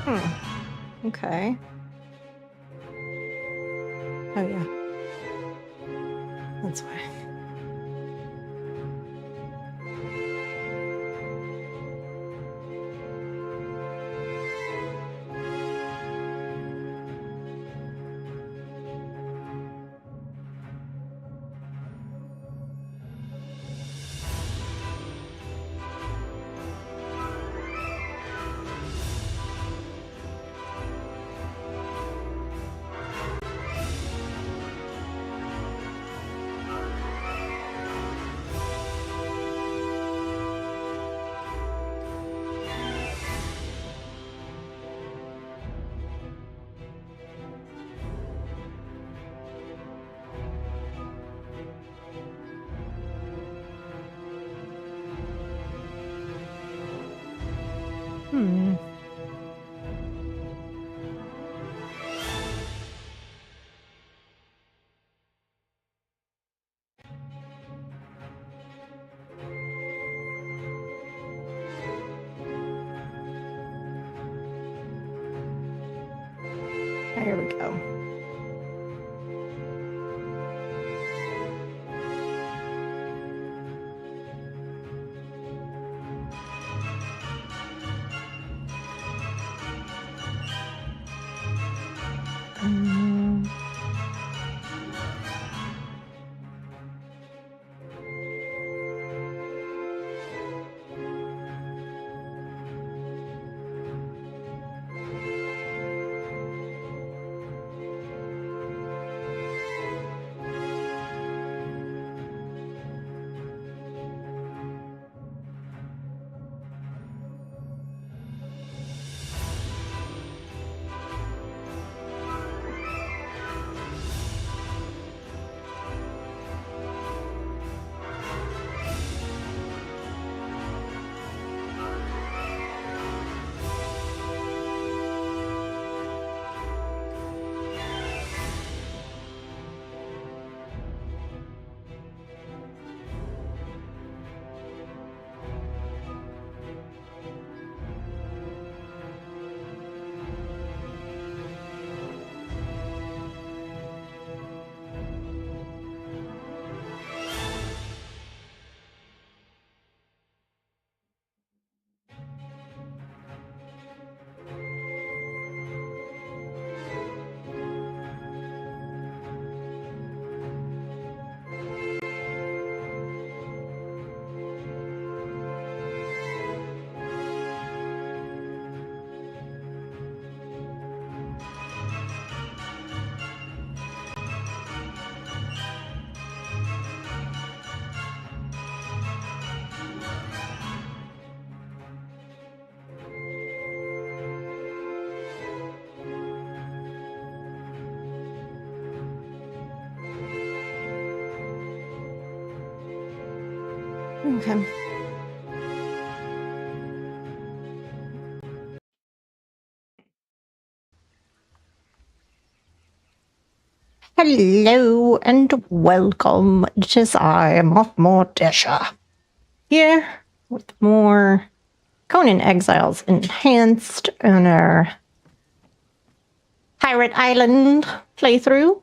Okay. Oh, yeah. That's why. Here we go. Okay. Hello and welcome. It is I, Morticia, here with more Conan Exiles Enhanced on our Pirate Island playthrough.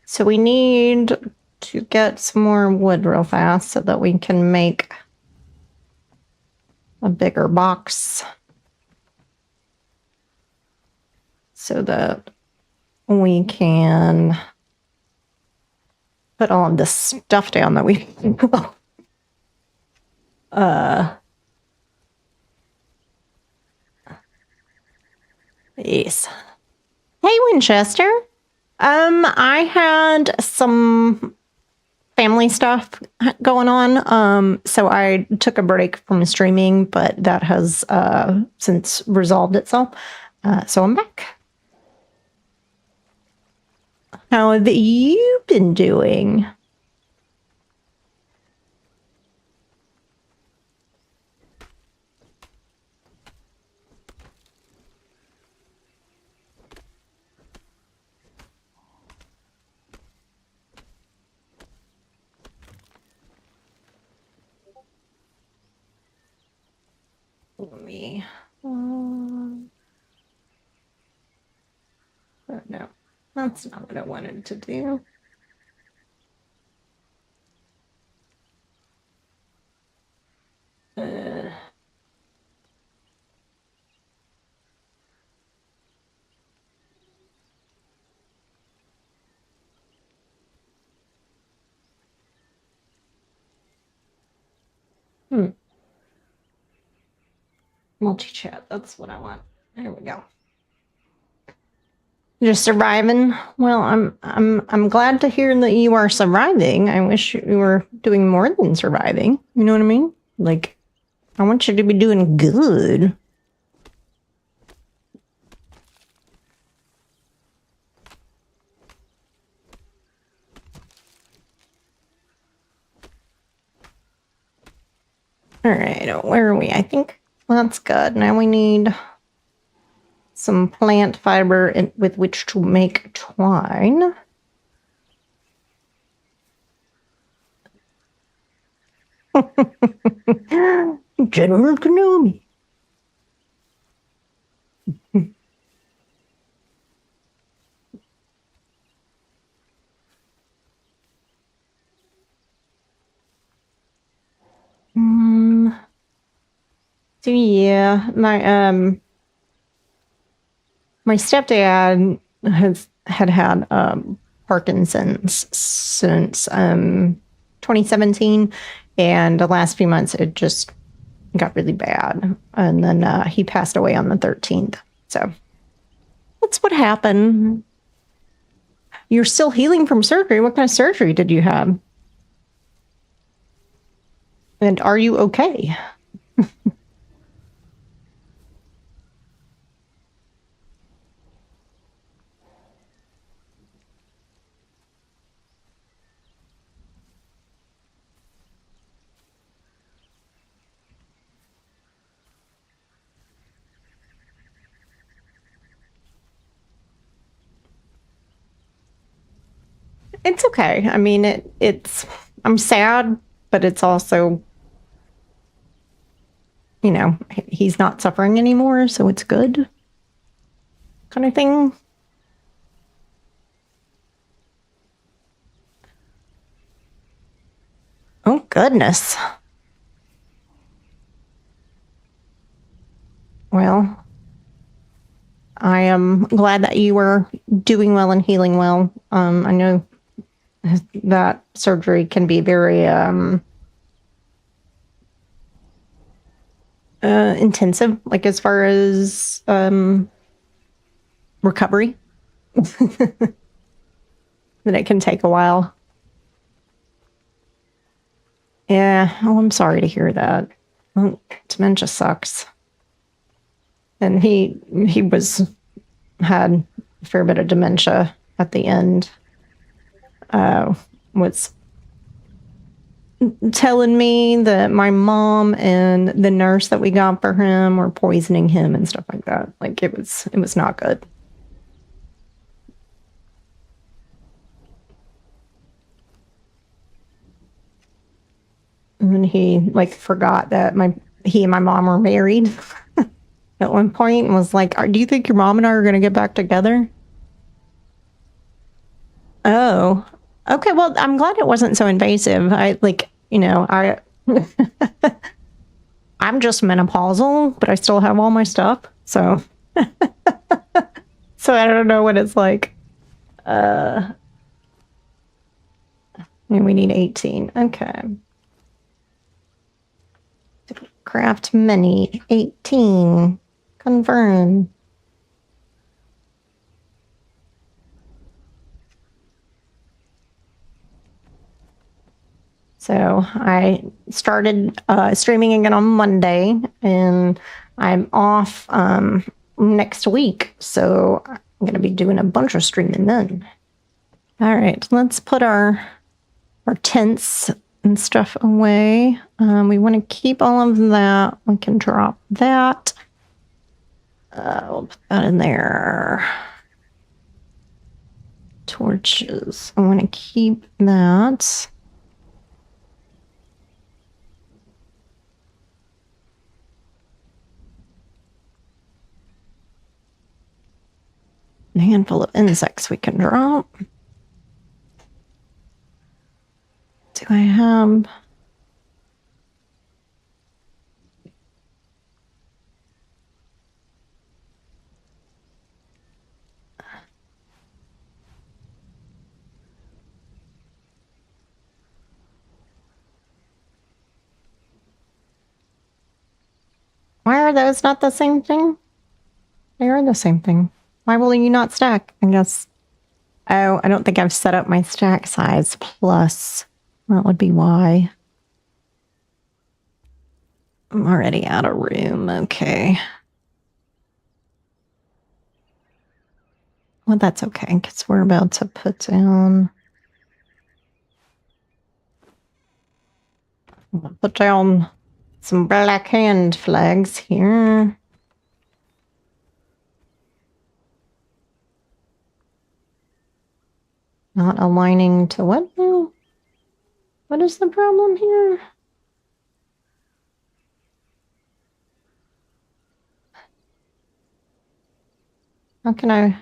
So we need to get some more wood real fast so that we can make a bigger box so that we can put all of this stuff down that we yes. Hey, Winchester. I had some family stuff going on, so I took a break from streaming, but that has since resolved itself. So I'm back. How have you been doing? Let me. But no, that's not what I wanted to do. Multi-chat, that's what I want. There we go. Just surviving. Well, I'm glad to hear that you are surviving. I wish you were doing more than surviving. You know what I mean? Like, I want you to be doing good. All right, where are we? I think that's good. Now we need some plant fiber with which to make twine. General Kenobi. So yeah, my stepdad had Parkinson's since 2017, and the last few months it just got really bad, and then he passed away on the 13th. So that's what happened. You're still healing from surgery. What kind of surgery did you have? And are you okay? It's okay. I mean, it's I'm sad, but it's also, you know, he's not suffering anymore, so it's good. Kind of thing. Oh, goodness. Well, I am glad that you were doing well and healing well. I know that surgery can be very intensive, like as far as recovery. That it can take a while. Yeah, oh, I'm sorry to hear that. Well, dementia sucks. And he had a fair bit of dementia at the end. Was telling me that my mom and the nurse that we got for him were poisoning him and stuff like that. Like it was not good. And he like forgot that he and my mom were married at one point and was like, "Do you think your mom and I are going to get back together?" Oh, okay. Well, I'm glad it wasn't so invasive. I'm just menopausal, but I still have all my stuff. So, so I don't know what it's like. And we need 18. Okay. Craft many 18. Confirm. So I started streaming again on Monday, and I'm off next week. So I'm going to be doing a bunch of streaming then. All right, let's put our tents and stuff away. We want to keep all of that. We can drop that. We'll put that in there. Torches. I want to keep that. A handful of insects we can drop. Do I have... Why are those not the same thing? They are the same thing. Why will you not stack? I guess... Oh, I don't think I've set up my stack size plus. That would be why. I'm already out of room. Okay. Well, that's okay, because we're about to put down... Put down some black hand flags here. Not aligning to what now? What is the problem here? How can I...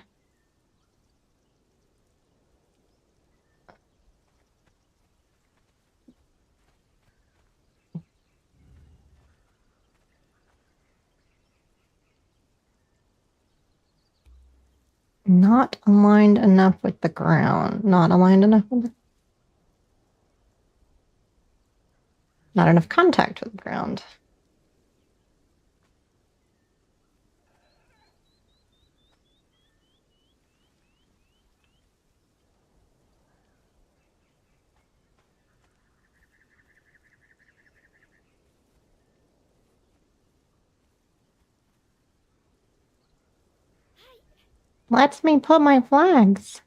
Not aligned enough with the ground. Not aligned enough with the... Not enough contact with the ground. Lets me put my flags.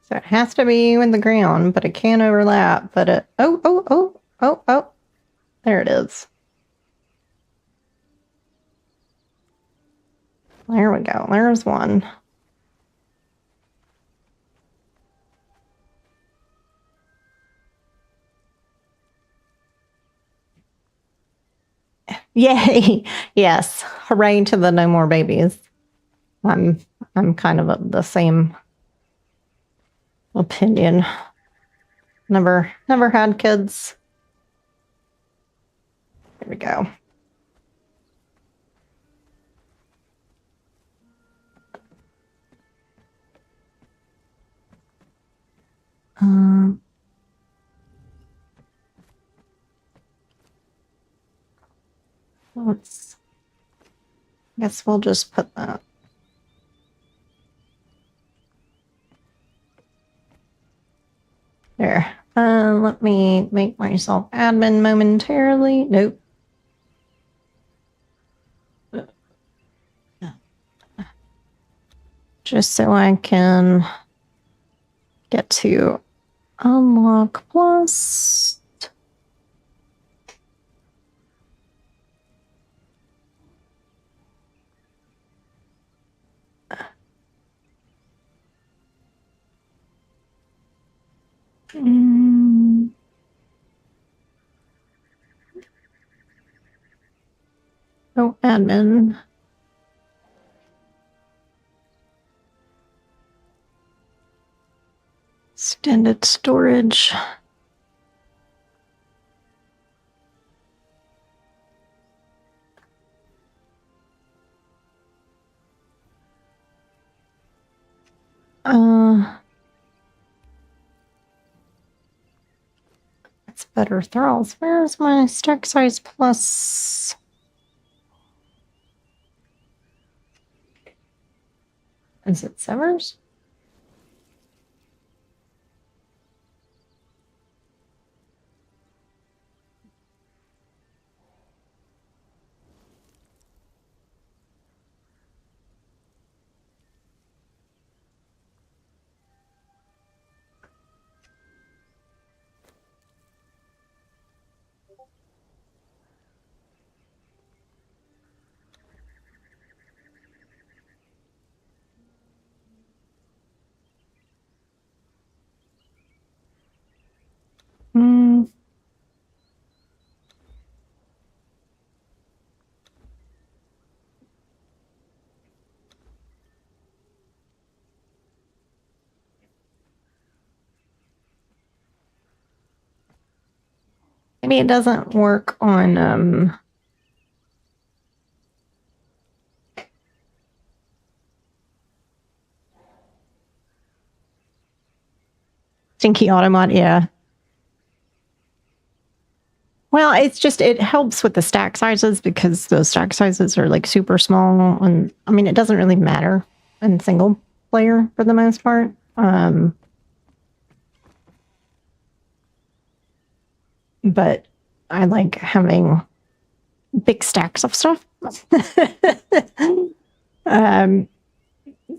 So it has to be in the ground, but it can't overlap. But it... Oh. There it is. There we go. There's one. Yay! Yes. Hooray to the no more babies. I'm kind of the same opinion. Never had kids. Here we go. Let's... I guess we'll just put that. There. Let me make myself admin momentarily. Nope. Just so I can get to unlock plus. Oh, admin. Extended storage. That's better thralls. Where's my stack size plus? Is it severs? Maybe it doesn't work on Stinky Automod, yeah. Well, it's just, it helps with the stack sizes because those stack sizes are like super small. And I mean, it doesn't really matter in single player for the most part. But I like having big stacks of stuff.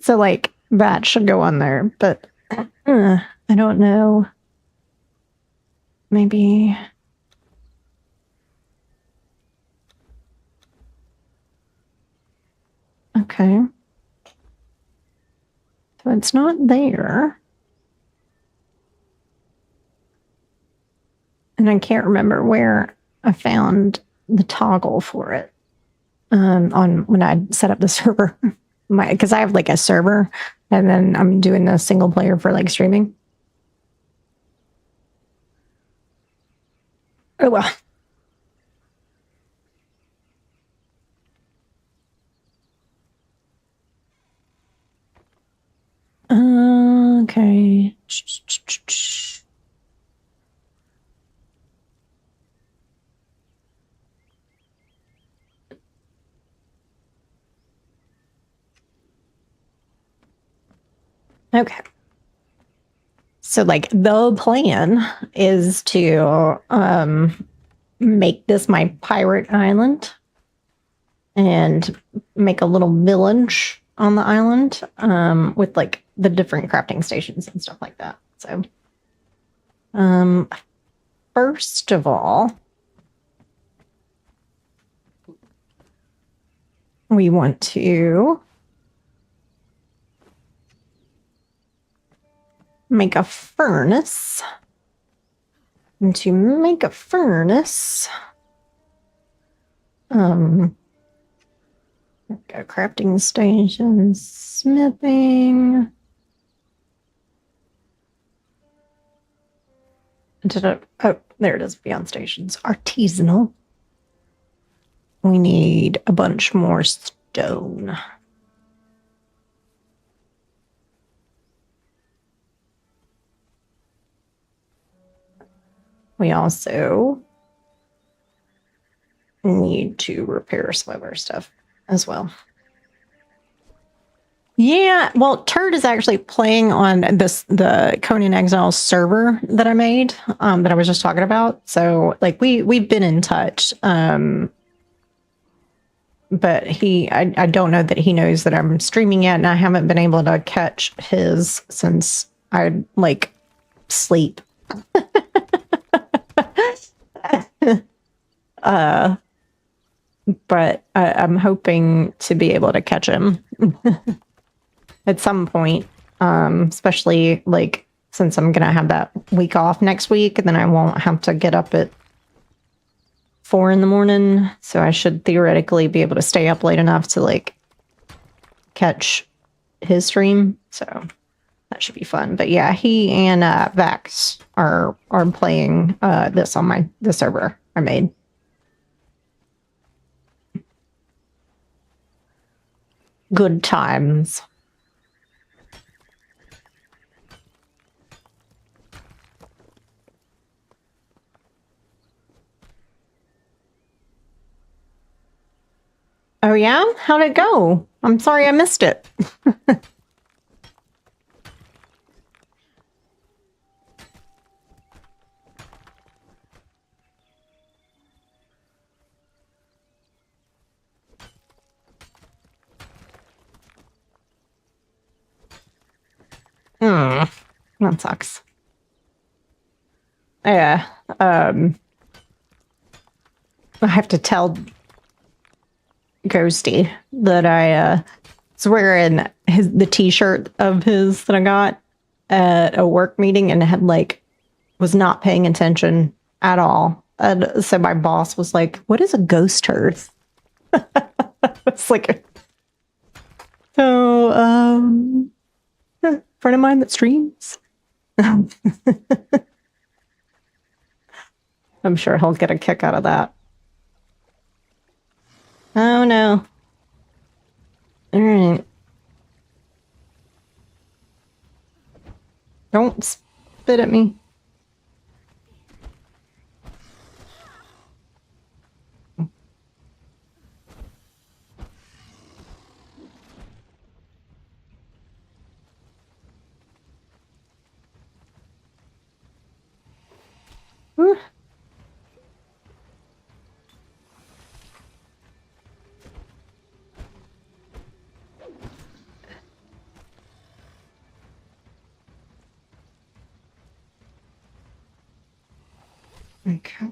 So like that should go on there, but I don't know. Maybe. Okay. So it's not there. And I can't remember where I found the toggle for it on when I set up the server. Because I have like a server and then I'm doing the single player for like streaming. Oh well. Okay. Okay. So like the plan is to make this my pirate island and make a little village on the island with like the different crafting stations and stuff like that. So first of all, we want to make a furnace. And to make a furnace, a crafting station, smithing. Oh, there it is, beyond stations. Artisanal. We need a bunch more stone. We also need to repair some of our stuff as well. Yeah, well, Turd is actually playing on the Conan Exiles server that I made, that I was just talking about. So, like, we've been in touch, but I don't know that he knows that I'm streaming yet, and I haven't been able to catch his since I like sleep. But I'm hoping to be able to catch him at some point, especially like since I'm gonna have that week off next week, and then I won't have to get up at 4 in the morning, so I should theoretically be able to stay up late enough to like catch his stream. So that should be fun. But yeah, he and Vax are playing this on the server I made. Good times. Oh yeah? How'd it go? I'm sorry I missed it. That sucks. Yeah. I have to tell Ghosty that I was wearing the t-shirt of his that I got at a work meeting and was not paying attention at all. And so my boss was like, "What is a ghost hearth?" It's like, so a friend of mine that streams. I'm sure he'll get a kick out of that. Oh no. All right. Don't spit at me. Whew. Okay.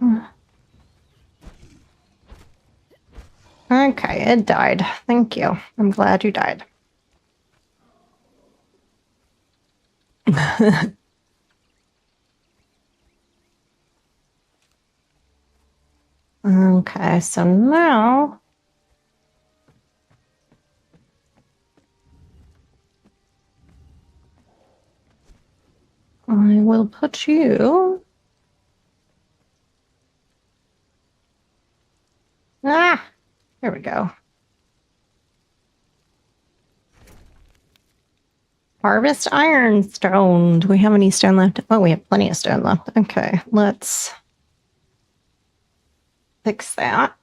Okay, it died. Thank you. I'm glad you died. Okay, so now I will put you. Ah, there we go. Harvest ironstone. Do we have any stone left? Oh, we have plenty of stone left. Okay, let's fix that.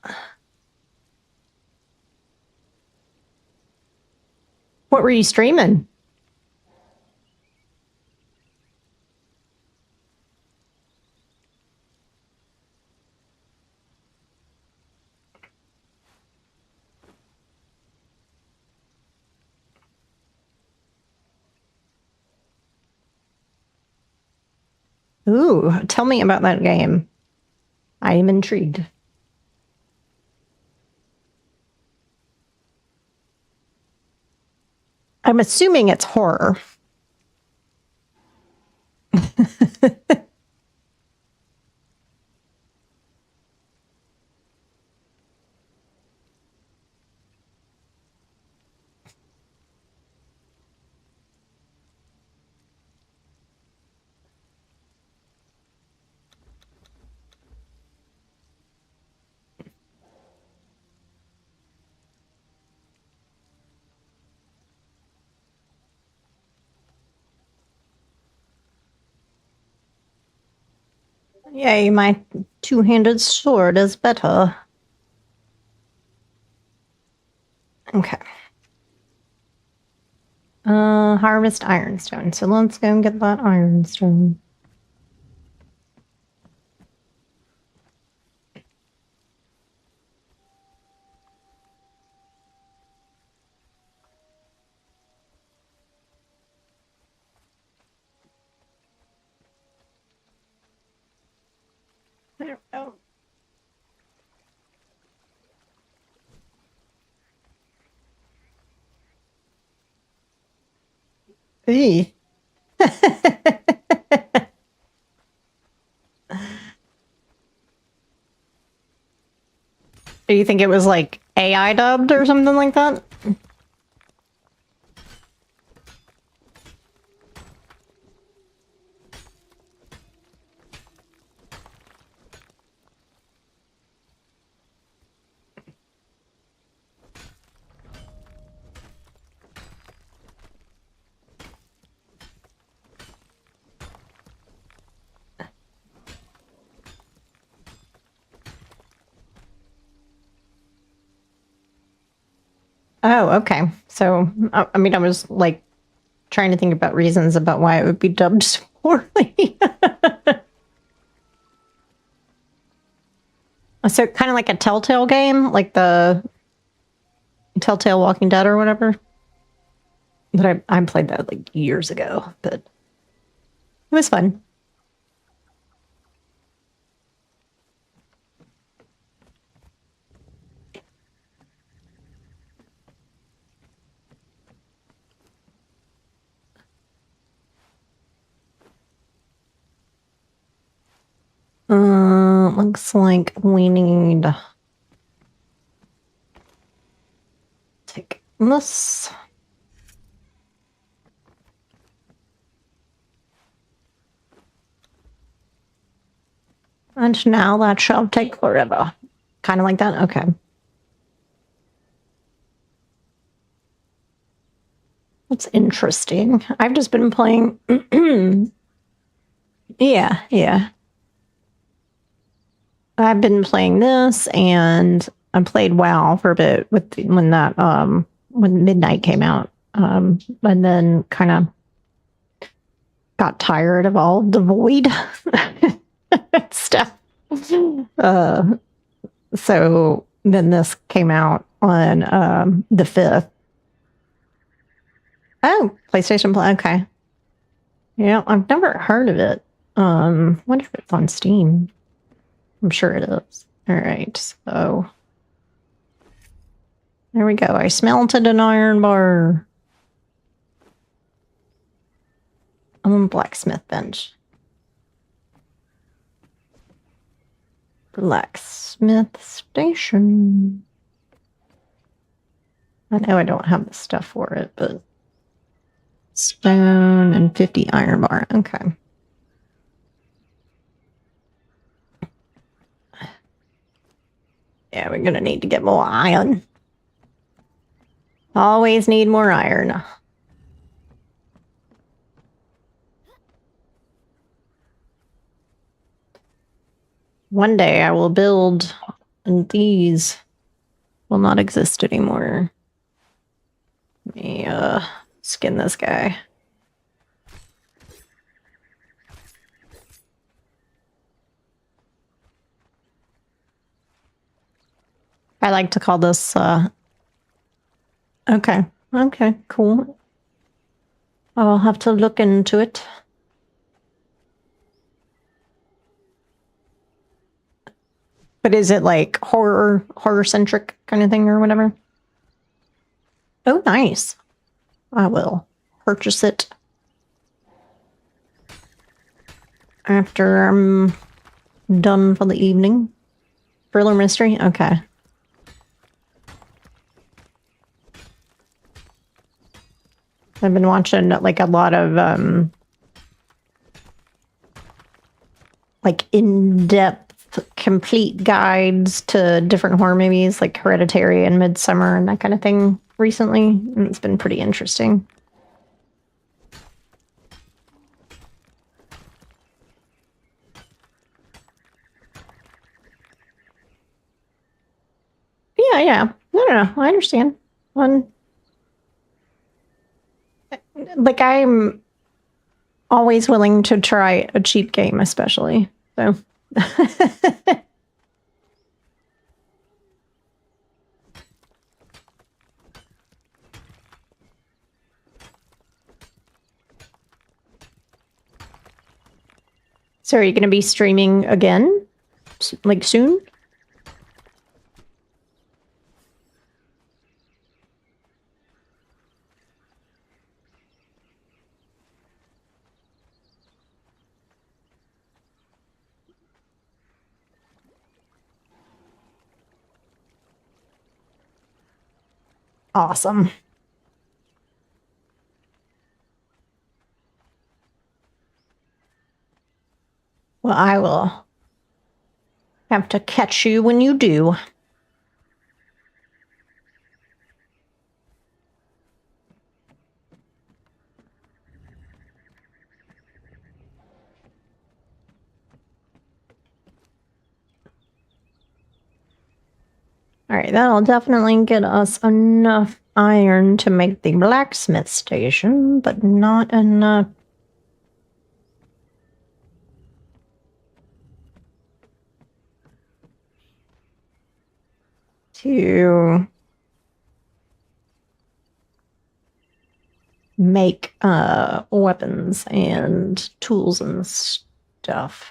What were you streaming? Ooh, tell me about that game. I am intrigued. I'm assuming it's horror. Yay, my two-handed sword is better. Okay. Harvest ironstone. So let's go and get that ironstone. There we go. Hey. Do you think it was like AI dubbed or something like that? Oh, okay. So, I mean, I was like trying to think about reasons about why it would be dubbed so poorly. So, kind of like a Telltale game, like the Telltale Walking Dead or whatever. But I played that like years ago, but it was fun. Looks like we need take this. And now that shall take forever. Kind of like that? Okay. That's interesting. I've just been playing... yeah. I've been playing this, and I played WoW for a bit when Midnight came out. And then kind of got tired of all the void stuff. So then this came out on the 5th. Oh, PlayStation Plus. Okay. Yeah, I've never heard of it. Wonder if it's on Steam. I'm sure it is. All right, so there we go. I smelted an iron bar. I'm on blacksmith bench. Blacksmith station. I know I don't have the stuff for it, but stone and 50 iron bar. Okay. Yeah, we're gonna need to get more iron. Always need more iron. One day I will build, and these will not exist anymore. Let me skin this guy. I like to call this okay, cool. I'll have to look into it. But is it like horror-centric kind of thing or whatever? Oh, nice. I will purchase it after I'm done for the evening. Thriller mystery? Okay. I've been watching like a lot of like in-depth complete guides to different horror movies like Hereditary and Midsummer and that kind of thing recently. And it's been pretty interesting. Yeah. No. I understand. Like, I'm always willing to try a cheap game, especially. So. So are you going to be streaming again? Like, soon? Awesome. Well, I will have to catch you when you do. All right, that'll definitely get us enough iron to make the blacksmith station, but not enough to make weapons and tools and stuff.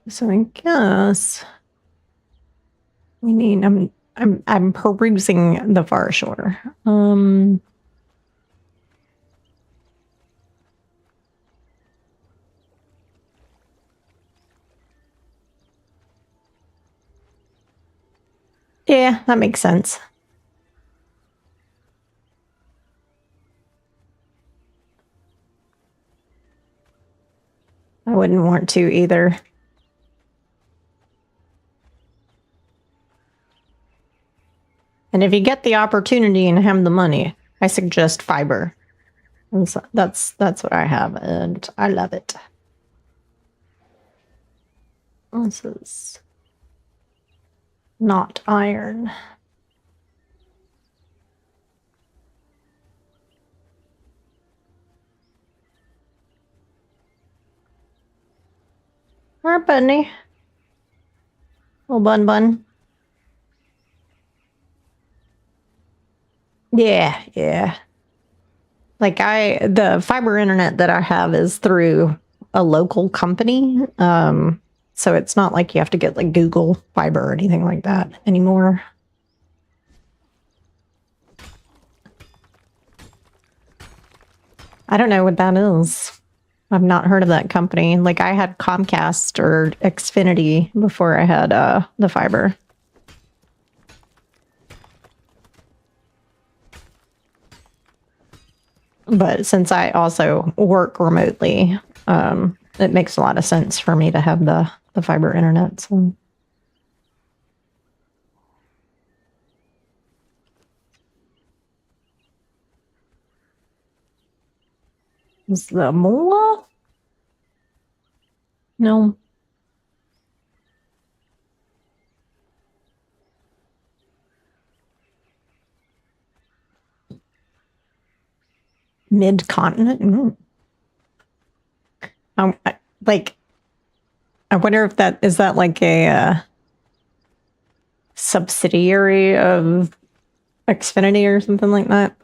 So I guess we need. I'm perusing the far shore. Yeah, that makes sense. wouldn't want to either. And if you get the opportunity and have the money, I suggest fiber. And so that's what I have, and I love it. This is not iron. All right, bunny. Little bun. Yeah. Like the fiber internet that I have is through a local company. So it's not like you have to get like Google Fiber or anything like that anymore. I don't know what that is. I've not heard of that company. Like I had Comcast or Xfinity before I had the fiber. But since I also work remotely, it makes a lot of sense for me to have the fiber internet. So. Is the mola? No. Mid-continent? Mm. Like, I wonder if is that like a subsidiary of Xfinity or something like that?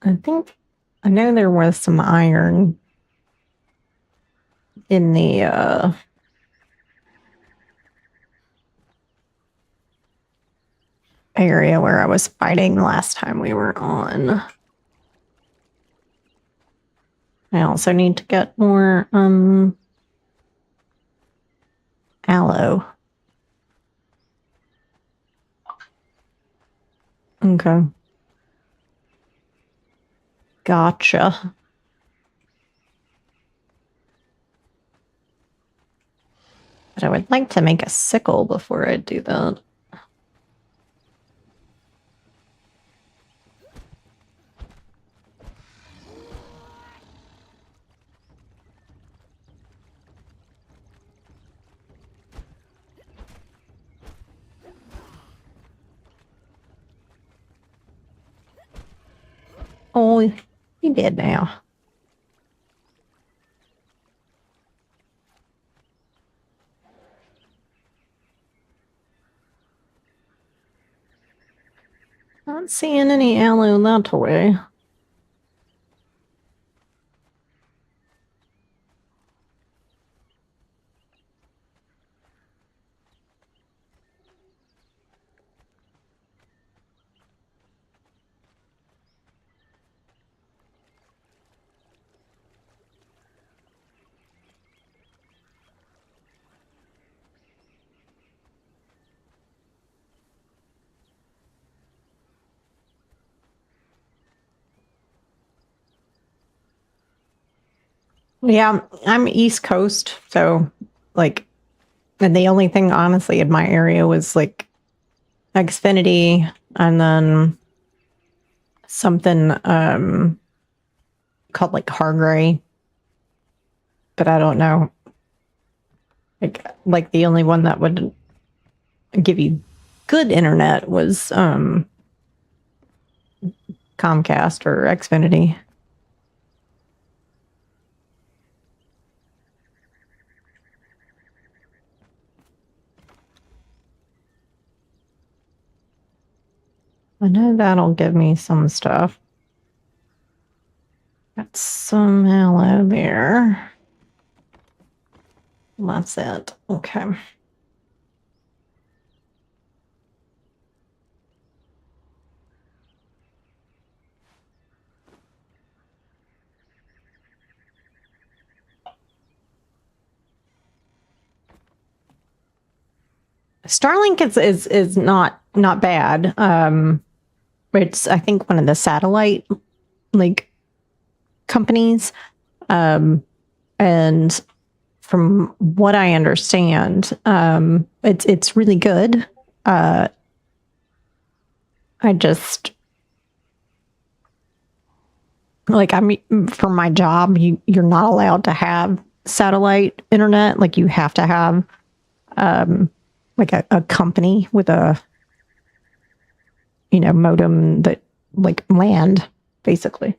I know there was some iron in the area where I was fighting last time we were on. I also need to get more aloe. Okay. Gotcha. But I would like to make a sickle before I do that. Oh, he did now. Not seeing any aloe that way. Yeah, I'm East Coast, so like, and the only thing honestly in my area was like Xfinity and then something called like Hargray, but I don't know. Like the only one that would give you good internet was Comcast or Xfinity. I know that'll give me some stuff. Got some aloe there. That's it. Okay. Starlink is not bad. It's I think one of the satellite like companies. And from what I understand, it's really good. I just like for my job, you're not allowed to have satellite internet. Like you have to have like a company with a modem that like land basically.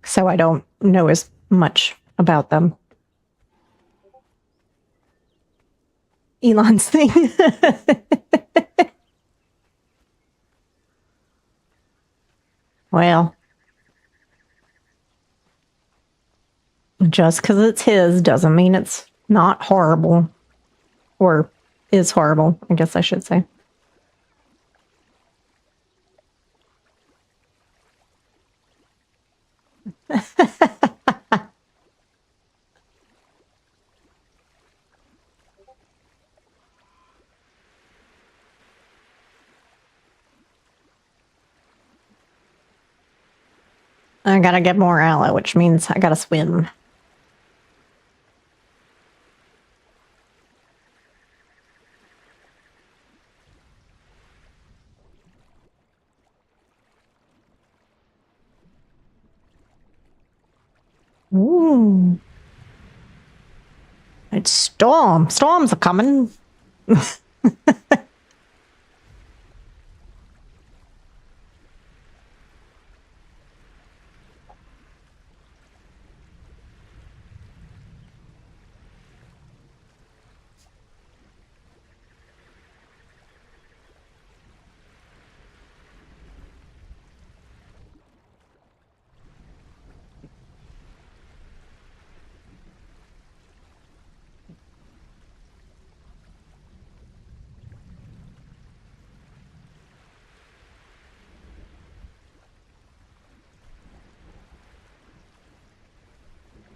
So I don't know as much about them. Elon's thing. Well, just because it's his doesn't mean it's not horrible. Or is horrible, I guess I should say. I gotta get more aloe, which means I gotta swim. Ooh. It's storm. Storms are coming.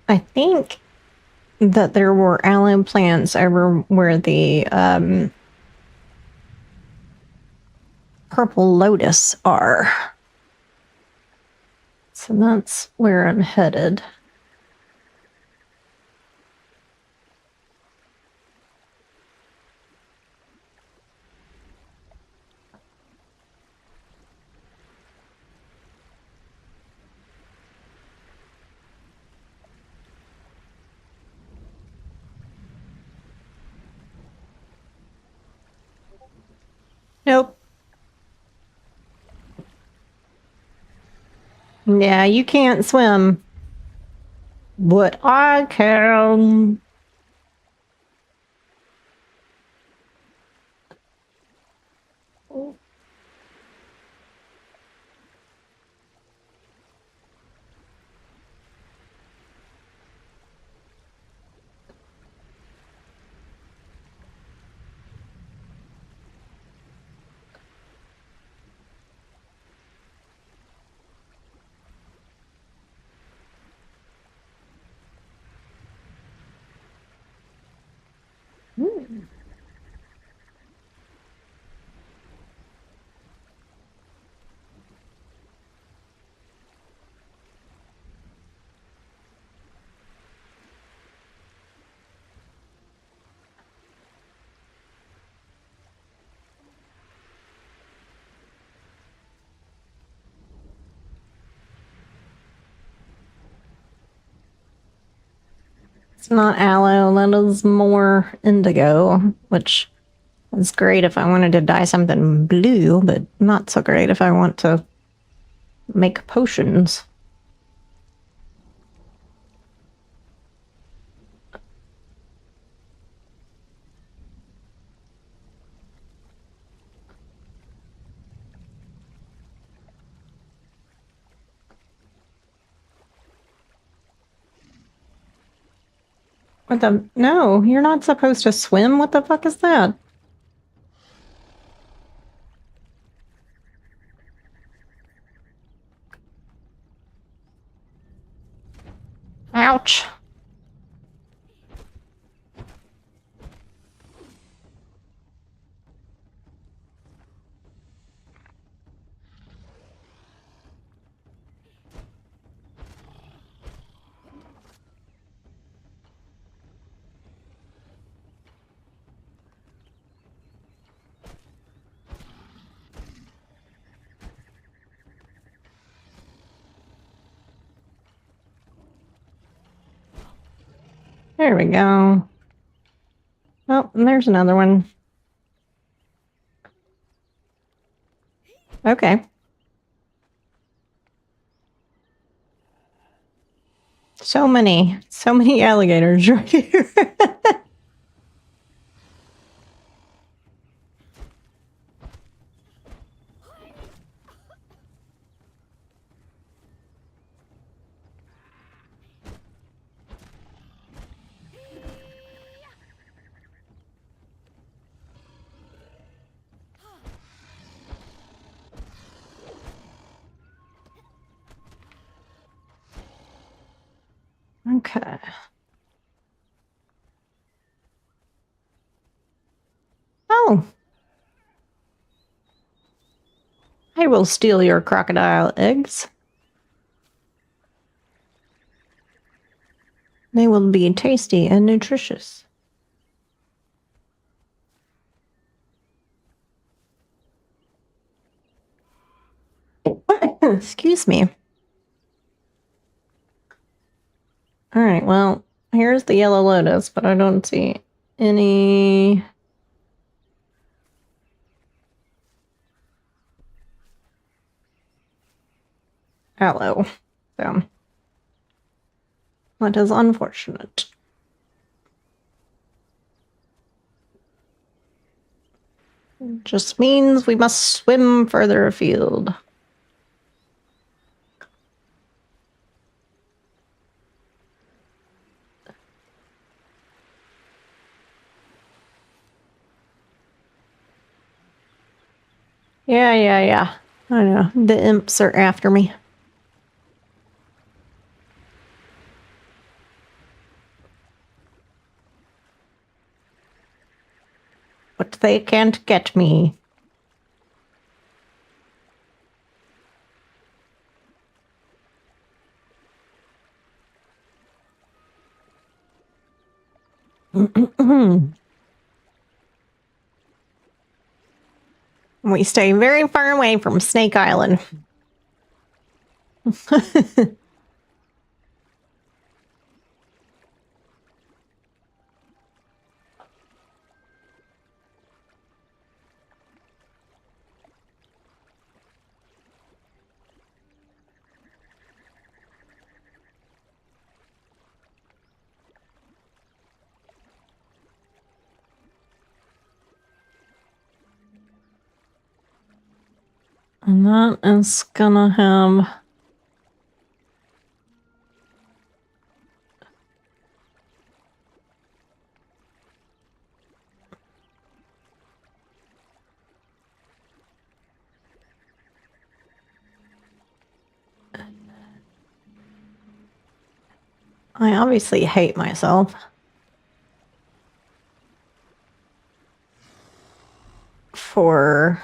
I think that there were aloe plants over where the purple lotus are. So that's where I'm headed. Nope. Yeah, you can't swim. But I can. It's not aloe, that is more indigo, which is great if I wanted to dye something blue, but not so great if I want to make potions. What the? No, you're not supposed to swim? What the fuck is that? Ouch. There we go. Oh, and there's another one. Okay. So many alligators right here. Okay. Oh. I will steal your crocodile eggs. They will be tasty and nutritious. Excuse me. All right, well, here's the yellow lotus, but I don't see any... aloe. So, that is unfortunate. Just means we must swim further afield. Yeah. I know. The imps are after me. But they can't get me. We stay very far away from Snake Island. And that is gonna have... I obviously hate myself for...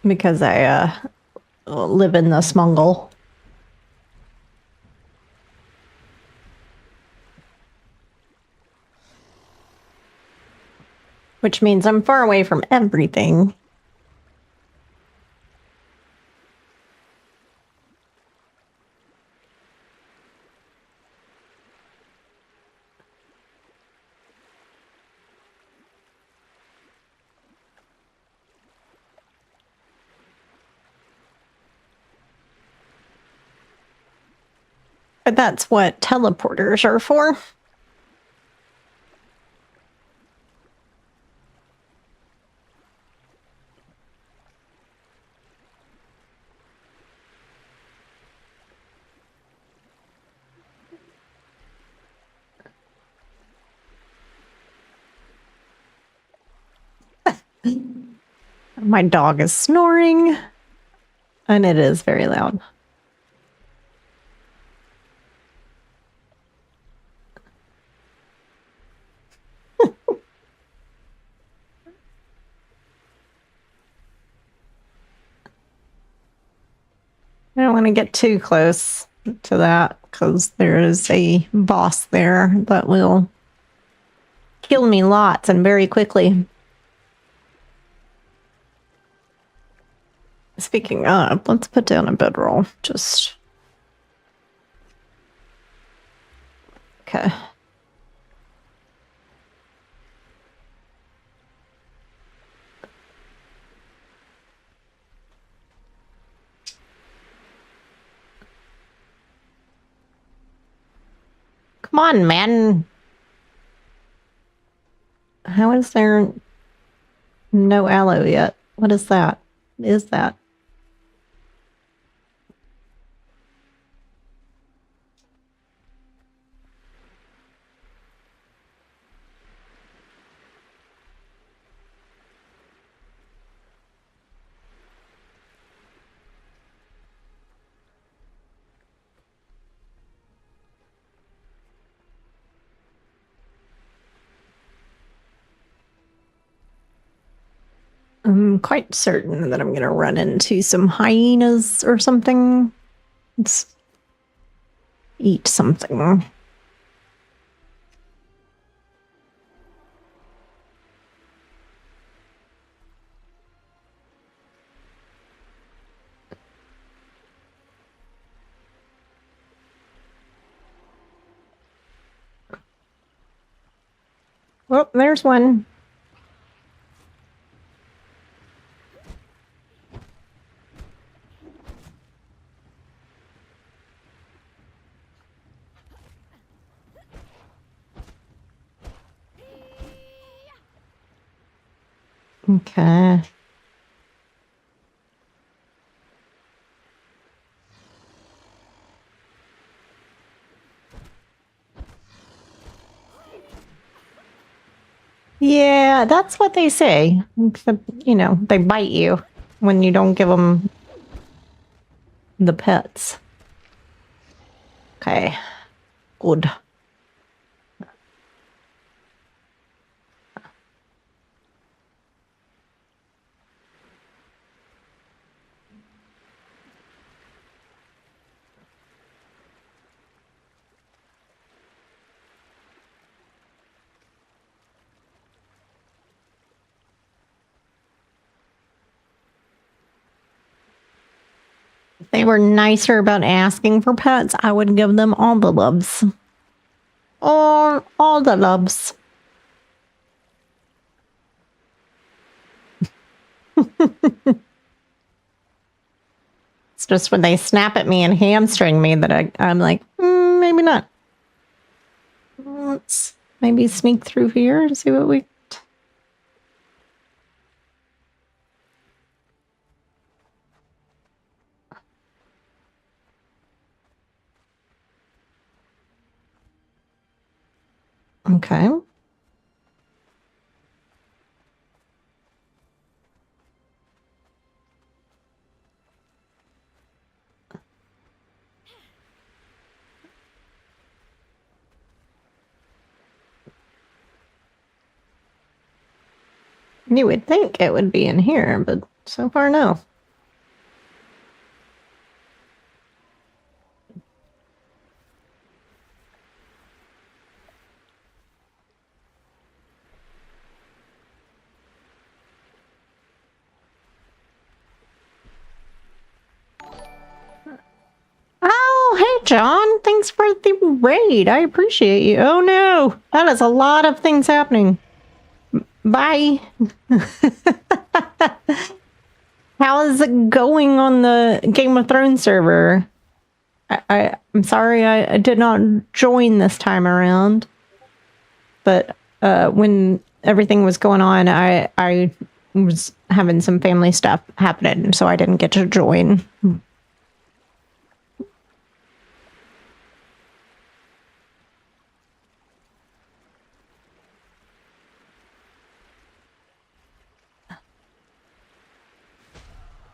because I live in the Smungle. Which means I'm far away from everything. But that's what teleporters are for. My dog is snoring, and it is very loud. I don't want to get too close to that because there is a boss there that will kill me lots and very quickly. Speaking of, let's put down a bedroll. Just... Okay. Come on, man. How is there no aloe yet? What is that? What is that? I'm quite certain that I'm going to run into some hyenas or something. Let's eat something. Oh, there's one. Okay. Yeah, that's what they say. Except, you know, they bite you when you don't give them the pets. Okay. Good. If they were nicer about asking for pets, I would give them all the loves. All the loves. It's just when they snap at me and hamstring me that I'm like, maybe not. Let's maybe sneak through here and see what we... Okay. You would think it would be in here, but so far, no. Oh, hey, John. Thanks for the raid. I appreciate you. Oh, no. That is a lot of things happening. Bye. How is it going on the Game of Thrones server? I'm sorry I did not join this time around. But when everything was going on, I was having some family stuff happening, so I didn't get to join.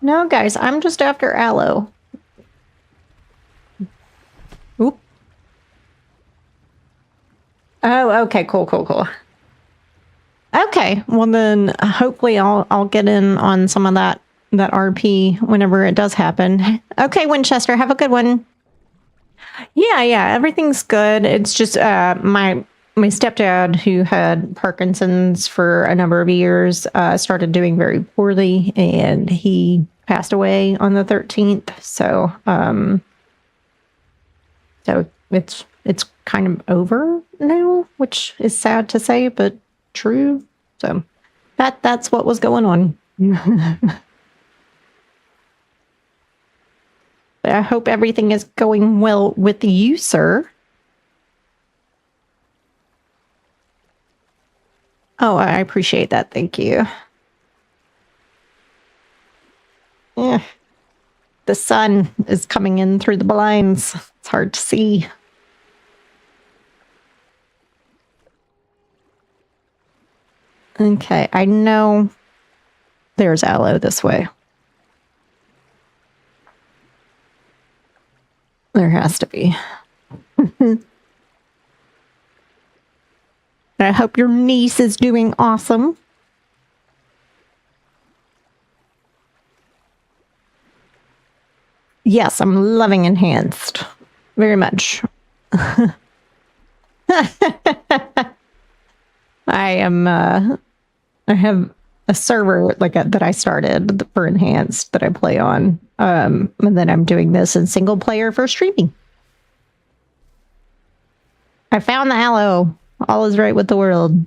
No, guys, I'm just after aloe. Oop. Oh, okay, cool. Okay, well then hopefully I'll get in on some of that that RP whenever it does happen. Okay, Winchester, have a good one. Yeah, everything's good. It's just my stepdad, who had Parkinson's for a number of years, started doing very poorly, and he passed away on the 13th. So it's kind of over now, which is sad to say, but true. So that's what was going on. But I hope everything is going well with you, sir. Oh, I appreciate that. Thank you. Yeah. The sun is coming in through the blinds. It's hard to see. Okay, I know there's aloe this way. There has to be. I hope your niece is doing awesome. Yes, I'm loving enhanced. Very much. I have a server that I started for enhanced that I play on. And then I'm doing this in single player for streaming. I found the aloe. All is right with the world.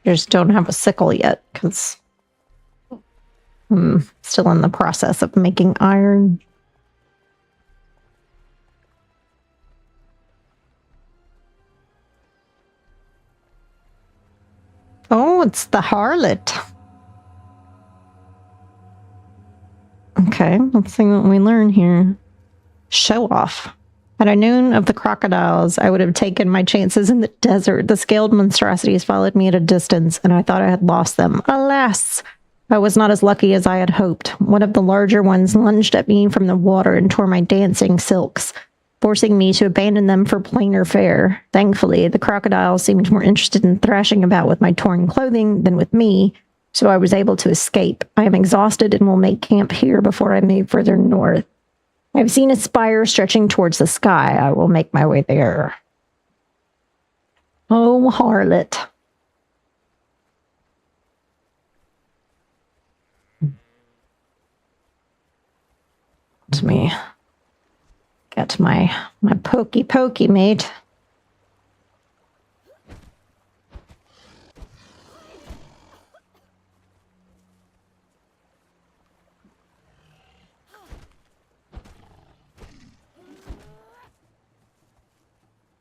Just don't have a sickle yet because I'm still in the process of making iron. Oh, it's the harlot. Okay, let's see what we learn here. Show off. Had I known of the crocodiles, I would have taken my chances in the desert. The scaled monstrosities followed me at a distance, and I thought I had lost them. Alas! I was not as lucky as I had hoped. One of the larger ones lunged at me from the water and tore my dancing silks, forcing me to abandon them for plainer fare. Thankfully, the crocodiles seemed more interested in thrashing about with my torn clothing than with me, so I was able to escape. I am exhausted and will make camp here before I move further north. I've seen a spire stretching towards the sky. I will make my way there. Oh, harlot. Let me get my pokey, mate.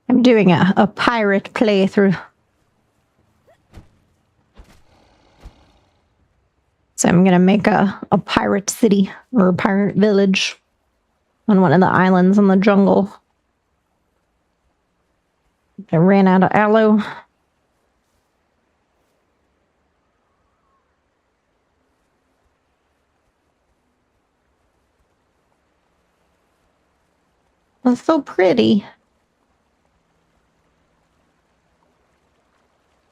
I'm doing a pirate playthrough. So I'm going to make a pirate city or a pirate village on one of the islands in the jungle. I ran out of aloe. That's so pretty.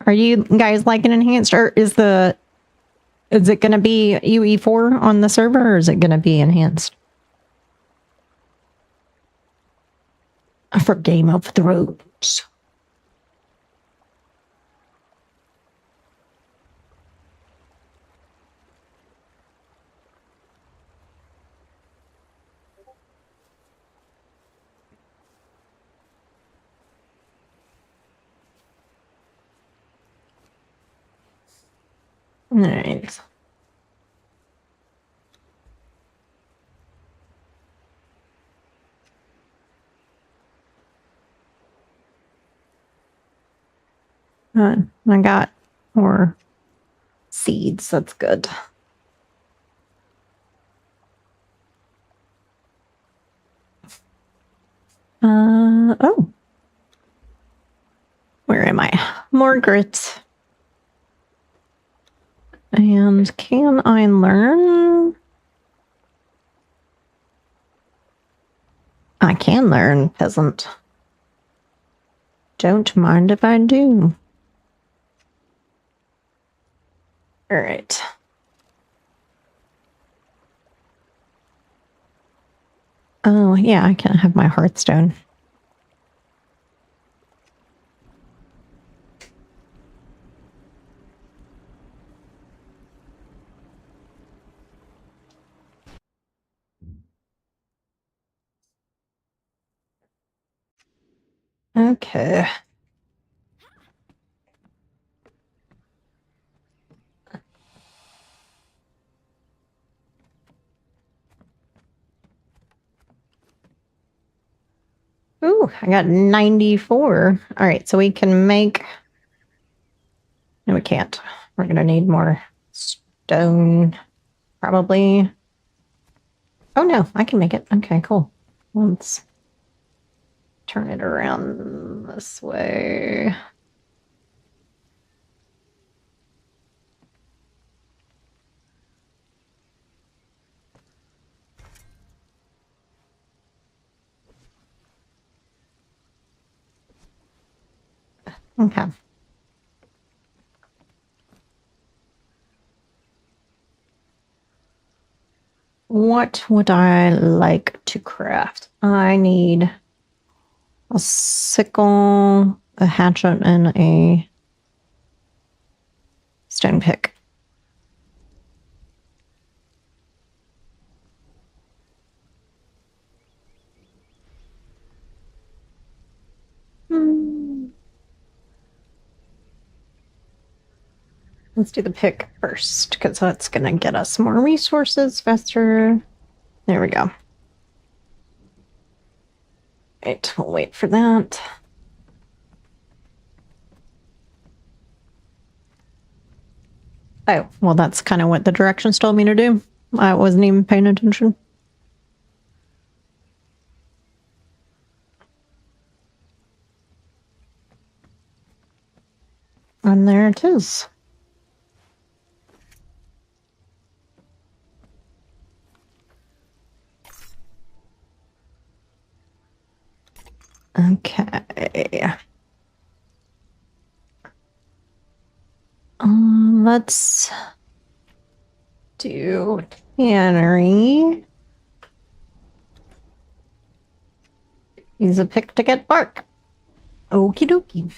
Are you guys liking enhanced, or is it going to be UE4 on the server, or is it going to be enhanced? For Game of Thrones. All right. I got more seeds. That's good. Oh. Where am I? Margaret. And can I learn? I can learn peasant. Don't mind if I do. All right. Oh, yeah, I can have my hearthstone. Okay. Ooh, I got 94. All right, so we can make... No, we can't. We're going to need more stone, probably. Oh, no, I can make it. Okay, cool. Let's turn it around this way. Okay. What would I like to craft? I need a sickle, a hatchet, and a stone pick. Let's do the pick first, because that's going to get us more resources faster. There we go. Right, we'll wait for that. Oh, well, that's kind of what the directions told me to do. I wasn't even paying attention. And there it is. Okay. Let's do tannery. Use a pick to get bark. Okie dokie.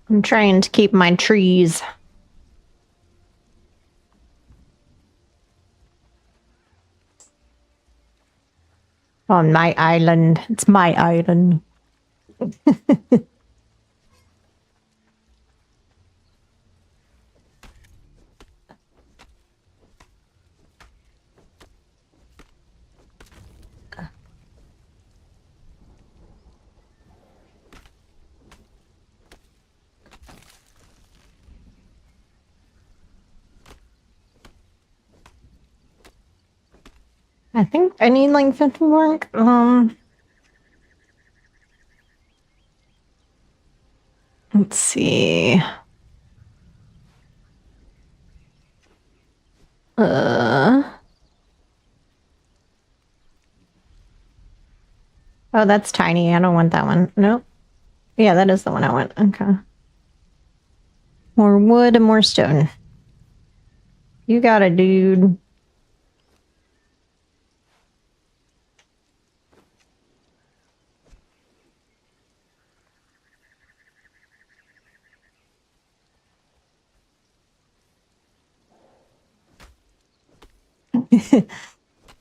I'm trying to keep my trees. On my island. It's my island. I think I need like 50 work. Let's see. Oh, that's tiny. I don't want that one. Nope. Yeah, that is the one I want. Okay. More wood and more stone. You got it, dude.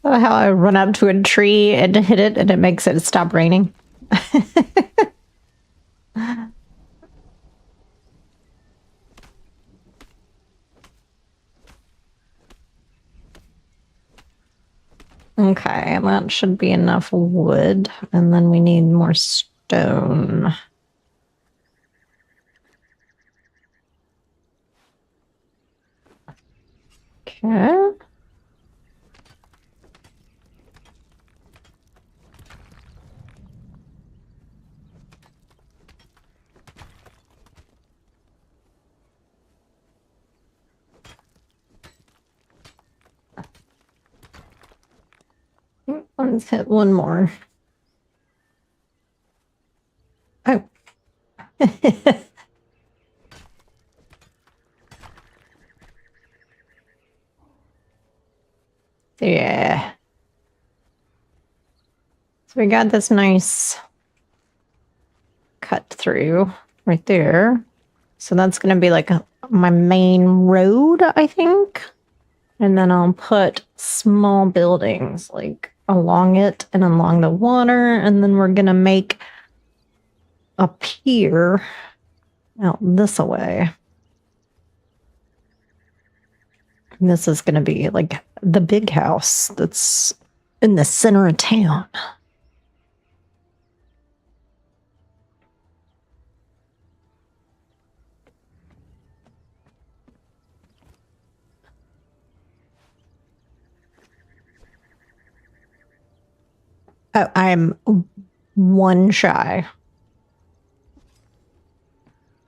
How I run up to a tree and hit it and it makes it stop raining. Okay, that should be enough wood. And then we need more stone. Okay. Let's hit one more. Oh. Yeah. So we got this nice cut through right there. So that's going to be like my main road, I think. And then I'll put small buildings like along it and along the water. And then we're going to make a pier out this way. And this is going to be like the big house that's in the center of town. Oh, I'm one shy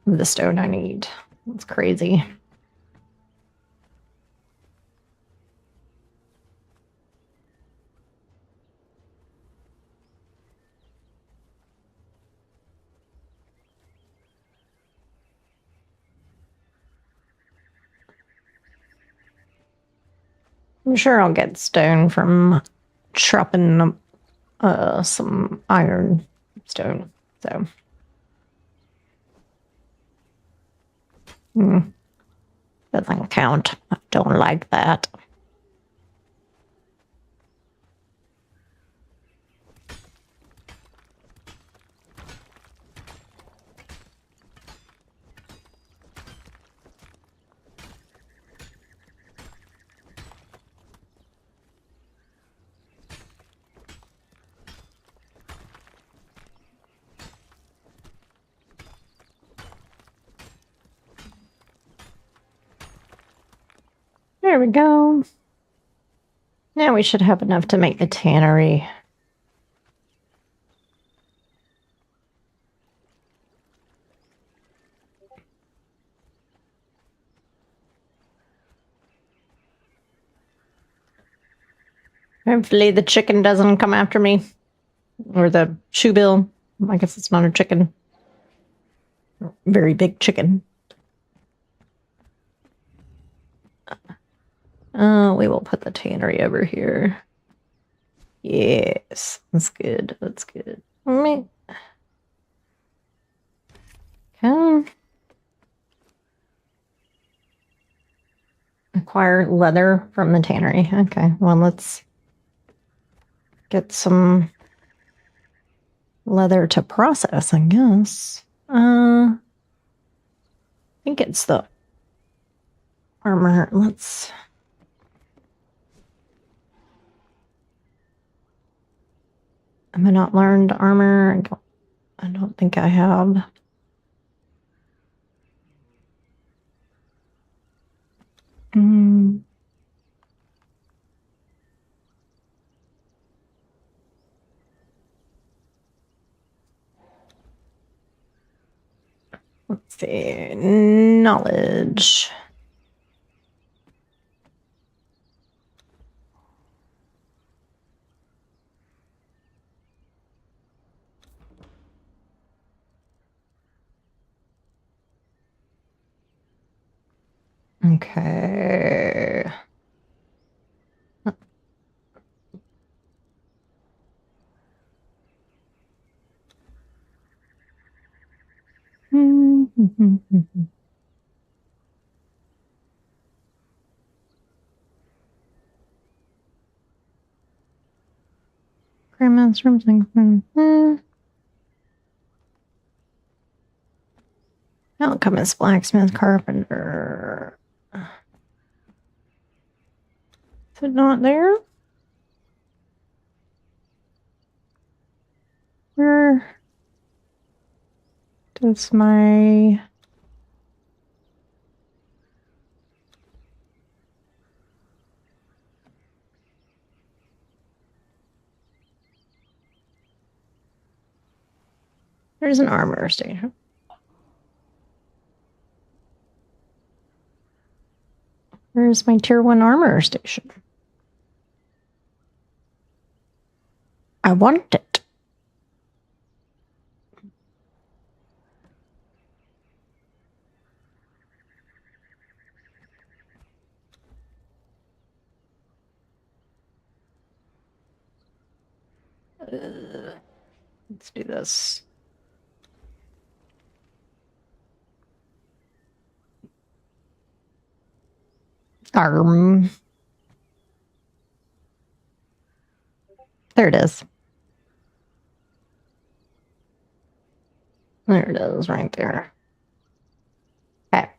of the stone I need. That's crazy. I'm sure I'll get stone from chopping some iron stone. So, doesn't count. I don't like that. There we go. Now we should have enough to make the tannery. Hopefully the chicken doesn't come after me. Or the shoebill. I guess it's not a chicken. Very big chicken. We will put the tannery over here. Yes, that's good. That's good. Okay. Acquire leather from the tannery. Okay, well, let's get some leather to process, I guess. I think it's the armor. Let's... Have I not learned armor? I don't think I have. Let's see. Knowledge. Okay. Grandma's room. Alchemist, blacksmith, carpenter. Is it not there? Where does my... There's an armor station. Where's my tier 1 armor station? I want it. Let's do this. There it is. There it is, right there. Okay.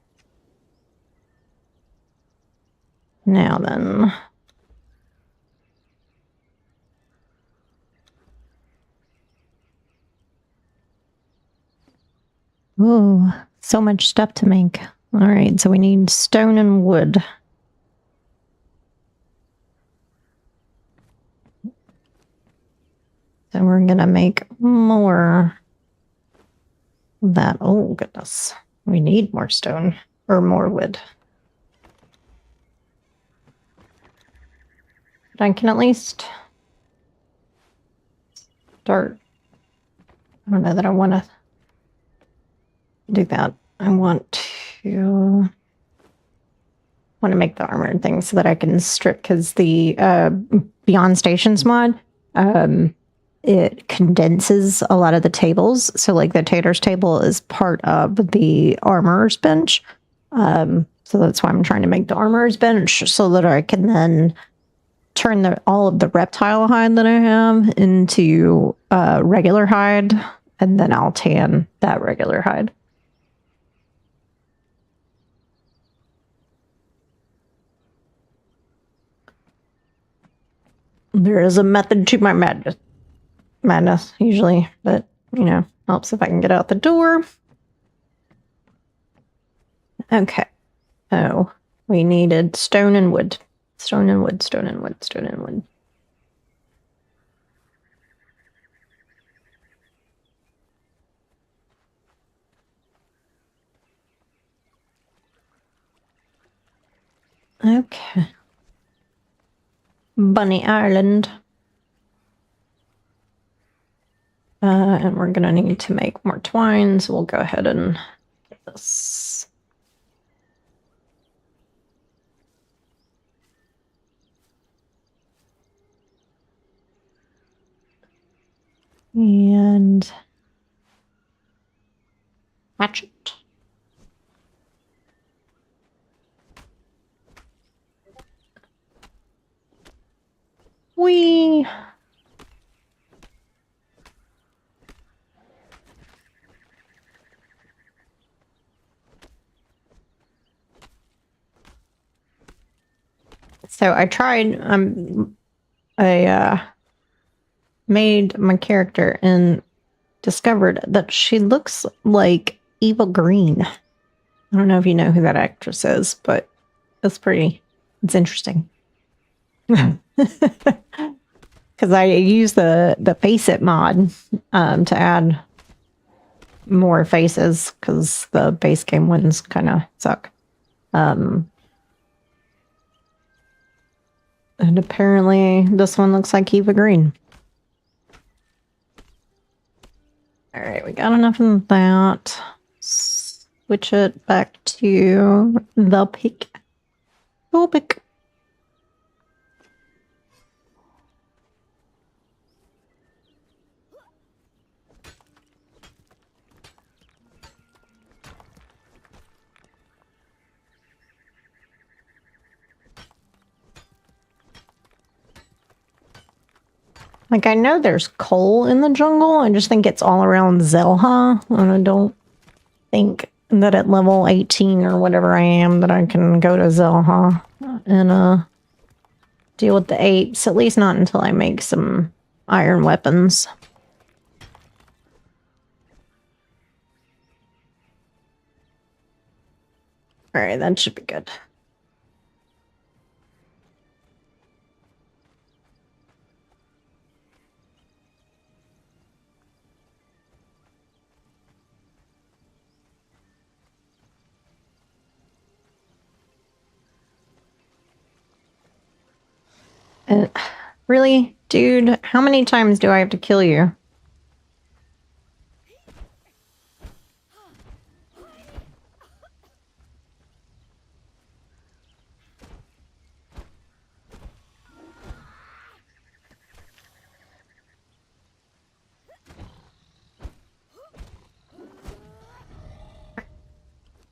Now then. Ooh, so much stuff to make. All right, so we need stone and wood. So we're gonna make more of that. Oh goodness, we need more stone or more wood. But I can at least start. I don't know that I want to do that. I want to make the armored thing so that I can strip, because the Beyond Stations mod, it condenses a lot of the tables. So like the Tater's table is part of the armorer's bench. So that's why I'm trying to make the armorer's bench so that I can then turn all of the reptile hide that I have into regular hide, and then I'll tan that regular hide. There is a method to my madness usually, but you know, helps if I can get out the door. Okay. So we needed stone and wood. Stone and wood, stone and wood, stone and wood. Okay. Bunny Island. And we're gonna need to make more twine, so we'll go ahead and get this. And hatchet. Whee! So I tried, I made my character and discovered that she looks like Eva Green. I don't know if you know who that actress is, but it's interesting. Because I use the Face It mod to add more faces, because the base game ones kind of suck. And apparently this one looks like Eva Green. All right, we got enough of that. Switch it back to the pick. Oh, pick. Like, I know there's coal in the jungle. I just think it's all around Yar-har-har. And I don't think that at level 18 or whatever I am that I can go to Yar-har-har and deal with the apes. At least not until I make some iron weapons. Alright, that should be good. And Really? Dude, how many times do I have to kill you?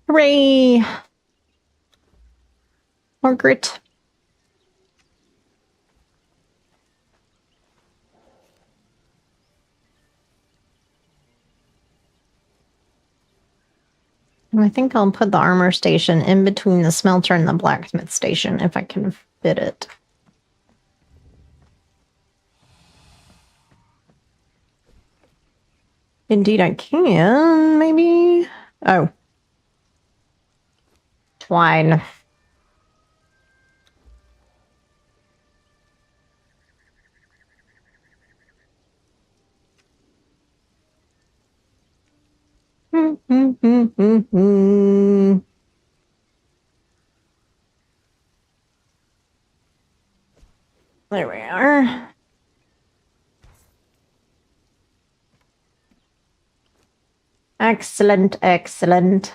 Hooray! Margaret. I think I'll put the armor station in between the smelter and the blacksmith station if I can fit it. Indeed I can, maybe? Oh. Twine. There we are. Excellent, excellent.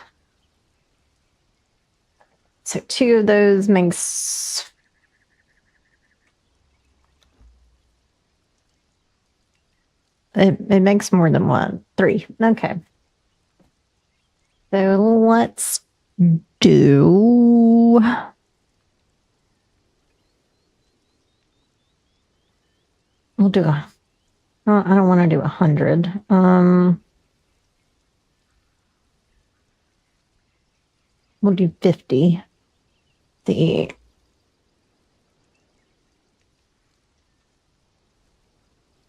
So 2 of those makes... It makes more than 1. 3. Okay. So let's do... We'll do a... Oh, I don't want to do 100. We'll do 50. The...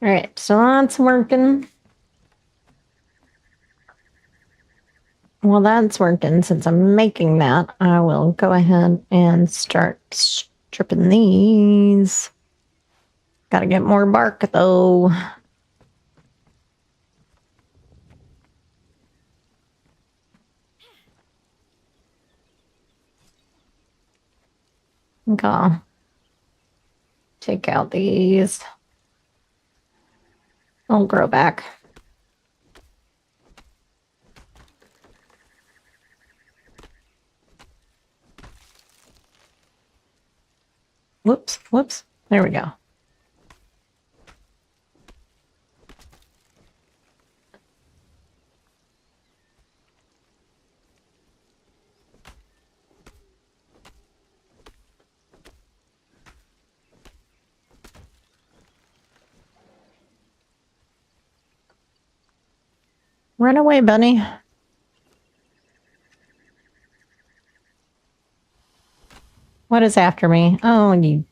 All right, so that's working. Well, that's working. Since I'm making that, I will go ahead and start stripping these. Gotta get more bark, though. Okay. Take out these. I'll grow back. Whoops, whoops. There we go. Run away, bunny. What is after me? Oh, you...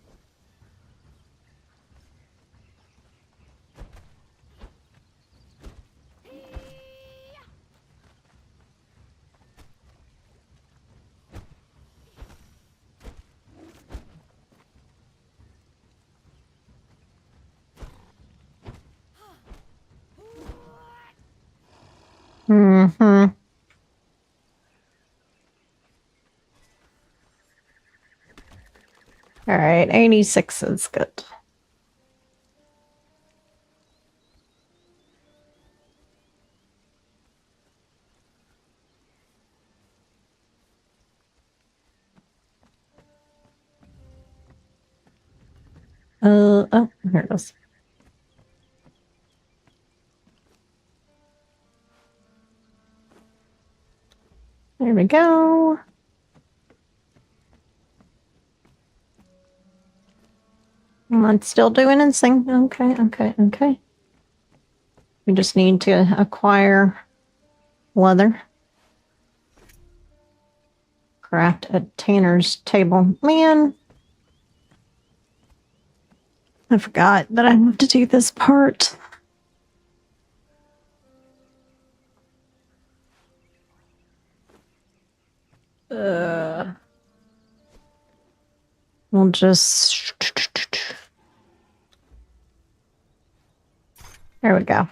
Mm-hmm. All right, 86 is good. Oh, here it is. There we go. It's still doing its thing. Okay, okay, okay. We just need to acquire leather. Craft a tanner's table. Man, I forgot that I have to do this part. We'll just... There we go.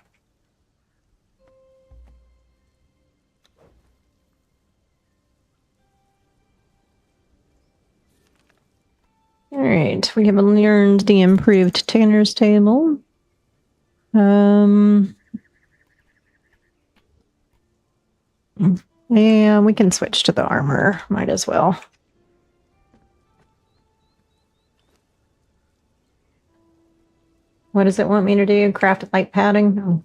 All right. right, we have learned the improved Tanner's table. Yeah, we can switch to the armor. Might as well. What does it want me to do? Craft light padding? Oh.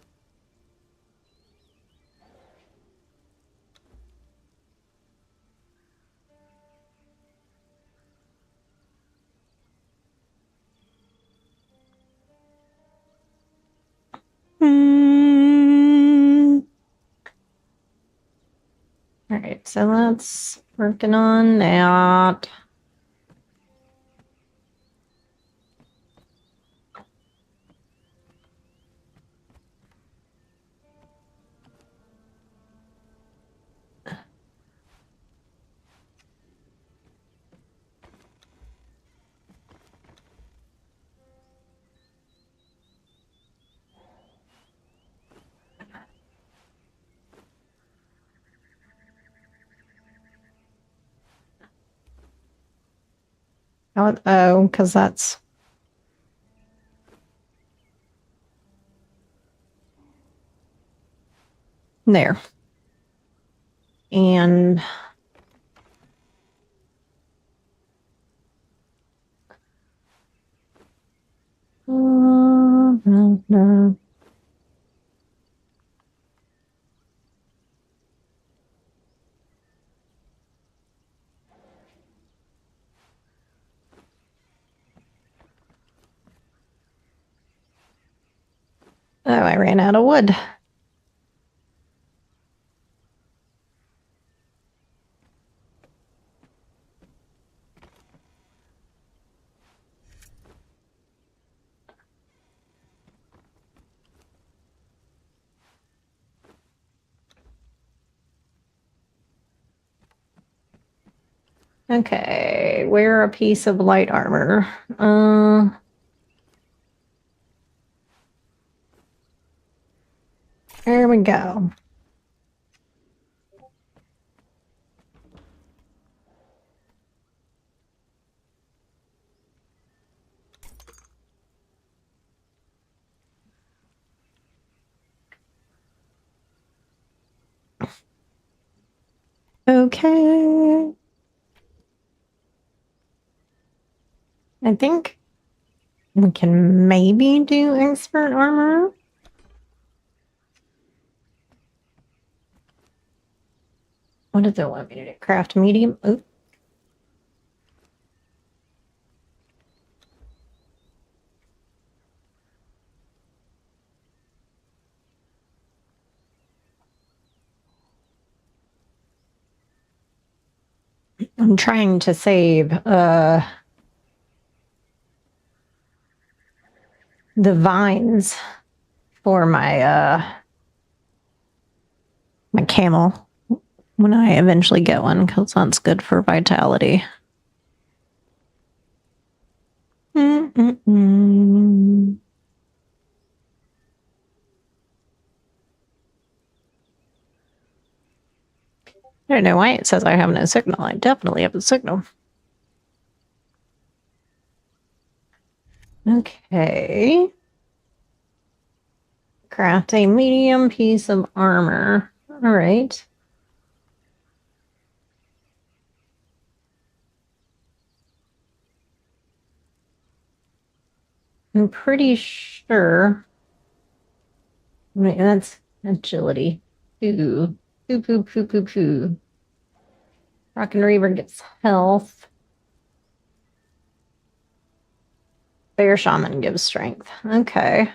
All right, so let's working on that. Oh, because that's there. And no. Oh, I ran out of wood. Okay, wear a piece of light armor. There we go. Okay. I think we can maybe do expert armor. What does it want me to do? Craft medium? Oop. I'm trying to save the vines for my my camel when I eventually get one, because that's good for vitality. Mm-mm-mm. I don't know why it says I have no signal. I definitely have a signal. Okay. Craft a medium piece of armor. All right. I'm pretty sure. Wait, that's agility. Ooh. Poo. Rockin' Reaver gets health. Bear Shaman gives strength. Okay.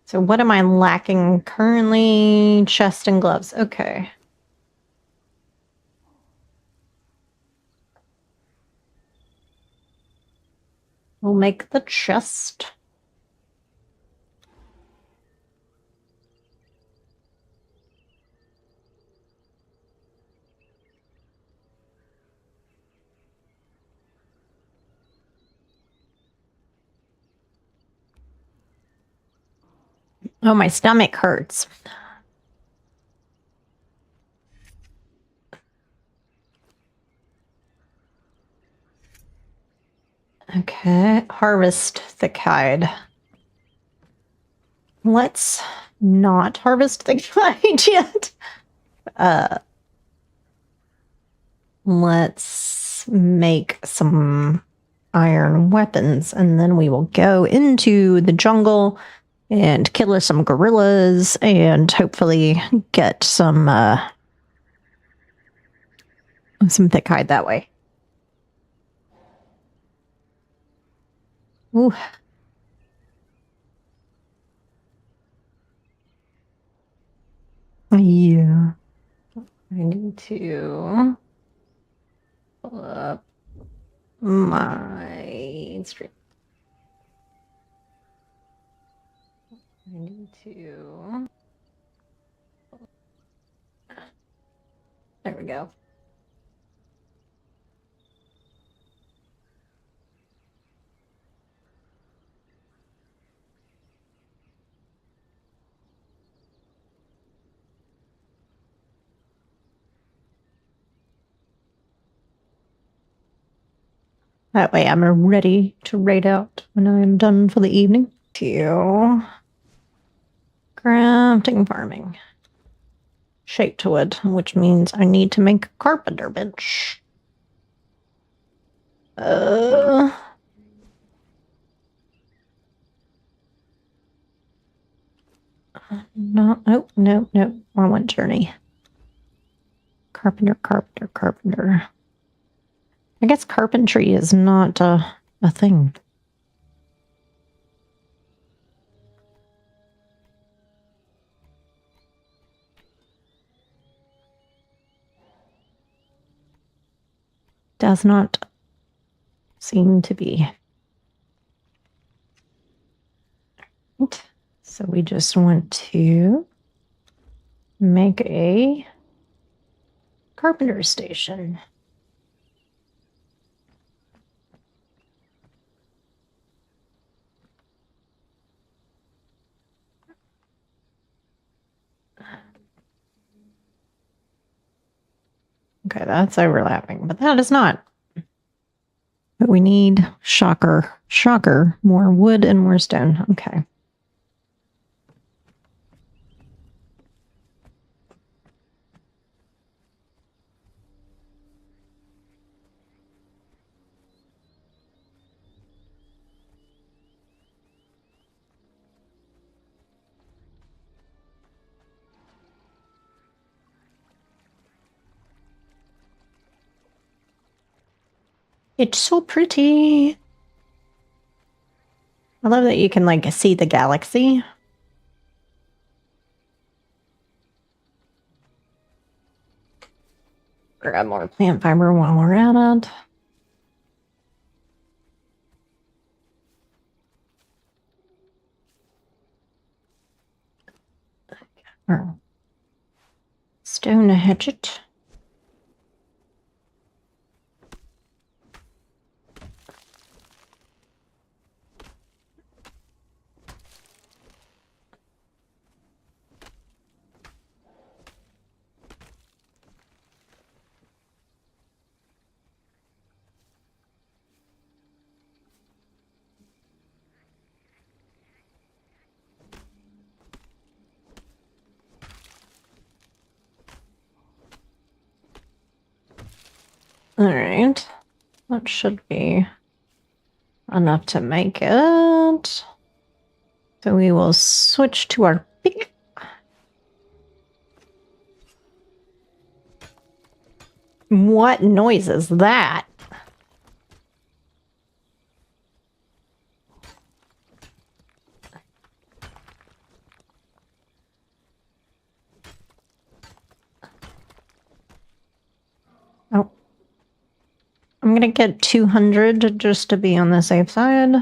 So what am I lacking currently? Chest and gloves. Okay. We'll make the chest. Oh, my stomach hurts. Okay, harvest thick hide. Let's not harvest thick hide yet. Let's make some iron weapons, and then we will go into the jungle and kill some gorillas and hopefully get some thick hide that way. Ooh. Yeah. I need to pull up my stream. I need to. There we go. That way I'm ready to raid out when I'm done for the evening. To crafting farming. Shaped wood, which means I need to make a carpenter bench. No, oh, no. I want journey. Carpenter. I guess carpentry is not a thing. Does not seem to be. So we just want to make a carpenter station. Okay, that's overlapping, but that is not. But we need, shocker, more wood and more stone. Okay. It's so pretty. I love that you can like see the galaxy. Grab more plant fiber while we're at it. Stone hatchet. All right, that should be enough to make it. So we will switch to our pick. What noise is that? Oh. I'm gonna get 200 just to be on the safe side.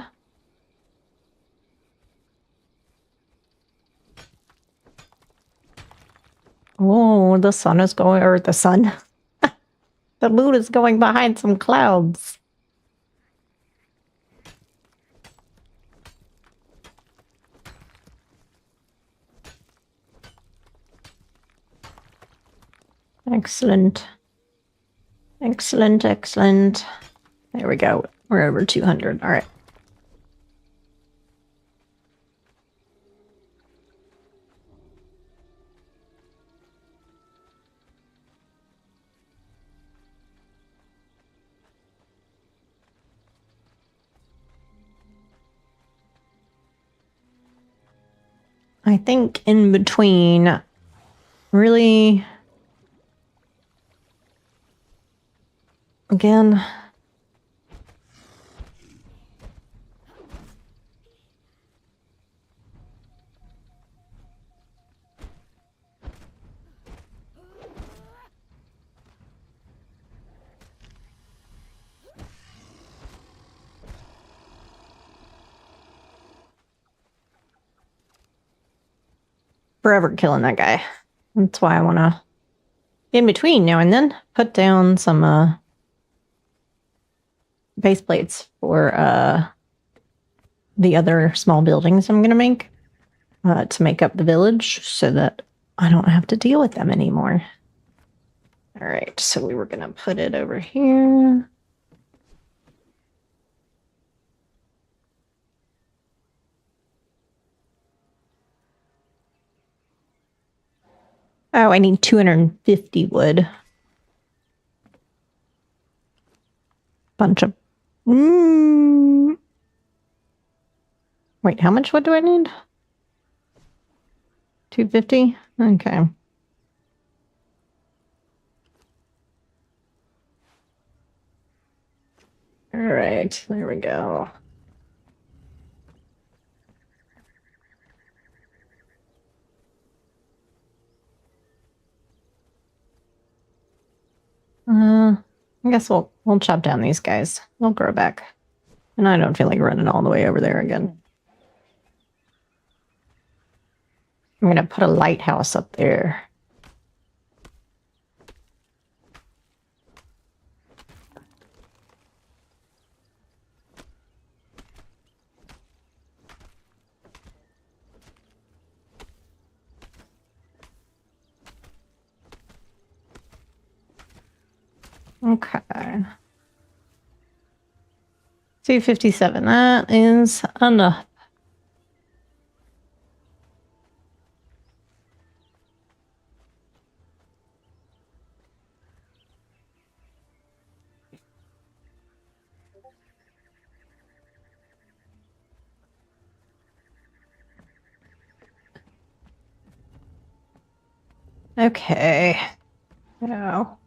Oh, the sun is going, or the sun. The moon is going behind some clouds. Excellent. Excellent. There we go. We're over 200. All right. I think in between, really, again, forever killing that guy. That's why I want to, in between now and then, put down some base plates for the other small buildings I'm going to make to make up the village so that I don't have to deal with them anymore. All right, so we were going to put it over here. Oh, I need 250 wood. Bunch of... Wait, how much wood do I need? 250? Okay. All right, there we go. I guess we'll chop down these guys. They'll grow back. And I don't feel like running all the way over there again. I'm gonna put a lighthouse up there. Okay. 257. That is enough. Okay. Now.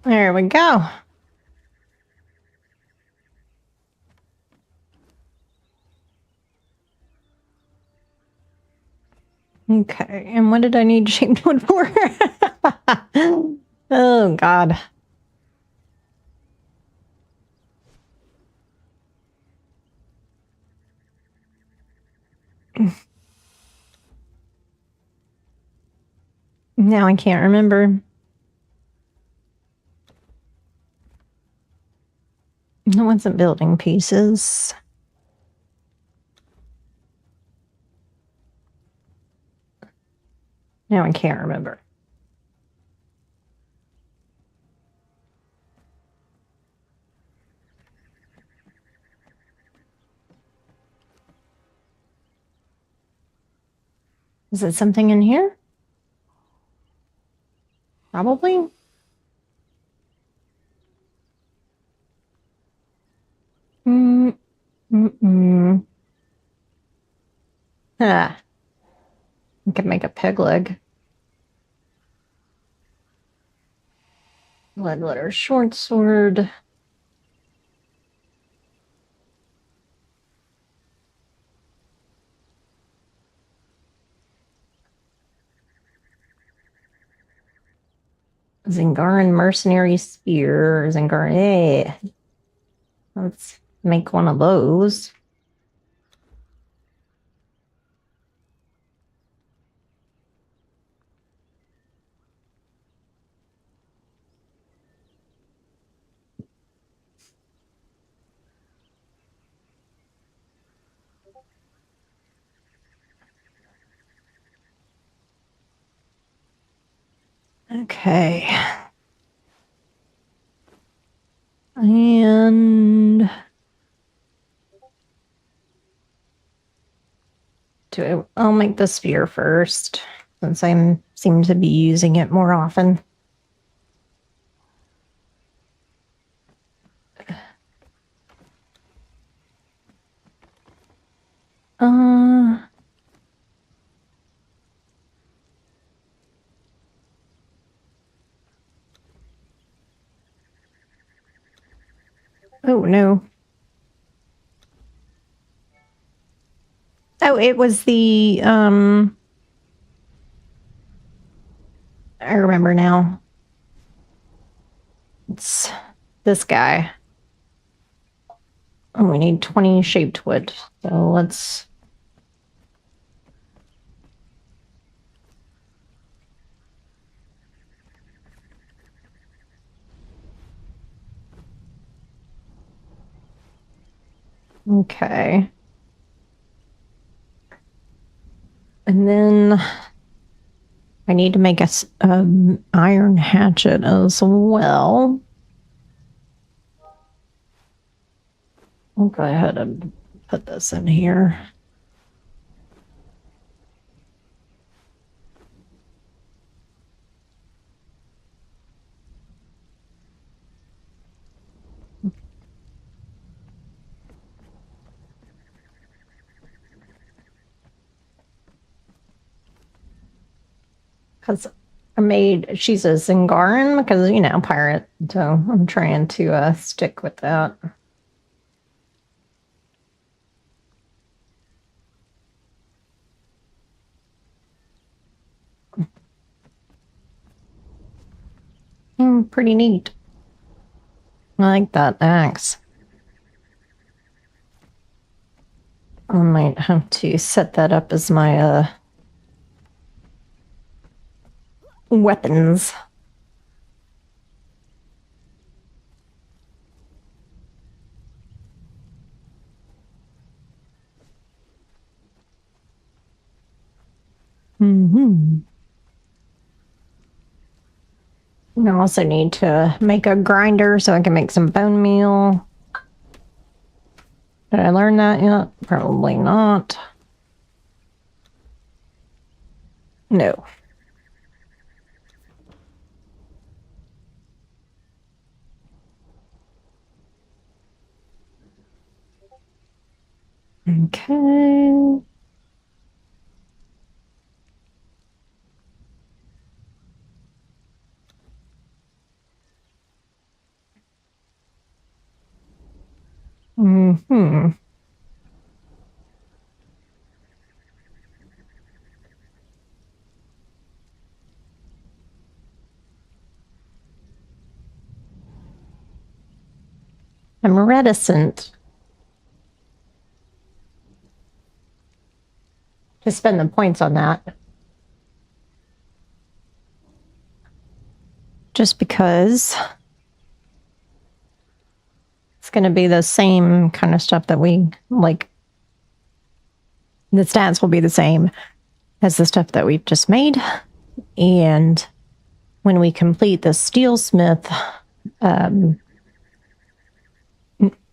There we go. Okay, and what did I need shaped wood for? Oh, God. Now I can't remember. It wasn't building pieces. Now I can't remember. Is it something in here? Probably. Ah, I could make a peg leg. Lead letter short sword. Zingaran mercenary spear. Zingaran. Hey. Let's make one of those. Okay. And I'll make the sphere first, since I seem to be using it more often. Oh no. Oh, it was the I remember now. It's this guy. Oh, we need 20 shaped wood. So let's okay. And then I need to make a iron hatchet as well. I'll go ahead and put this in here. Because she's a Zingaran because, you know, pirate. So I'm trying to stick with that. Pretty neat. I like that axe. I might have to set that up as my weapons. I also need to make a grinder so I can make some bone meal. Did I learn that yet? Probably not. No. Okay. I'm reticent to spend the points on that. Just because it's going to be the same kind of stuff that we like. The stats will be the same as the stuff that we've just made. And when we complete the steelsmith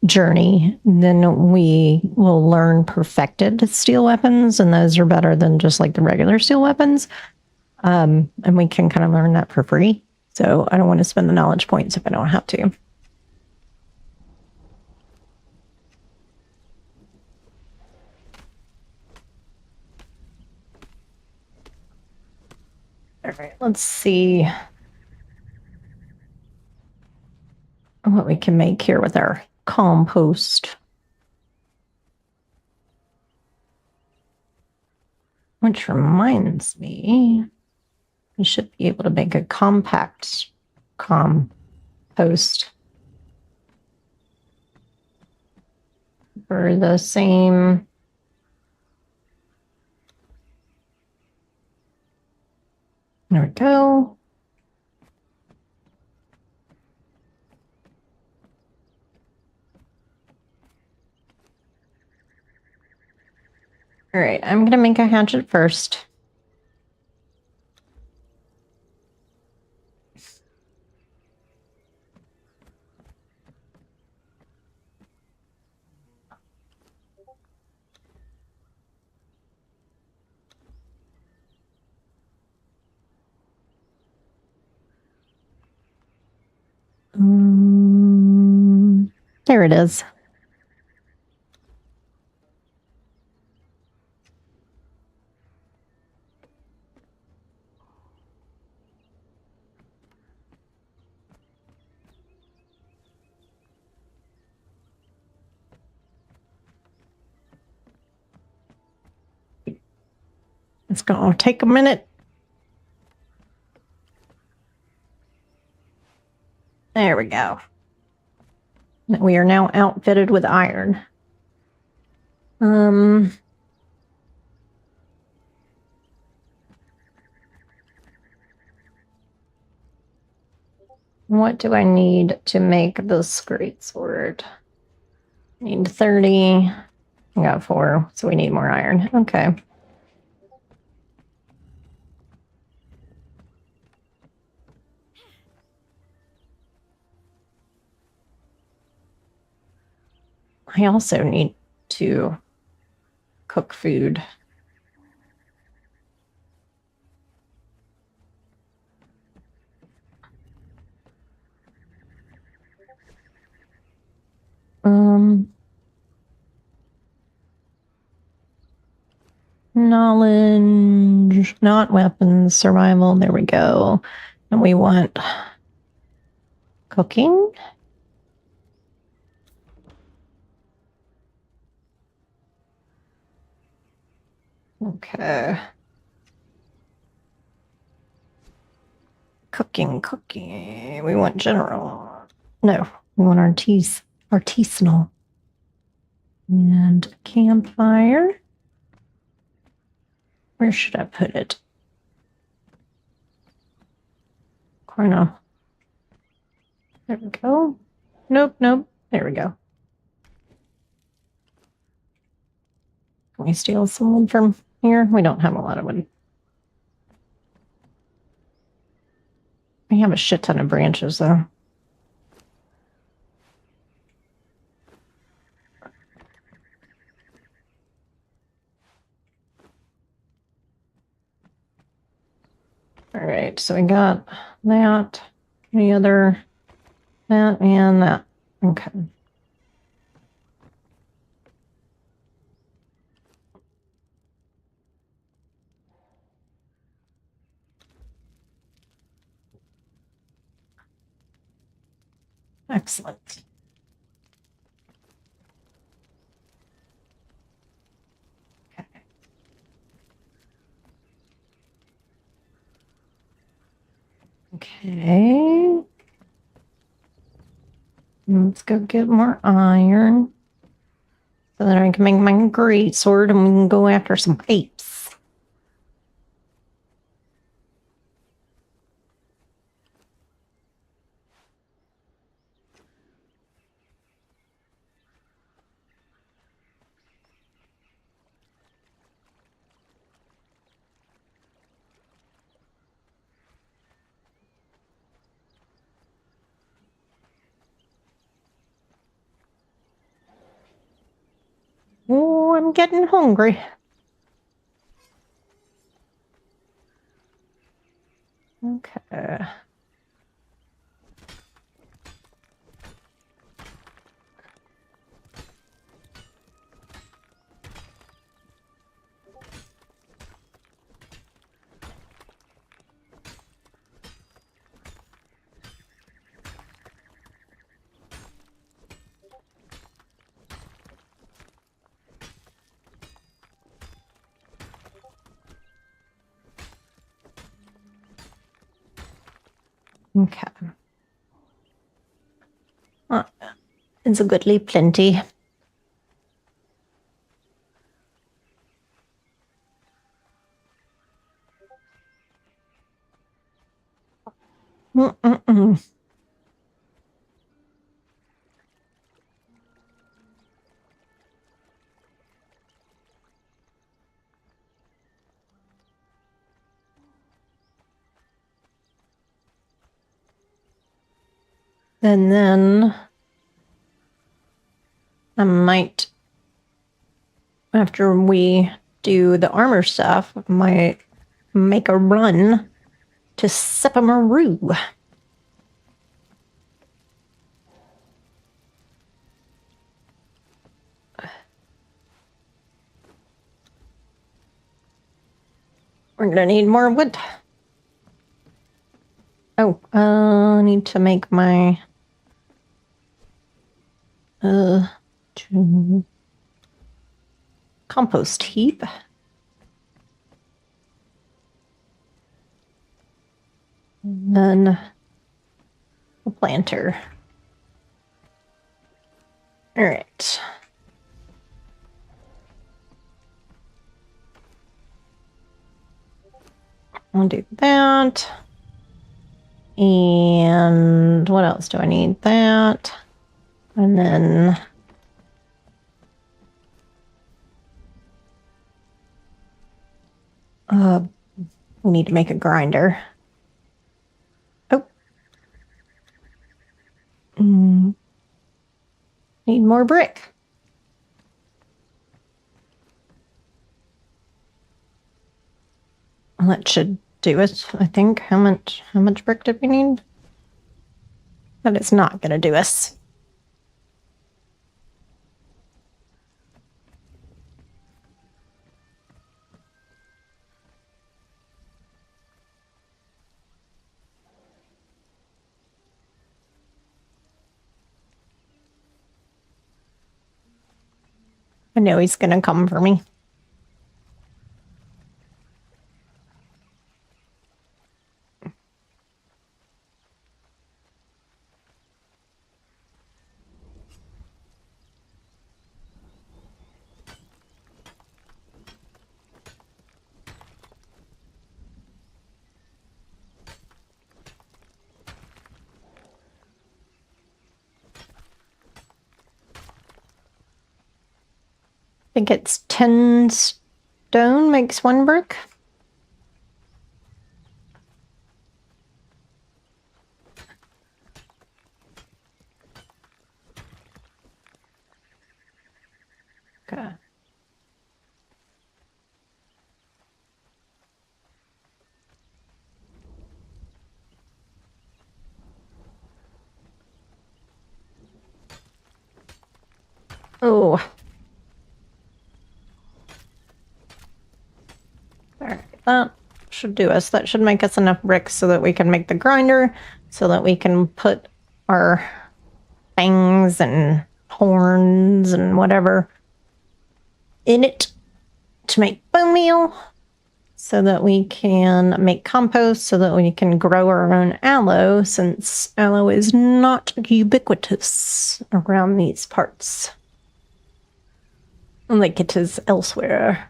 journey, then we will learn perfected steel weapons, and those are better than just like the regular steel weapons. And we can kind of learn that for free. So I don't want to spend the knowledge points if I don't have to. All right, let's see what we can make here with our compost. Which reminds me, we should be able to make a compact compost for the same. There we go. All right, I'm going to make a hatchet first. There it is. It's going to take a minute. There we go. We are now outfitted with iron. What do I need to make this great sword? Need 30. I got 4, so we need more iron. Okay. I also need to cook food. Knowledge, not weapons, survival. There we go. And we want cooking. Okay. Cooking. We want general. No, we want artisanal. And campfire. Where should I put it? Corner. There we go. Nope. There we go. Can we steal some wood from here? We don't have a lot of wood. We have a shit ton of branches, though. All right, so we got that, the other, that, and that. Okay. Excellent. Okay. Let's go get more iron so that I can make my great sword and we can go after some apes. Oh, I'm getting hungry. Okay. Okay. It's a goodly plenty. And then I might, after we do the armor stuff, might make a run to Sepamaru. We're gonna need more wood. Oh, I need to make my compost heap. And then a planter. All right. I'll do that. And what else do I need? That. And then we need to make a grinder. Oh. Need more brick. Well, that should do it, I think. How much brick did we need? But it's not gonna do us. I know he's gonna come for me. I think it's 10 stone makes 1 brick. Okay. Oh. Alright, that should do us. That should make us enough bricks so that we can make the grinder, so that we can put our fangs and horns and whatever in it to make bone meal, so that we can make compost, so that we can grow our own aloe, since aloe is not ubiquitous around these parts like it is elsewhere.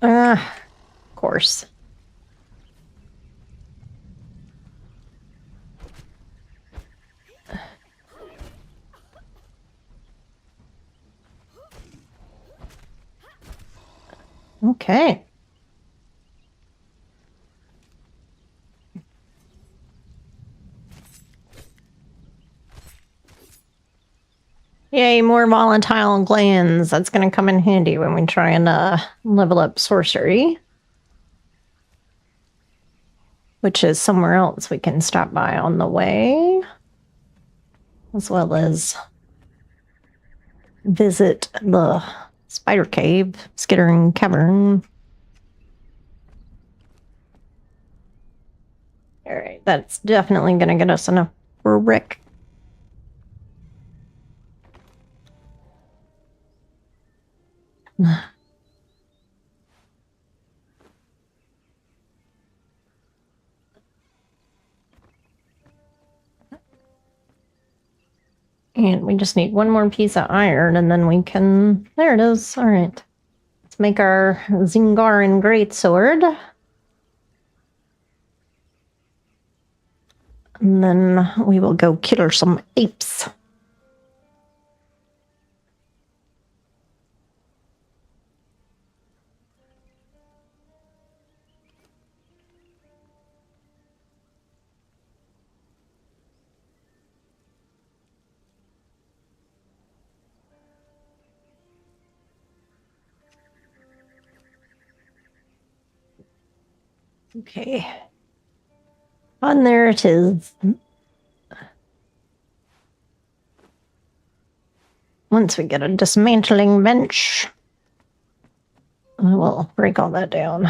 Of course. Okay. Yay, more volatile glands. That's going to come in handy when we try and level up sorcery. Which is somewhere else we can stop by on the way. As well as visit the spider cave, Skittering Cavern. Alright, that's definitely going to get us enough brick. And we just need 1 more piece of iron, and then we can... There it is. All right. Let's make our Zingaran Greatsword. And then we will go kill some apes. Okay. And there it is. Once we get a dismantling bench, I will break all that down.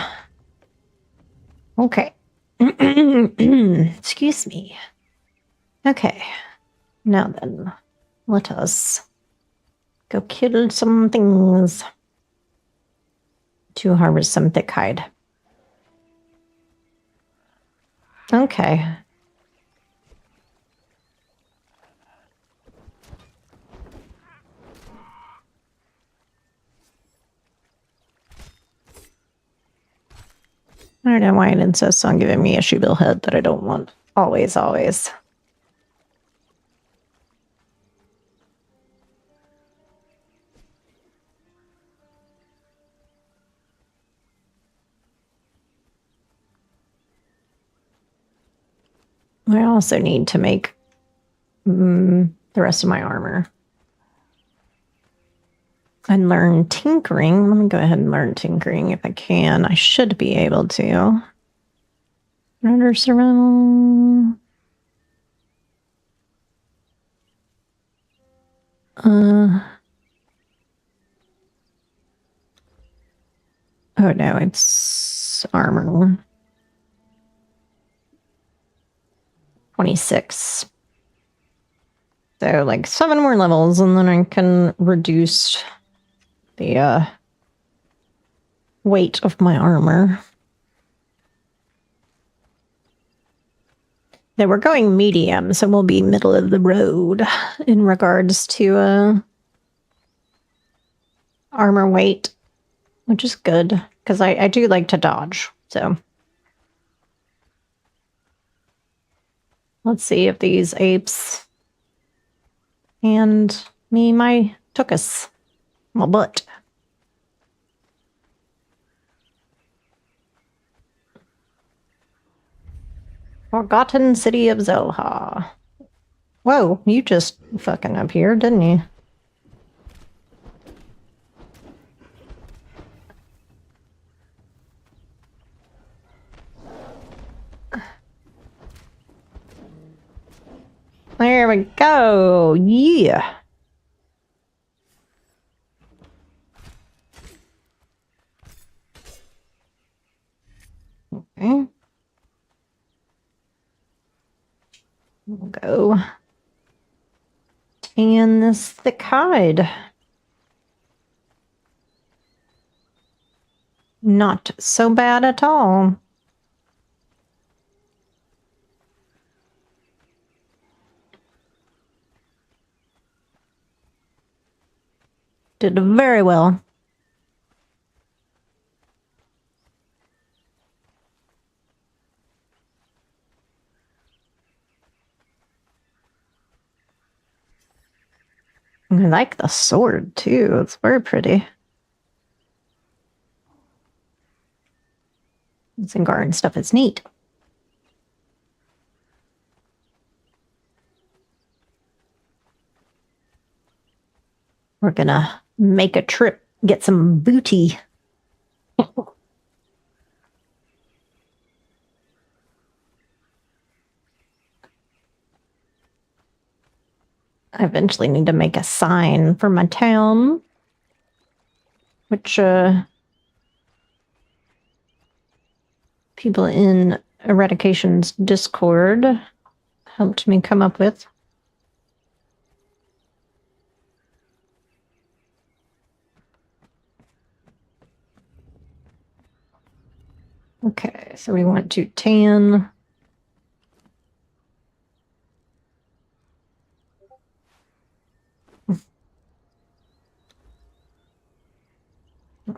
Okay. Excuse me. Okay. Now then, let us go kill some things to harvest some thick hide. Okay. I don't know why it insists on giving me a shoebill head that I don't want. Always, always. I also need to make the rest of my armor. And learn tinkering. Let me go ahead and learn tinkering if I can. I should be able to. Render survival. Oh no, it's armor. 26. So like 7 more levels and then I can reduce the weight of my armor. Now we're going medium, so we'll be middle of the road in regards to armor weight, which is good because I do like to dodge. So let's see if these apes hand me my tuchus, my butt. Forgotten City of Yar-har-har. Whoa, you just fucking appeared, didn't you? There we go. Yeah. Okay. We'll go tan this thick hide. Not so bad at all. Did very well. I like the sword too. It's very pretty. Zingar stuff is neat. We're gonna make a trip, get some booty. I eventually need to make a sign for my town, which people in Eradication's Discord helped me come up with. Okay, so we want to tan.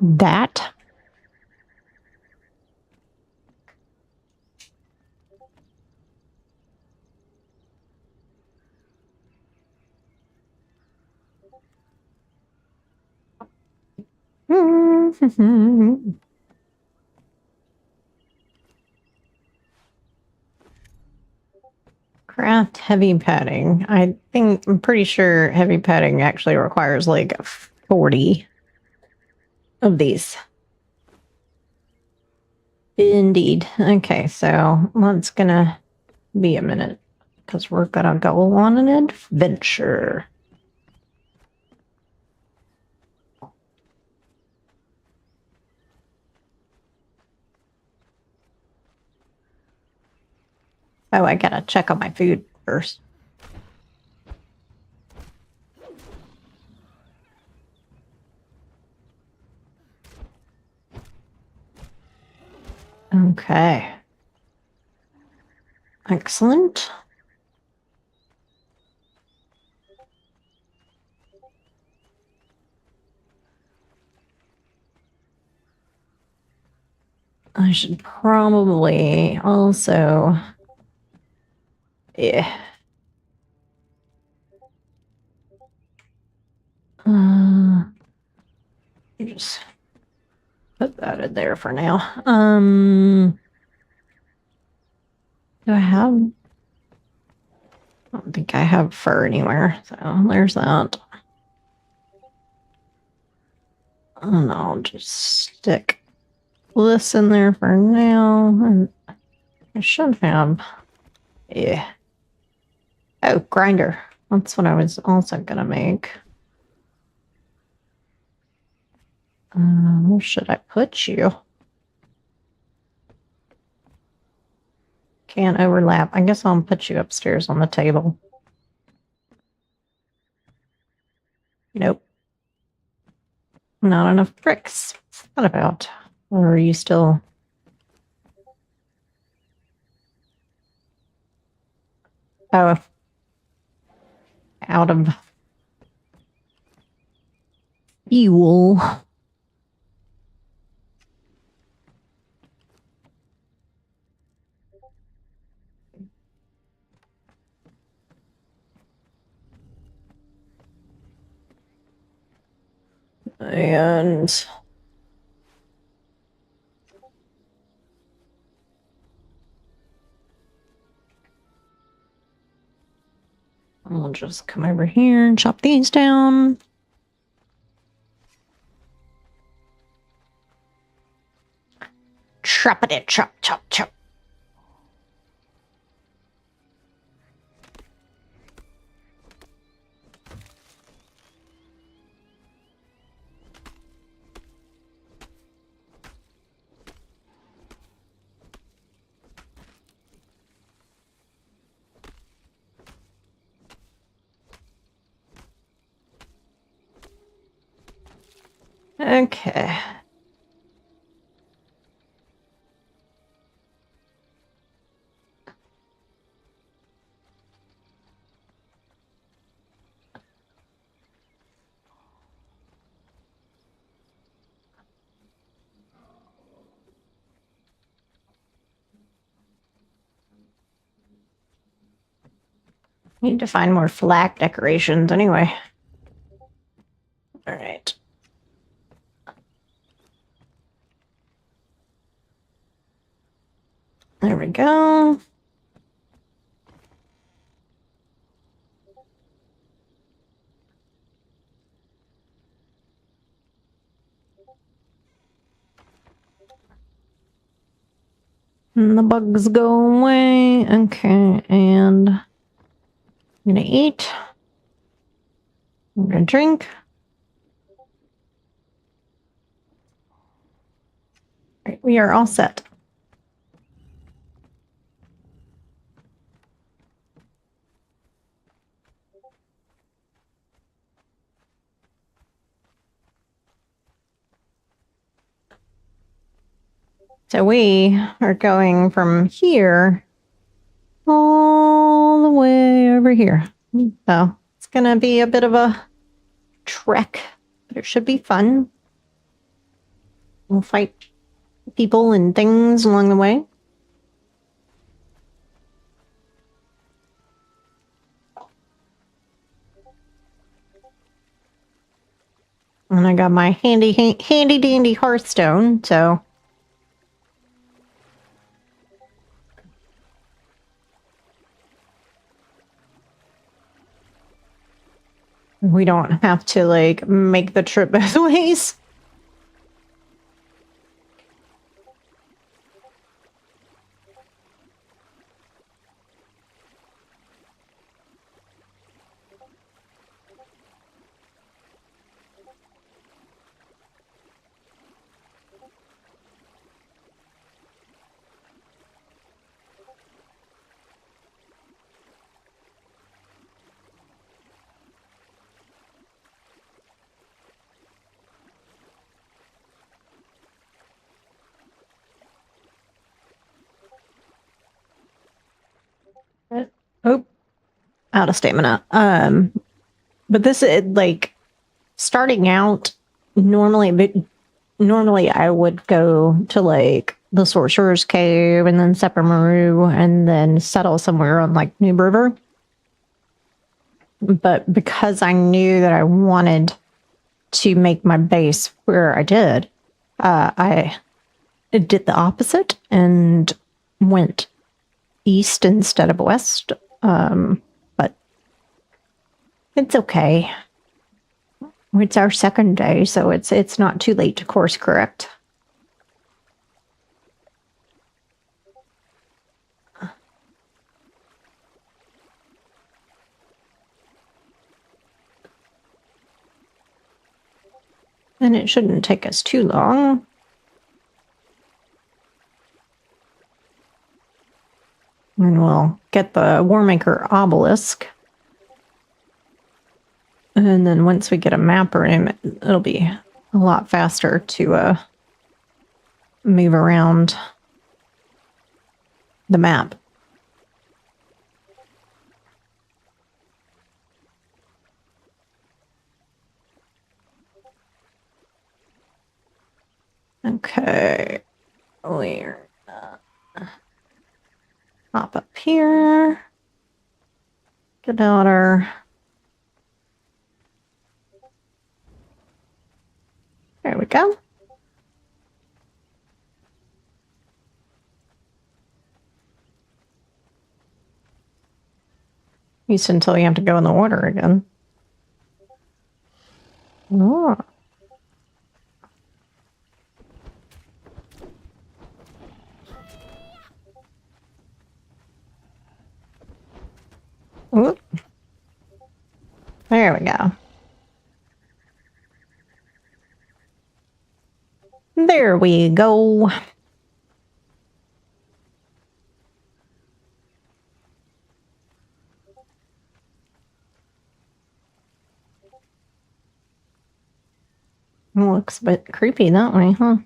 That. Craft heavy padding. I'm pretty sure heavy padding actually requires like 40 of these. Indeed. Okay, so that's gonna be a minute because we're gonna go on an adventure. Oh, I gotta check on my food first. Okay. Excellent. I should probably also... Yeah. Just put that in there for now. Do I have... I don't think I have fur anywhere, so there's that. And I'll just stick this in there for now. And I should have... Yeah. Oh, grinder. That's what I was also gonna make. Where should I put you? Can't overlap. I guess I'll put you upstairs on the table. Nope. Not enough bricks. What's that about? Or are you still... Oh. Out of fuel. And... I'll just come over here and chop these down. Chop it, chop, chop, chop. Okay. Need to find more flak decorations anyway. All right. There we go. And the bugs go away. Okay, and I'm gonna eat. I'm gonna drink. All right, we are all set. So we are going from here all the way over here. So it's gonna be a bit of a trek, but it should be fun. We'll fight people and things along the way. And I got my handy dandy Hearthstone, so we don't have to like make the trip both ways. out of stamina. But this is like starting out. Normally I would go to like the Sorcerer's Cave and then Seppermaru and then settle somewhere on like Noob River. But because I knew that I wanted to make my base where I did, I did the opposite and went east instead of west. But it's okay. It's our second day, so it's not too late to course correct. And it shouldn't take us too long. And we'll get the Warmaker obelisk. And then once we get a mapper in, it'll be a lot faster to move around the map. Okay, we're hop up here. Get out our... There we go. At least until you have to go in the water again. Oh. Oop. There we go. There we go. Looks a bit creepy that way, huh?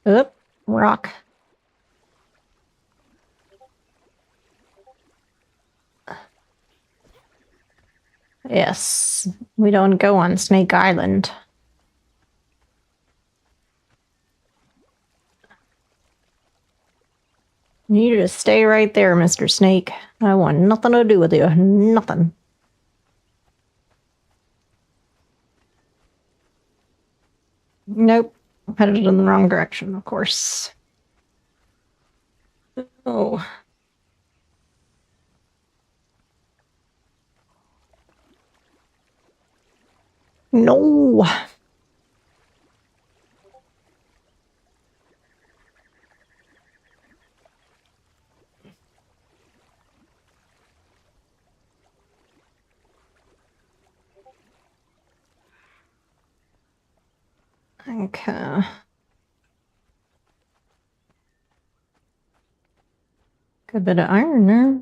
Oop, rock. Yes, we don't go on Snake Island. You just stay right there, Mr. Snake. I want nothing to do with you. Nothing. Nope. Headed in the wrong direction, of course. Oh. No. Okay. Good bit of iron there.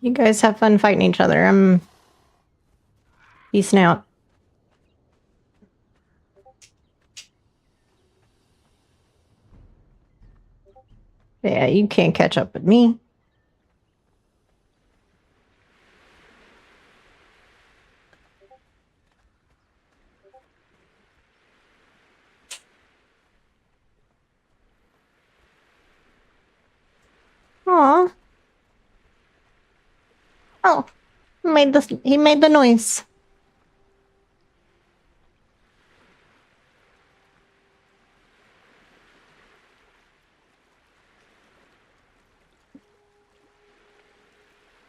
You guys have fun fighting each other. I'm peacing out. Yeah, you can't catch up with me. Aw. Oh, he made the noise.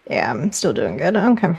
Yeah, I'm still doing good. Okay.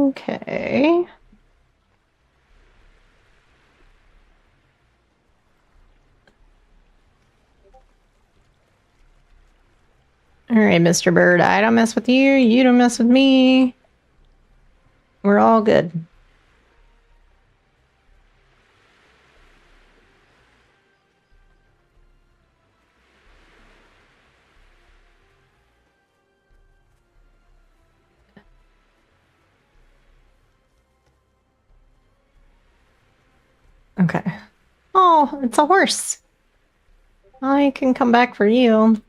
Okay. All right, Mr. Bird, I don't mess with you. You don't mess with me. We're all good. Okay. Oh, it's a horse. I can come back for you.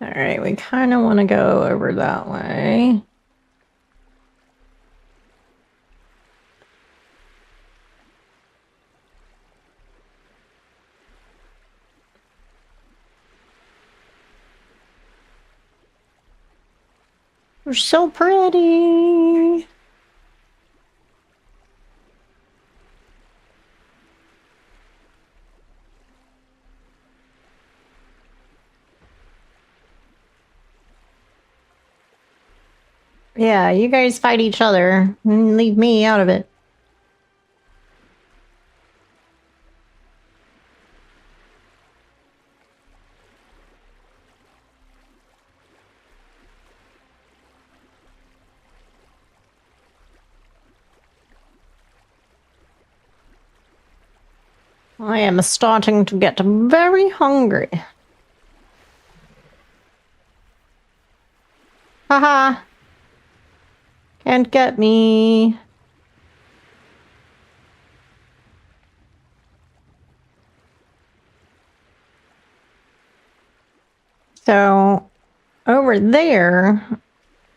All right, we kind of want to go over that way. You're so pretty. Yeah, you guys fight each other and leave me out of it. I am starting to get very hungry. Haha. Can't get me. So, over there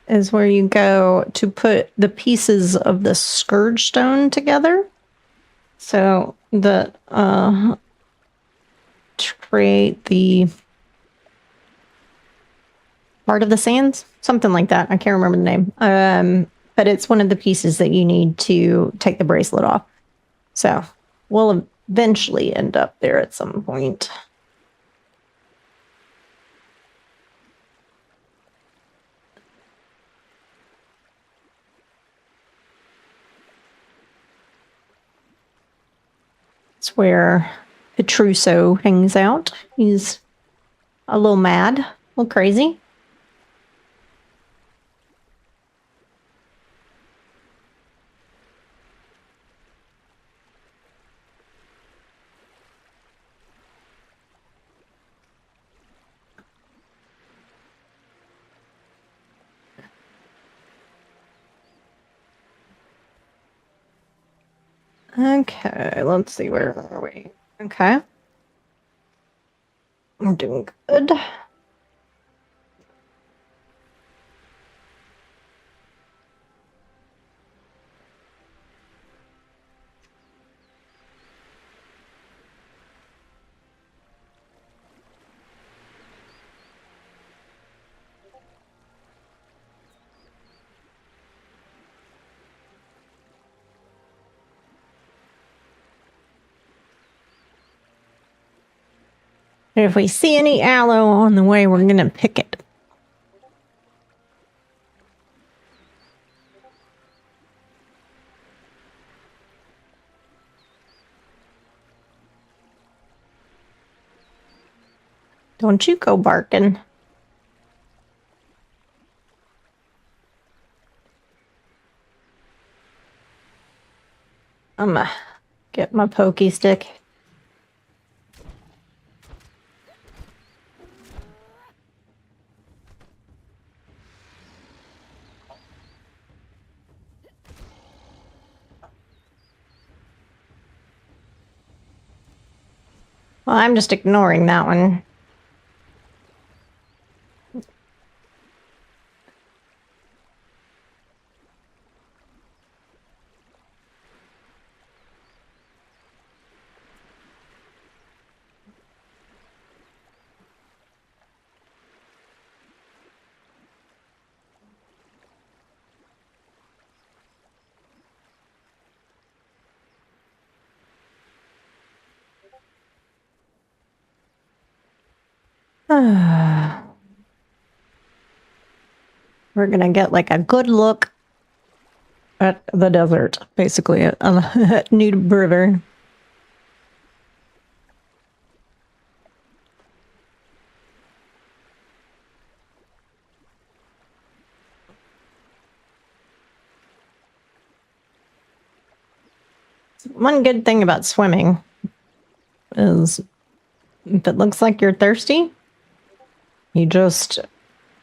is where you go to put the pieces of the scourge stone together. So, to create the Heart of the Sands? Something like that. I can't remember the name. But it's one of the pieces that you need to take the bracelet off. So we'll eventually end up there at some point. It's where Petruso hangs out. He's a little mad, a little crazy. Okay, let's see, where are we? Okay. We're doing good. If we see any aloe on the way, we're gonna pick it. Don't you go barking. I'm gonna get my pokey stick. Well, I'm just ignoring that one. We're gonna get like a good look at the desert, basically, at New River. One good thing about swimming is if it looks like you're thirsty, you just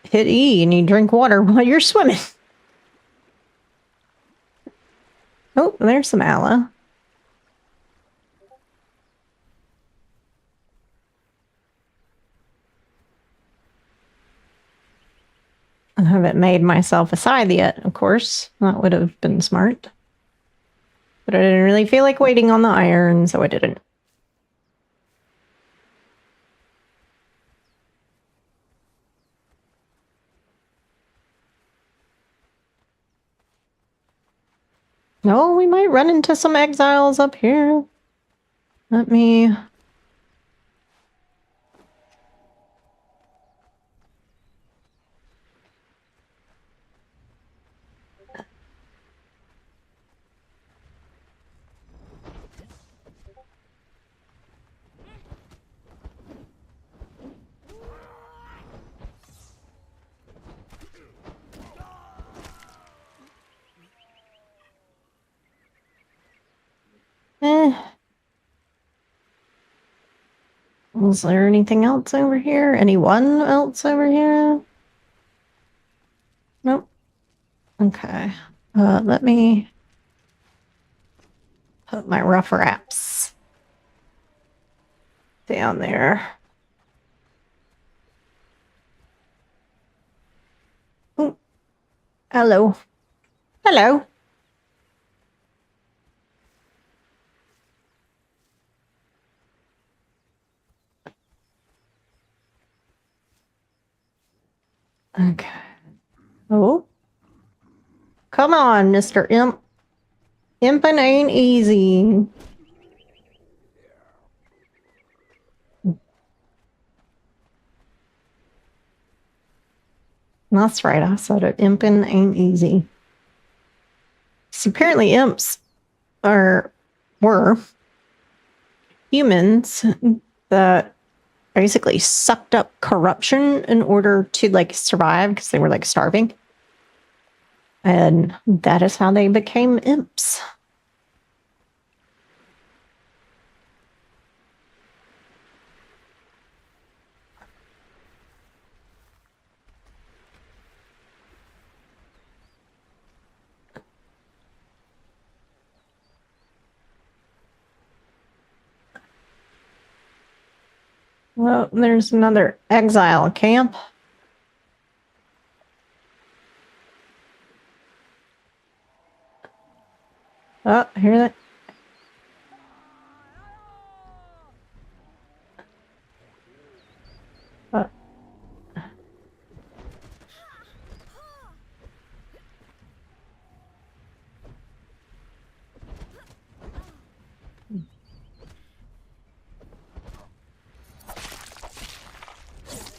hit E and you drink water while you're swimming. Oh, there's some aloe. I haven't made myself a scythe yet, of course. That would have been smart. But I didn't really feel like waiting on the iron, so I didn't. Oh, we might run into some exiles up here. Let me... Is there anything else over here? Anyone else over here? Nope. Okay. Let me put my rough wraps down there. Oh. Hello. Hello. Okay. Oh. Come on, Mr. Imp. Imping ain't easy. That's right, I said it. Imping ain't easy. So apparently imps were humans that basically sucked up corruption in order to like survive because they were like starving. And that is how they became imps. Well, there's another exile camp. Oh, hear that? Oh.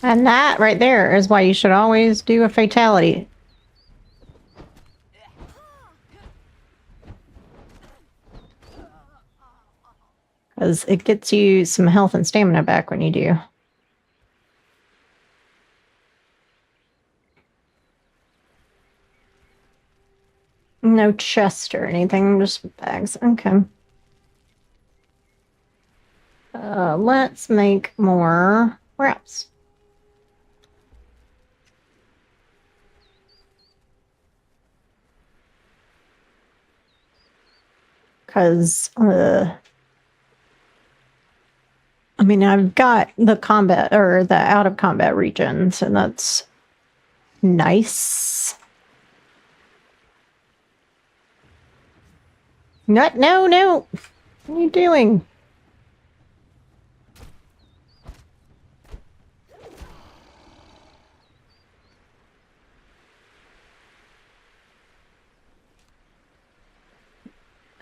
And that right there is why you should always do a fatality. Because it gets you some health and stamina back when you do. No chest or anything, just bags. Okay. Let's make more wraps. Because, I mean, I've got the combat, or the out-of-combat regions, and that's nice. No, no, no! What are you doing?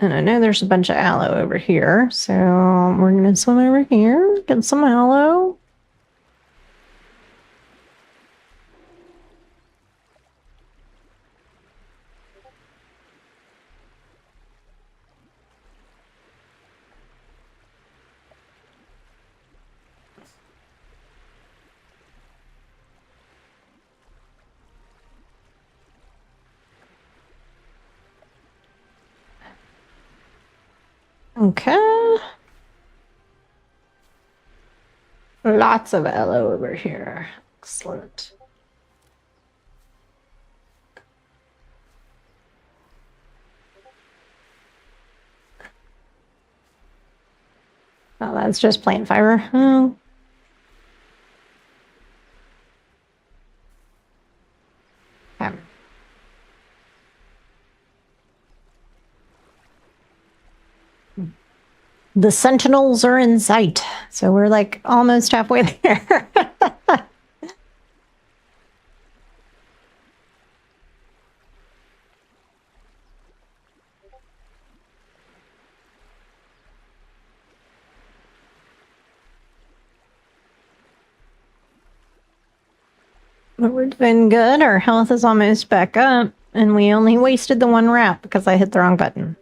And I know there's a bunch of aloe over here, so we're going to swim over here, get some aloe. Okay. Lots of aloe over here. Excellent. Oh, that's just plant fiber. Oh. Okay. The sentinels are in sight, so we're like almost halfway there. But we're doing good. Our health is almost back up, and we only wasted the one wrap because I hit the wrong button.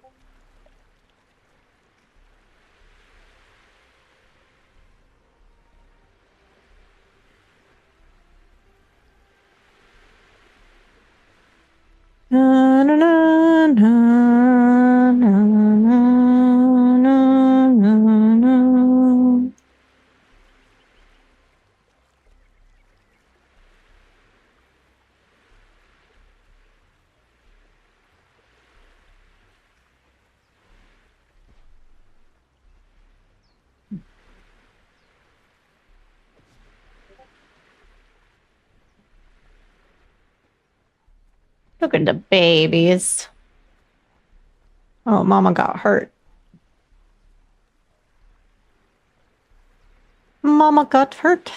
Na, na, na, na, na, na, na, na. Look at the babies. Oh, Mama got hurt. Mama got hurt.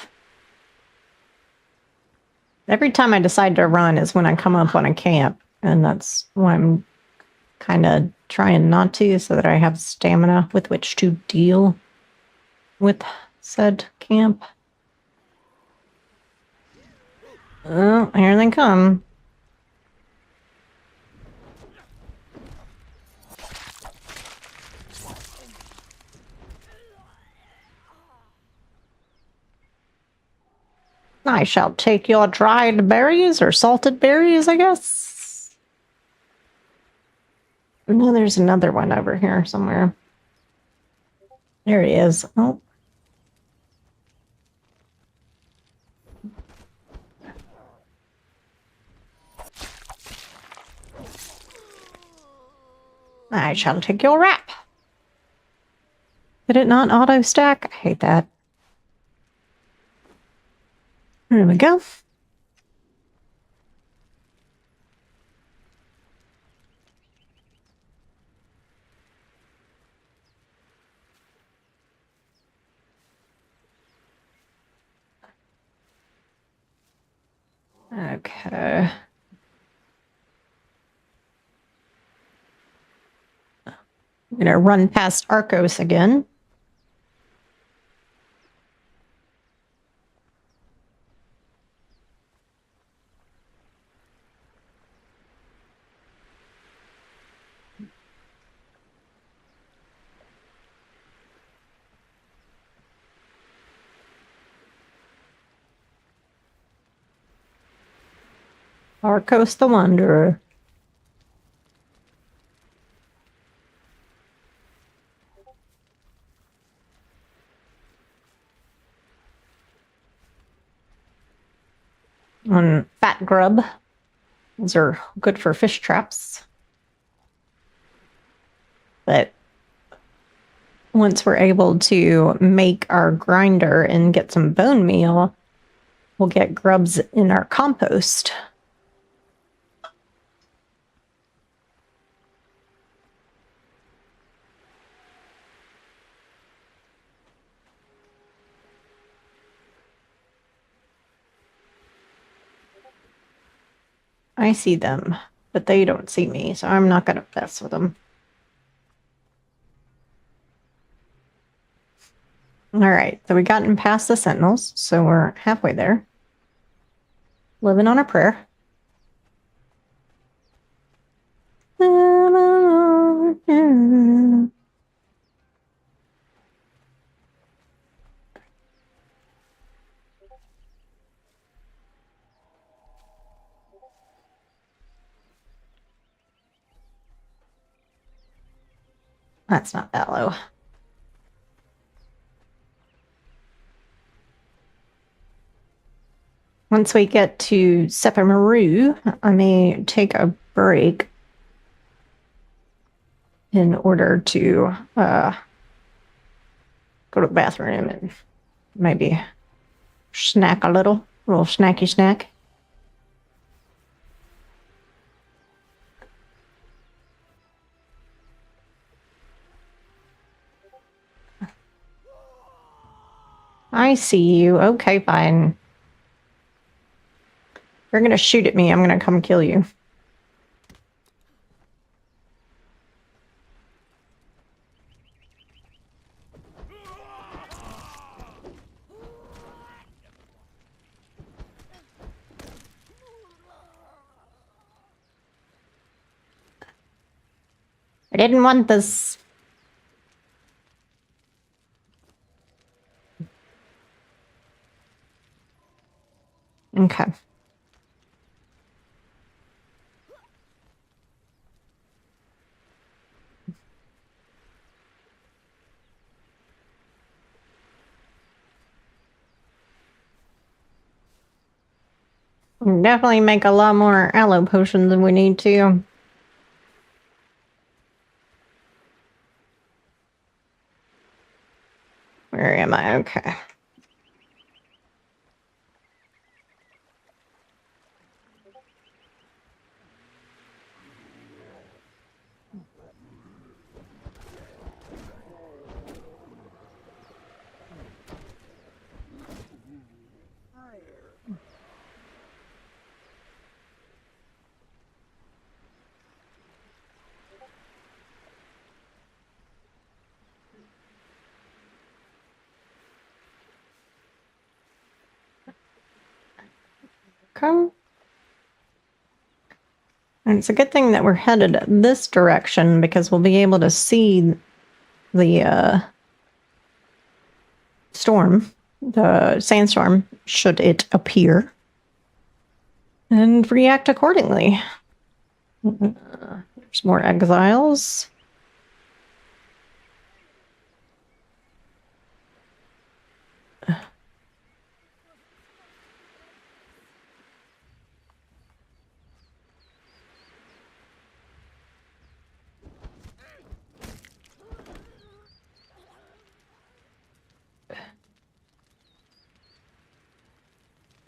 Every time I decide to run is when I come up on a camp, and that's why I'm kind of trying not to, so that I have stamina with which to deal with said camp. Oh, here they come. I shall take your dried berries, or salted berries, I guess. No, there's another one over here somewhere. There he is. Oh. I shall take your wrap. Did it not auto stack? I hate that. There we go. Okay. I'm going to run past Arcos again. Arcos the Wanderer. On fat grub. Those are good for fish traps. But once we're able to make our grinder and get some bone meal, we'll get grubs in our compost. I see them, but they don't see me, so I'm not going to mess with them. All right, so we gotten past the sentinels, so we're halfway there. Living on a prayer. That's not that low. Once we get to Sepamaru, I may take a break in order to go to the bathroom and maybe snack a little snacky snack. I see you. Okay, fine. You're gonna shoot at me. I'm gonna come kill you. I didn't want this. Okay. Definitely make a lot more aloe potions than we need to. Where am I? Okay. Come. And it's a good thing that we're headed this direction because we'll be able to see the storm, the sandstorm, should it appear, and react accordingly. There's more exiles.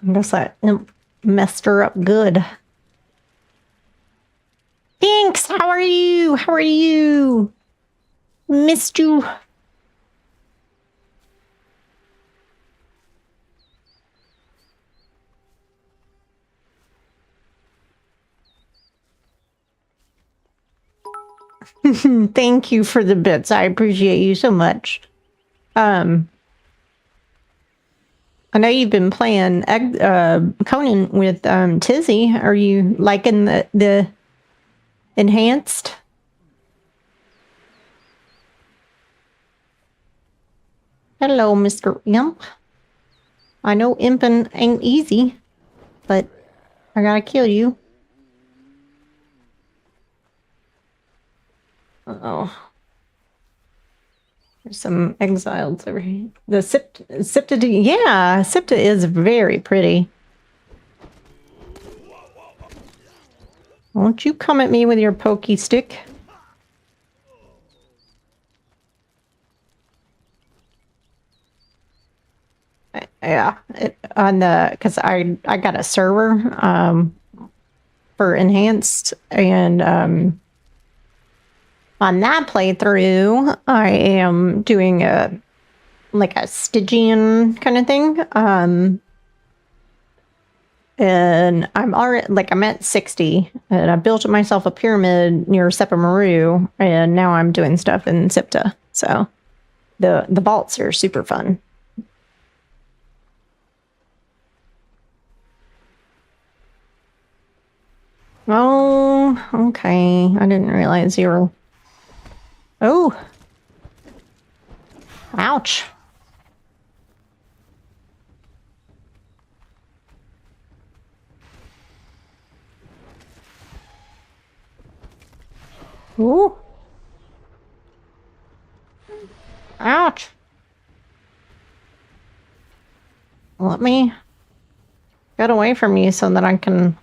I guess that messed her up good. Thanks! How are you? How are you? Missed you. Thank you for the bits. I appreciate you so much. I know you've been playing Conan with Tizzy. Are you liking the enhanced? Hello, Mr. Imp. I know imping ain't easy, but I gotta kill you. Uh-oh. There's some exiles over here. The Sipta, yeah, Sipta is very pretty. Won't you come at me with your pokey stick? Yeah, because I got a server for enhanced, and on that playthrough I am doing a Stygian kind of thing, and I'm already I'm at 60, and I built myself a pyramid near Sepamaru, and now I'm doing stuff in Sipta, so the vaults are super fun. Oh, okay. I didn't realize you were... Oh! Ouch. Ooh. me get away from you so that I can...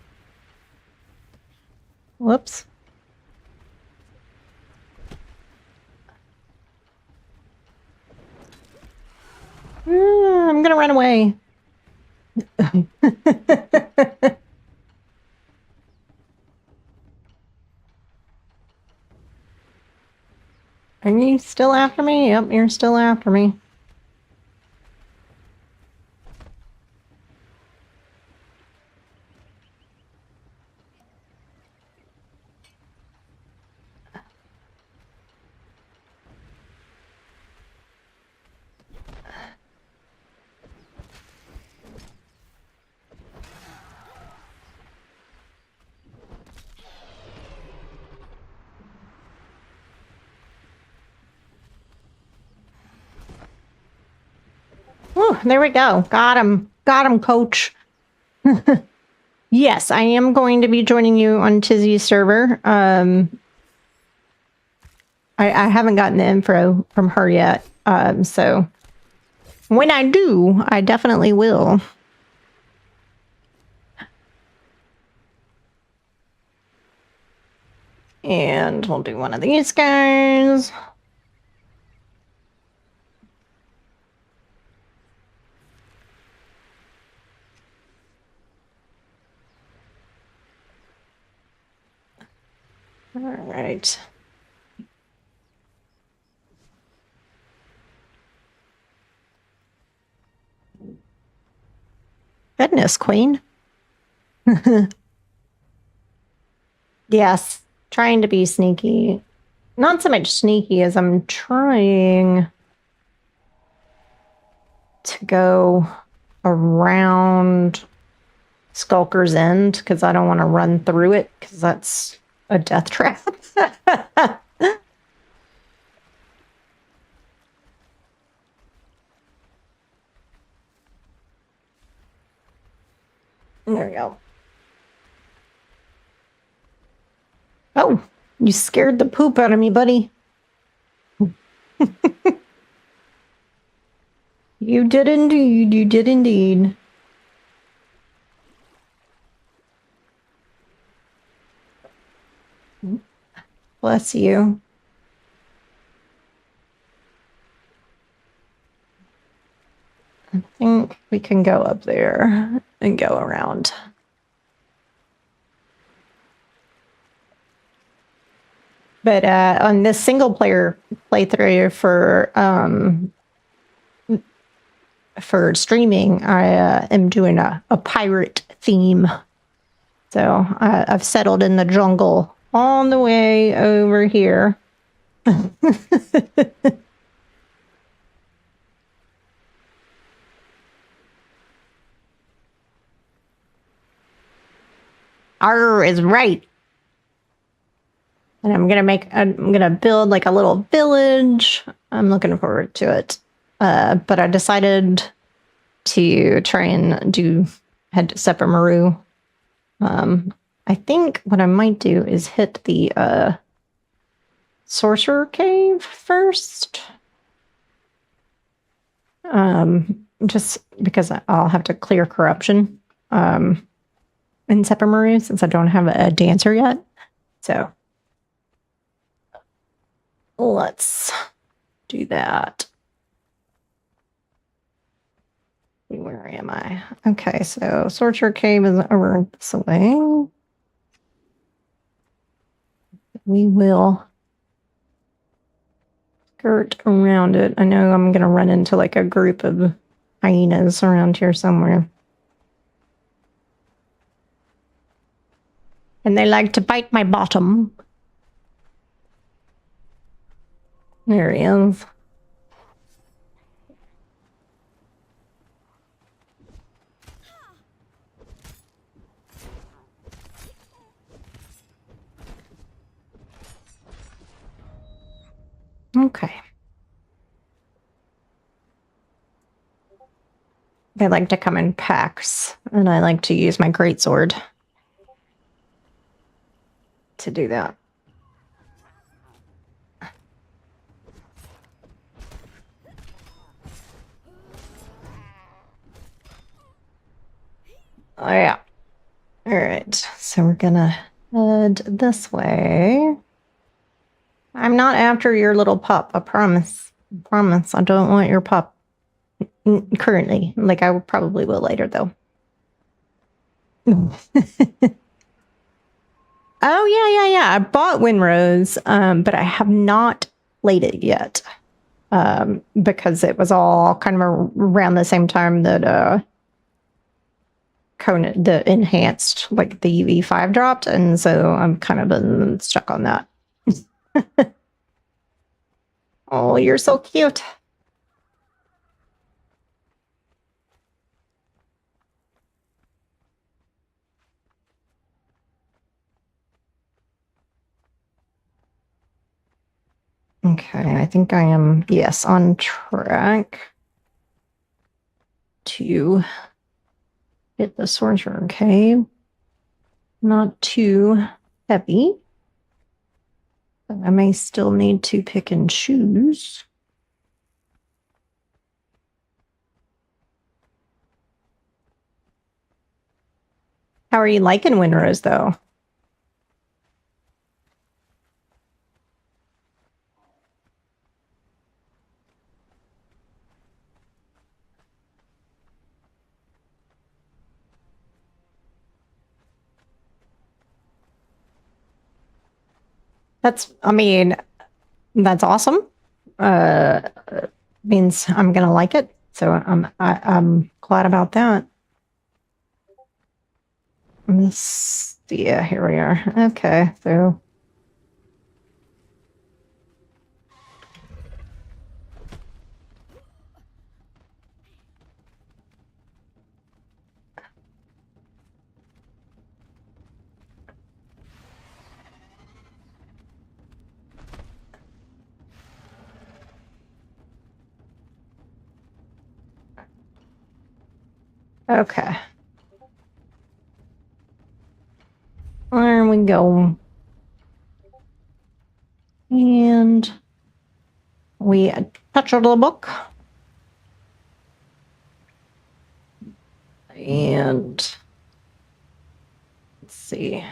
Whoops. I'm gonna run away. Are you still after me? Yep, you're still after me. Whew, there we go. Got him. Got him, coach. Yes, I am going to be joining you on Tizzy's server. I haven't gotten the info from her yet. So when I do, I definitely will. And we'll do one of these guys. All right. Goodness, Queen. Yes, trying to be sneaky. Not so much sneaky as I'm trying to go around Skulker's End because I don't want to run through it because that's a death trap. There we go. Oh, you scared the poop out of me, buddy. You did indeed. You did indeed. Bless you. I think we can go up there and go around. But on this single player playthrough for streaming, I am doing a pirate theme. So I've settled in the jungle on the way over here. R is right. And I'm gonna build like a little village. I'm looking forward to it. But I decided to try and head to Sepamaru. I think what I might do is hit the Sorcerer Cave first. Just because I'll have to clear corruption in Sepamaru since I don't have a dancer yet. So let's do that. Where am I? Okay, so Sorcerer Cave is over this way. We will skirt around it. I know I'm going to run into like a group of hyenas around here somewhere. And they like to bite my bottom. There he is. Okay. They like to come in packs, and I like to use my greatsword to do that. Oh, yeah. All right. So we're gonna head this way. I'm not after your little pup. I promise. I promise. I don't want your pup currently. Like I probably will later, though. Oh yeah. I bought Winrose, but I have not played it yet. Because it was all kind of around the same time that Conan, the enhanced, like the UV5 dropped, and so I'm kind of been stuck on that. Oh, you're so cute. Okay, I think I am, yes, on track to hit the sorcerer cave. Not too heavy. But I may still need to pick and choose. How are you liking Winrose, though? I mean, that's awesome. Means I'm gonna like it. So I'm glad about that. Yeah, here we are. Okay, so okay. There we go. And we touch a little book. And let's see.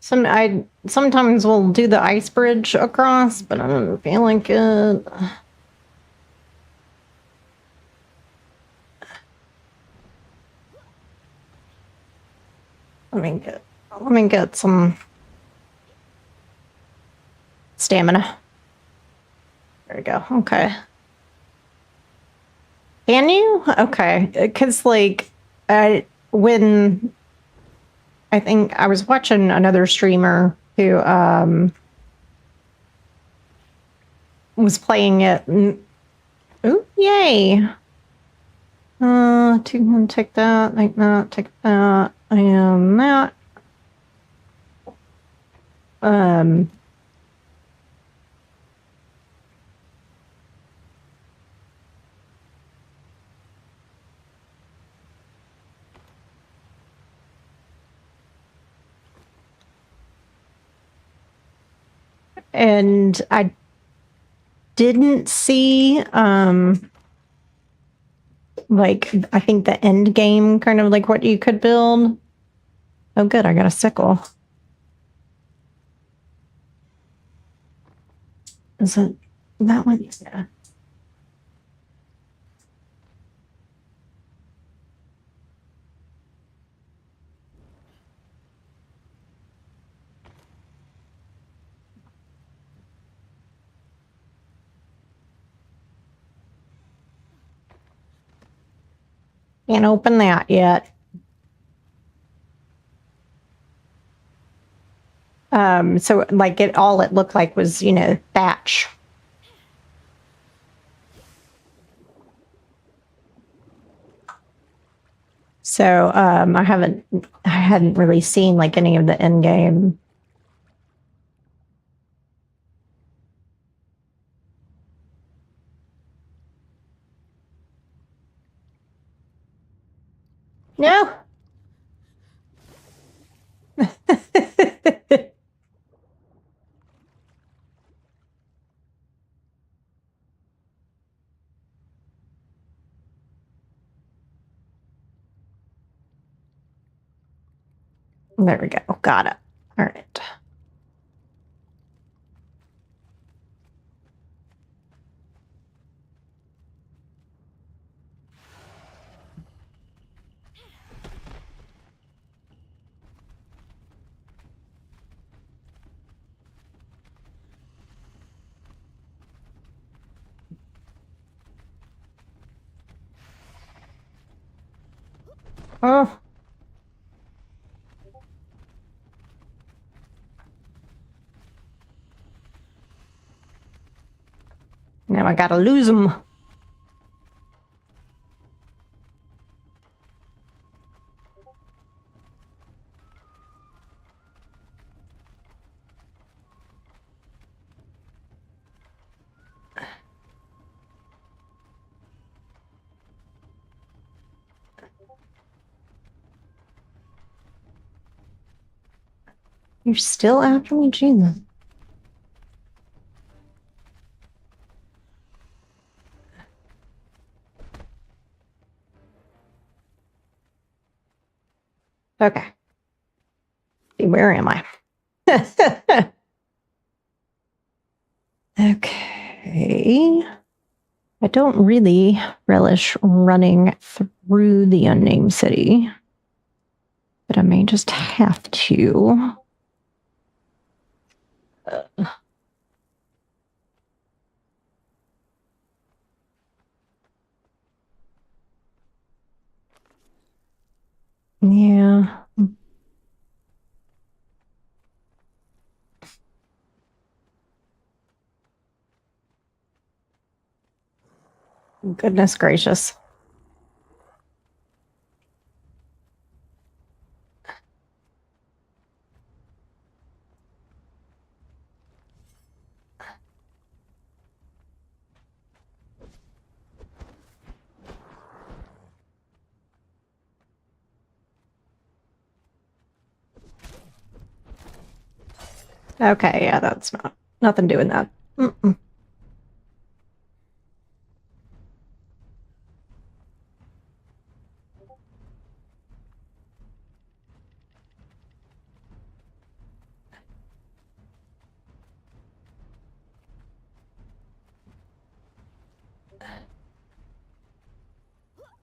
I sometimes will do the ice bridge across, but I don't feel like it. Let me get some stamina. There we go. Okay. Can you? Okay. Because, like, when I think I was watching another streamer who was playing it. Ooh, yay. Take that, like that, take that, and that. And I didn't see, like, I think the end game, kind of like what you could build. Oh, good, I got a sickle. Is it that one? Yeah. Can't open that yet. So like it looked like was, thatch. So I hadn't really seen like any of the end game. No. There we go. Got it. All right. Oh. Now I gotta lose them. You're still after me, Jesus. Okay. Where am I? Okay. I don't really relish running through the unnamed city, but I may just have to. Yeah. Goodness gracious. Okay, yeah, that's nothing doing that. Mm-mm.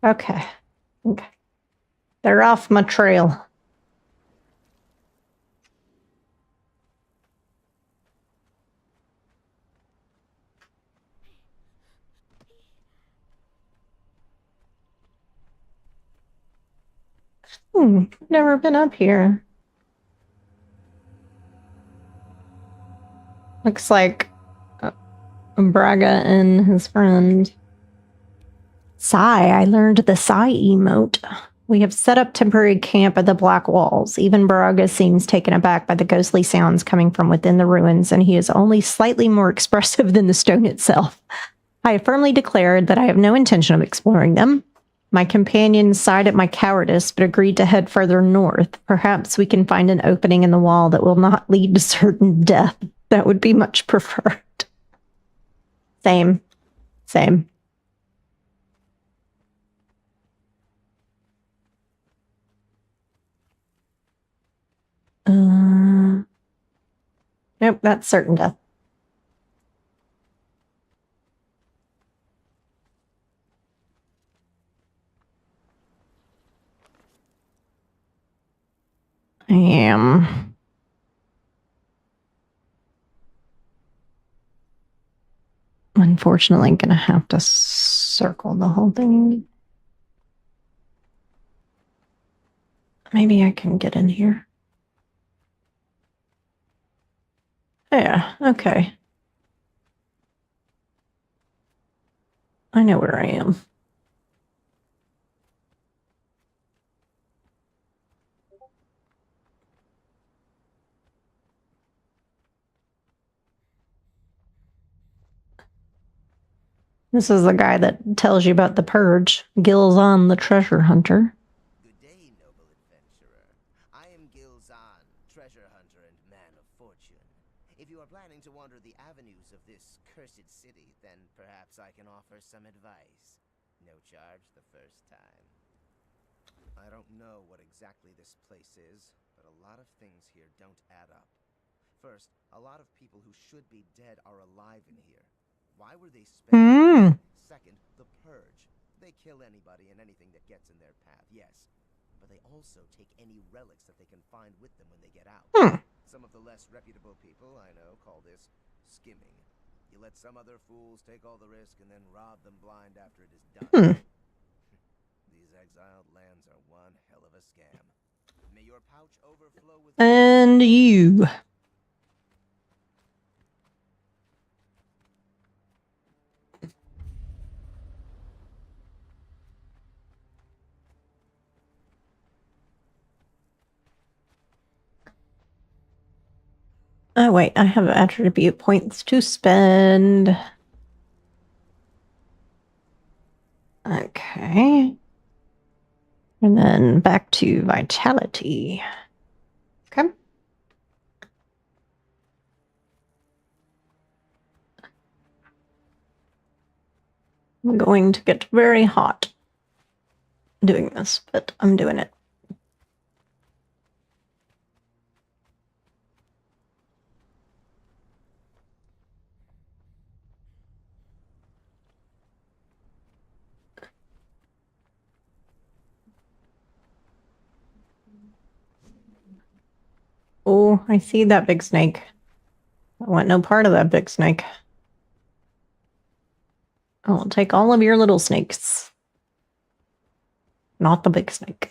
Okay. Okay. They're off my trail. Never been up here. Looks like Braga and his friend. Sigh, I learned the sigh emote. We have set up temporary camp at the Black Walls. Even Braga seems taken aback by the ghostly sounds coming from within the ruins, and he is only slightly more expressive than the stone itself. I have firmly declared that I have no intention of exploring them. My companions sighed at my cowardice, but agreed to head further north. Perhaps we can find an opening in the wall that will not lead to certain death. That would be much preferred. Same. Same. Nope, that's certain death. I am. Unfortunately, gonna have to circle the whole thing. Maybe I can get in here. Yeah, okay. I know where I am. This is the guy that tells you about the purge. Gilzan, the treasure hunter. Good day, noble adventurer. I am Gilzan, treasure hunter and man of fortune. If you are planning to wander the avenues of this cursed city, then perhaps I can offer some advice. No charge the first time. I don't know what exactly this place is, but a lot of things here don't add up. First, a lot of people who should be dead are alive in here. Why were they spending? Second, the Purge. They kill anybody and anything that gets in their path, yes. But they also take any relics that they can find with them when they get out. Some of the less reputable people I know call this skimming. You let some other fools take all the risk and then rob them blind after it is done. These exiled lands are one hell of a scam. May your pouch overflow with... And you. Oh, wait, I have attribute points to spend. Okay. And then back to vitality. Okay. I'm going to get very hot doing this, but I'm doing it. Oh, I see that big snake. I want no part of that big snake. I'll take all of your little snakes. Not the big snake.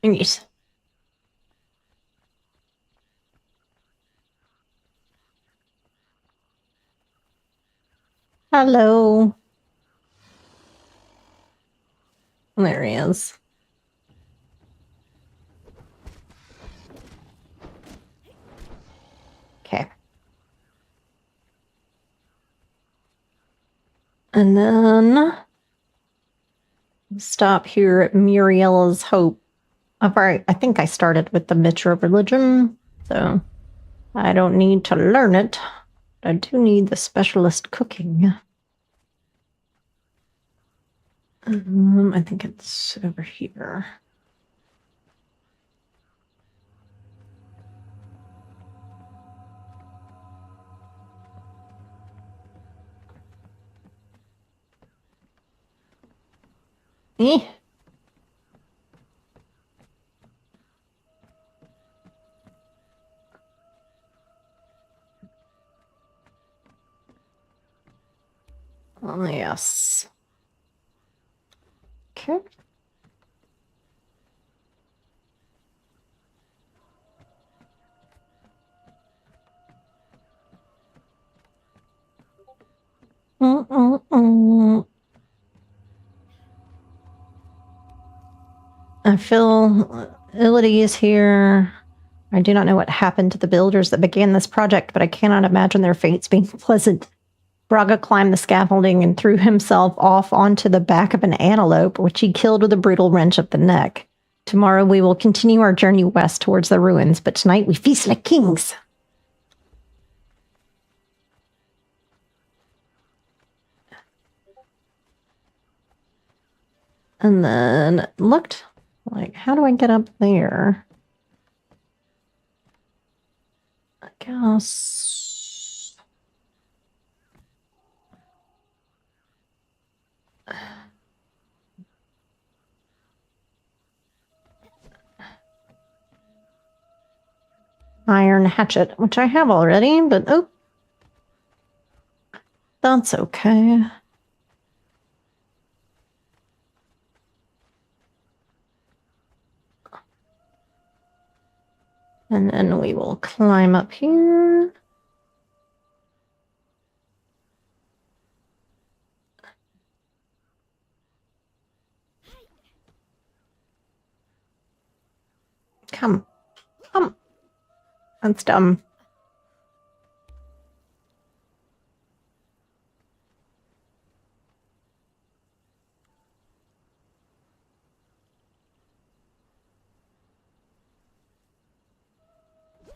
Yes. Hello. There he is. Okay. And then stop here at Muriella's Hope. I think I started with the Mitra religion, so I don't need to learn it. I do need the specialist cooking. I think it's over here. Eh. Oh, yes. Okay. I feel ill at ease here. I do not know what happened to the builders that began this project, but I cannot imagine their fates being pleasant. Braga climbed the scaffolding and threw himself off onto the back of an antelope, which he killed with a brutal wrench of the neck. Tomorrow we will continue our journey west towards the ruins, but tonight we feast like kings. And then it looked like, how do I get up there? I guess... Iron hatchet, which I have already, but oh, that's okay. And then we will climb up here. Come. Come. That's dumb.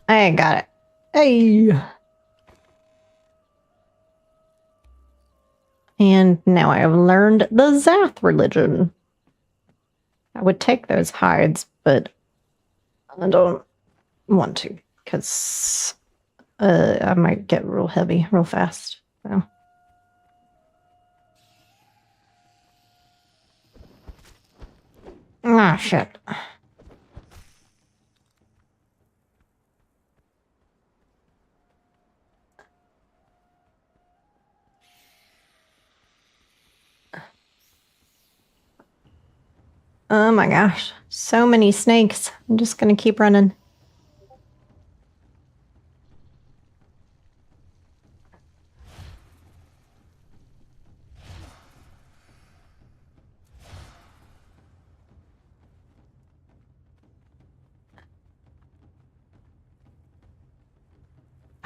I got it. Hey! And now I have learned the Zath religion. I would take those hides, but I don't want to, because I might get real heavy real fast. So. Ah, shit. Oh my gosh. So many snakes. I'm just gonna keep running.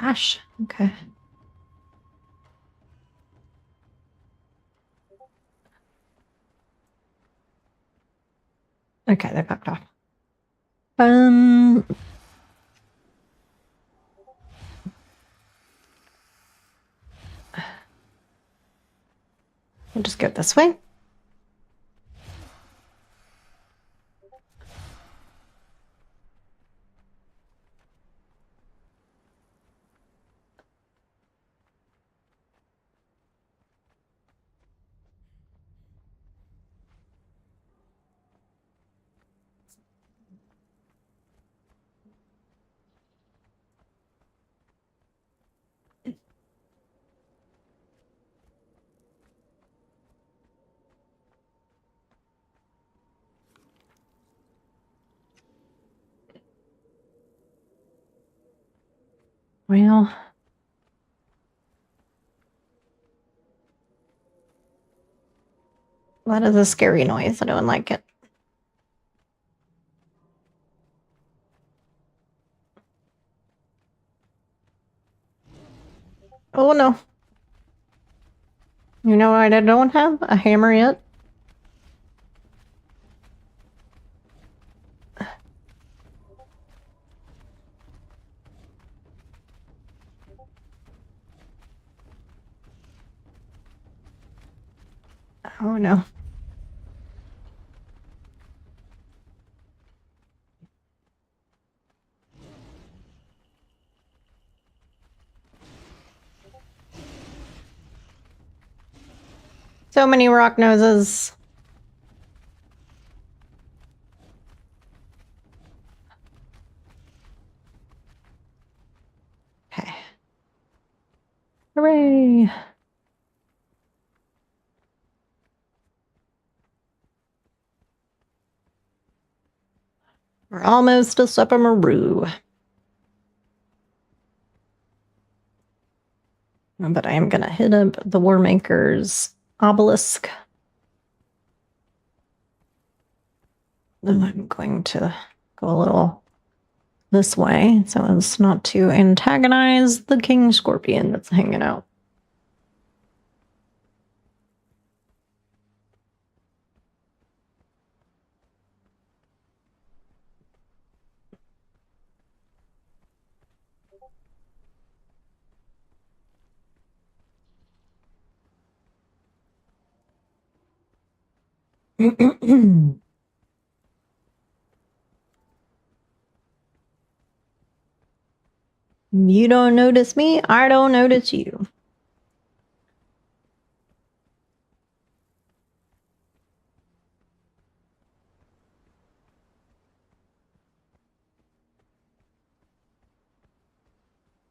Gosh. Okay. Okay, they popped off. I'll just go this way. Well, that is a scary noise. I don't like it. Oh no. You know what I don't have? A hammer yet? Oh no. So many rock noses. Okay. Hooray. We're almost a Sepamaru. But I am going to hit up the Warmaker's obelisk. And I'm going to go a little this way so as not to antagonize the King Scorpion that's hanging out. You don't notice me, I don't notice you.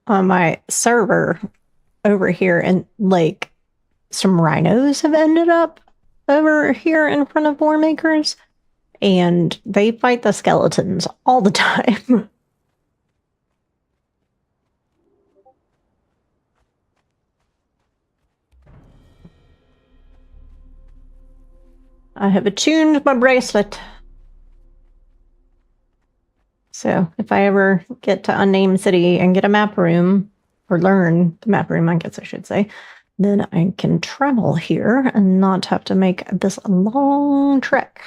On my server over here, and like some rhinos have ended up over here in front of Warmakers, and they fight the skeletons all the time. I have attuned my bracelet. So if I ever get to Unnamed City and get a map room, or learn the map room, I guess I should say, then I can travel here and not have to make this long trek.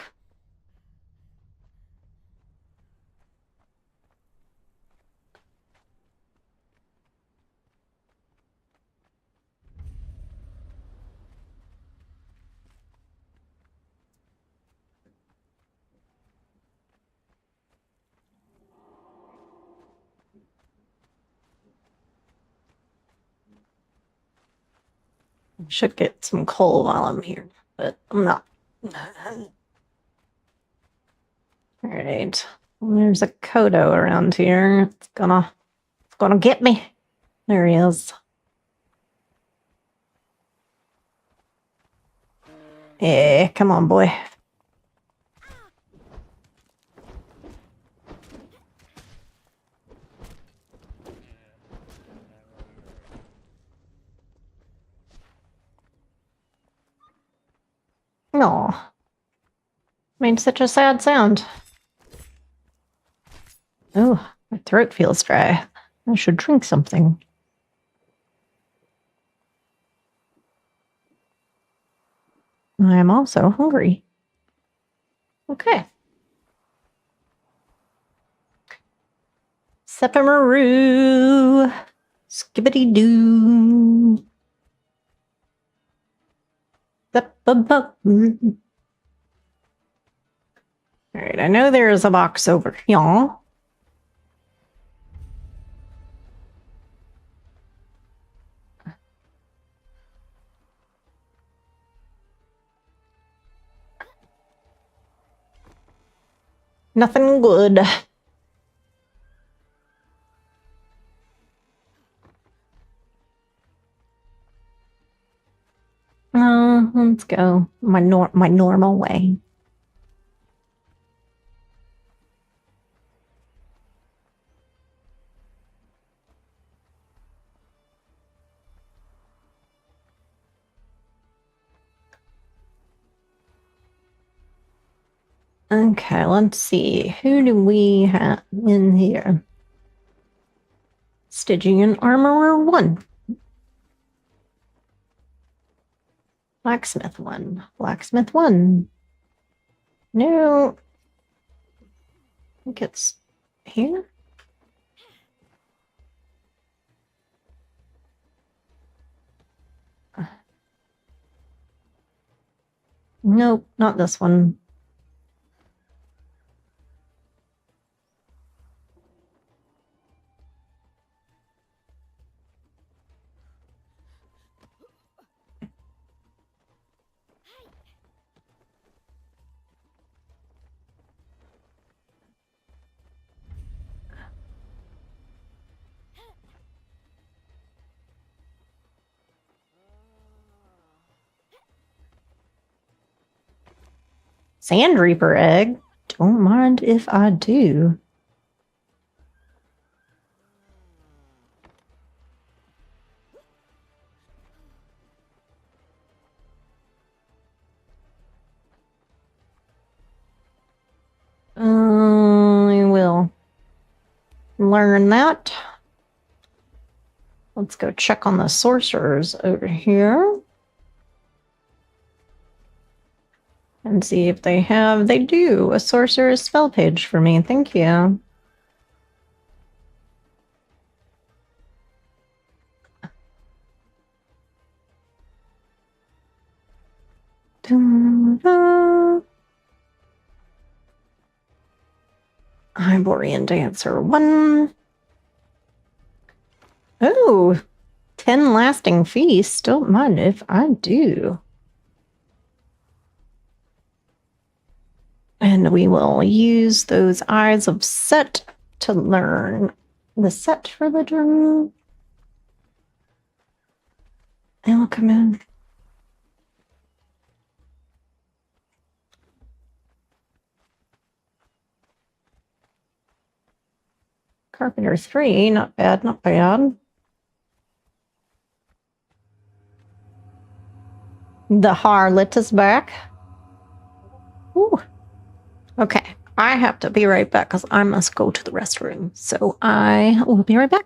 Should get some coal while I'm here, but I'm not. All right. There's a Kodo around here. It's gonna get me. There he is. Yeah, come on, boy. Aw. Made such a sad sound. Oh, my throat feels dry. I should drink something. I am also hungry. Okay. Seppimaroo. Skibbity doo. Seppimaroo. All right, I know there is a box over here. Nothing good. Let's go my normal way. Okay, let's see. Who do we have in here? Stygian Armorer 1. Blacksmith 1. Blacksmith 1. No. I think it's here. Nope, not this one. Sand Reaper egg? Don't mind if I do. I will learn that. Let's go check on the sorcerers over here. And see if they have, they do, a sorcerer's spell page for me. Thank you. Hyborian Dancer 1. Oh, 10 lasting feasts. Don't mind if I do. And we will use those Eyes of Set to learn the set religion. And we'll come in. Carpenter 3, not bad, not bad. The harlot is back. Ooh. Okay, I have to be right back because I must go to the restroom. So I will be right back.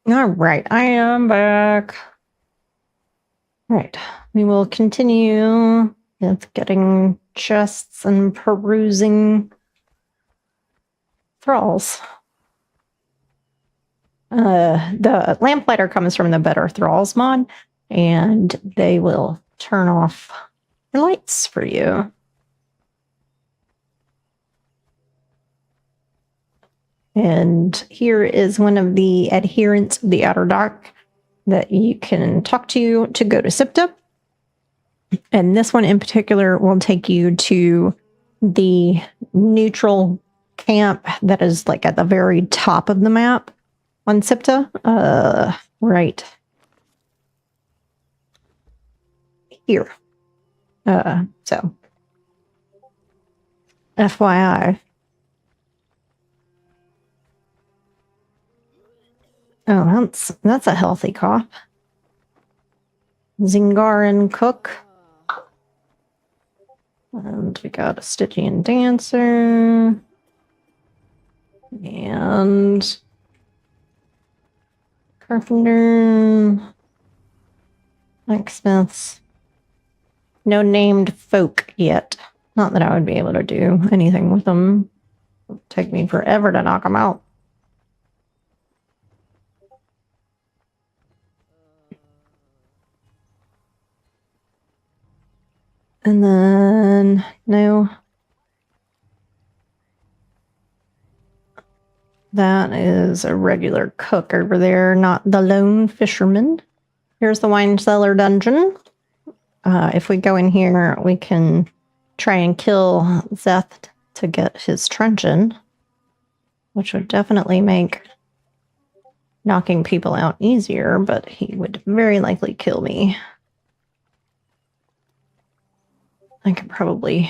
All right, I am back. Right, we will continue with getting chests and perusing thralls. The lamplighter comes from the Better Thralls mod, and they will turn off the lights for you. And here is one of the adherents of the Outer Dark that you can talk to go to Sipta. And this one in particular will take you to the neutral camp that is like at the very top of the map on Sipta. Right here. So FYI. Oh, that's a healthy cop. Zingaran Cook. And we got a Stygian Dancer. And Carpenter. Blacksmiths. No named folk yet. Not that I would be able to do anything with them. It'll take me forever to knock them out. And then, no. That is a regular cook over there, not the lone fisherman. Here's the wine cellar dungeon. If we go in here, we can try and kill Zeth to get his truncheon, which would definitely make knocking people out easier, but he would very likely kill me. I could probably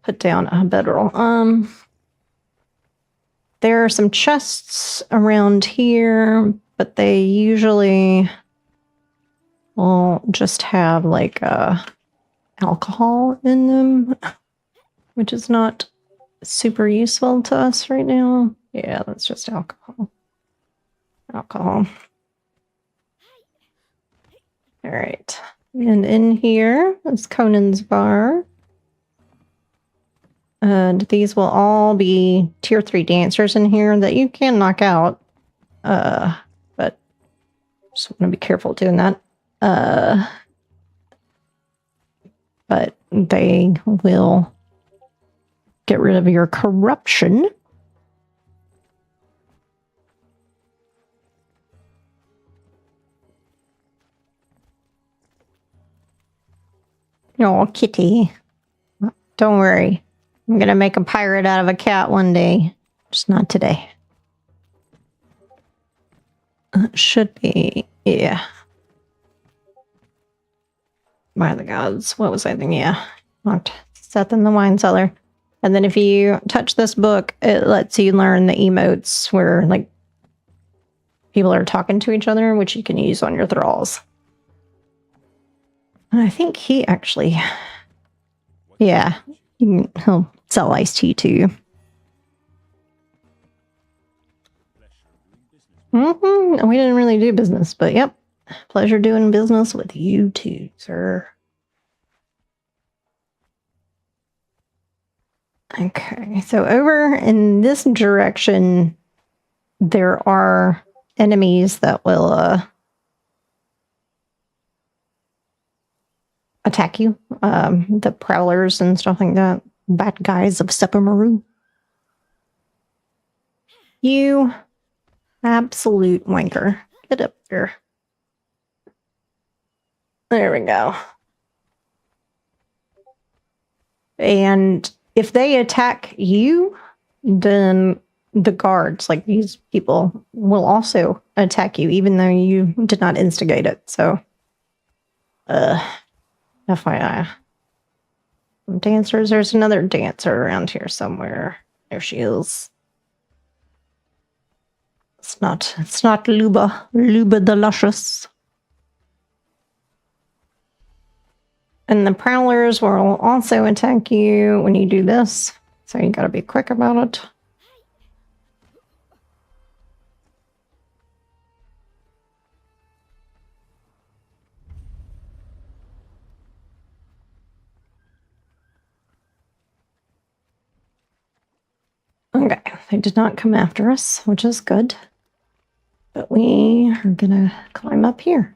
put down a bedroll. There are some chests around here, but they usually will just have like alcohol in them, which is not super useful to us right now. Yeah, that's just alcohol. Alcohol. All right. And in here is Conan's bar. And these will all be tier 3 dancers in here that you can knock out. But just want to be careful doing that. But they will get rid of your corruption. Oh, kitty. Don't worry. I'm going to make a pirate out of a cat one day. Just not today. Should be, yeah. By the gods. What was I thinking? Yeah. Locked Seth in the wine cellar. And then if you touch this book, it lets you learn the emotes where, like, people are talking to each other, which you can use on your thralls. And I think he actually... Yeah. He'll sell iced tea to you. We didn't really do business, but yep. Pleasure doing business with you too, sir. Okay, so over in this direction, there are enemies that will attack you. The prowlers and stuff like that. Bad guys of Sepamaru. You absolute wanker. Get up there. There we go. And if they attack you, then the guards, like these people, will also attack you, even though you did not instigate it. So, FYI. Dancers, there's another dancer around here somewhere. There she is. It's not Luba the Luscious. And the prowlers will also attack you when you do this. So you gotta be quick about it. They did not come after us, which is good. But we are gonna climb up here.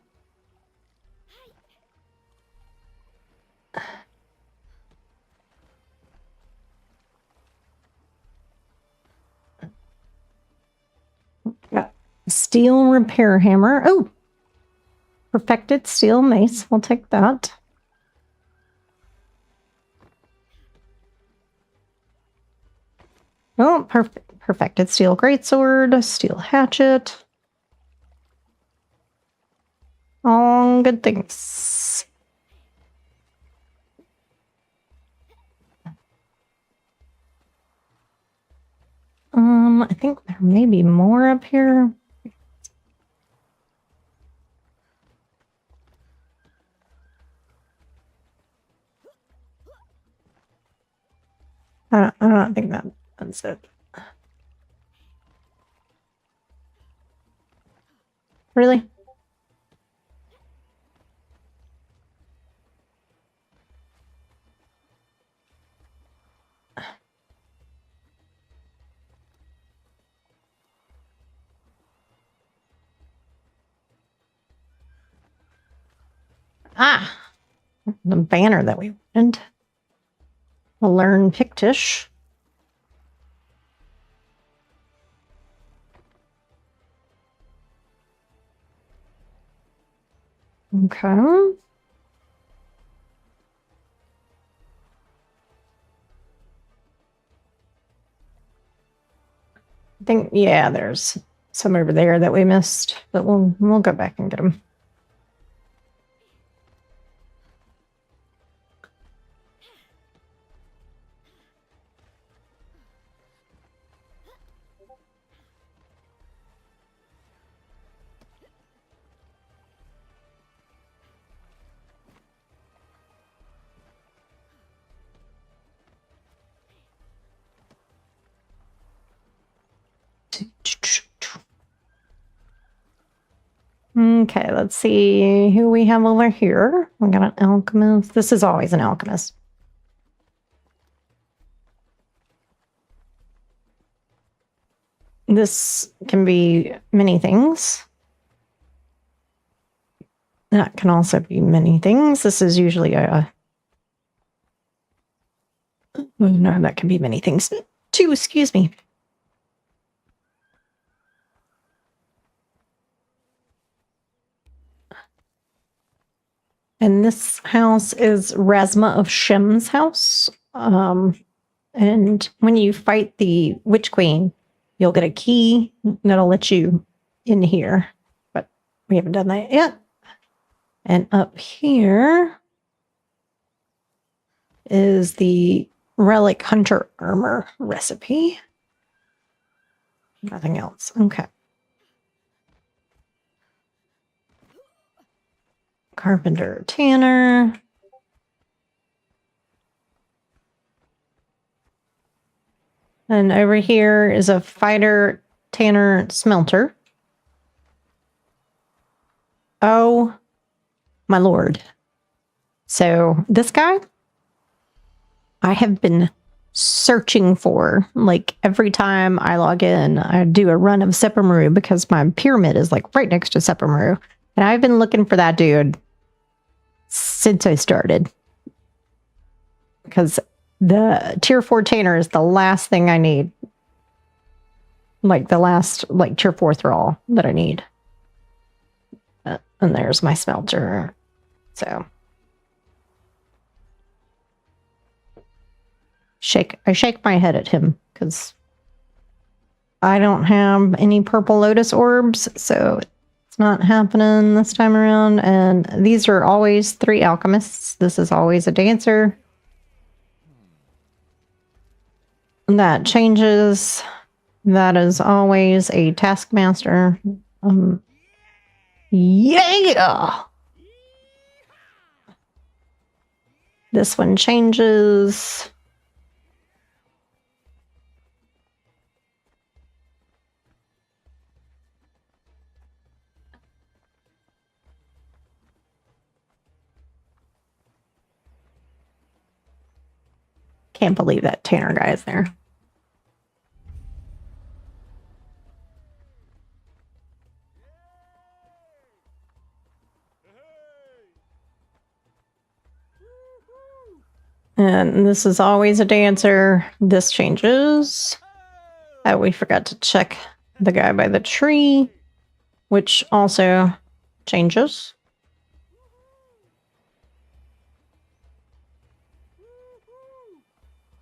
Got steel repair hammer. Oh! Perfected steel mace. We'll take that. Oh, perfected steel greatsword, steel hatchet. All good things. I think there may be more up here. I don't think that's it. Really? Ah, the banner that we wanted. We'll learn Pictish. Okay. I think, yeah, there's some over there that we missed, but we'll go back and get them. Okay, let's see who we have over here. We got an alchemist. This is always an alchemist. This can be many things. That can also be many things. This is usually a... No, that can be many things too, excuse me. And this house is Rasma of Shem's house. And when you fight the Witch Queen, you'll get a key that'll let you in here. But we haven't done that yet. And up here is the Relic Hunter Armor recipe. Nothing else. Okay. Carpenter Tanner. And over here is a Fighter Tanner Smelter. Oh, my lord. So this guy, I have been searching for, like, every time I log in, I do a run of Sephiroth because my pyramid is like right next to Sephiroth. And I've been looking for that dude since I started. Because the tier 4 Tanner is the last thing I need. Like the last, like, tier 4 thrall that I need. And there's my smelter. So. I shake my head at him because I don't have any purple lotus orbs, so it's not happening this time around. And these are always 3 alchemists. This is always a dancer. That changes. That is always a taskmaster. Yeah! This one changes. Can't believe that Tanner guy is there. And this is always a dancer. This changes. Oh, we forgot to check the guy by the tree, which also changes.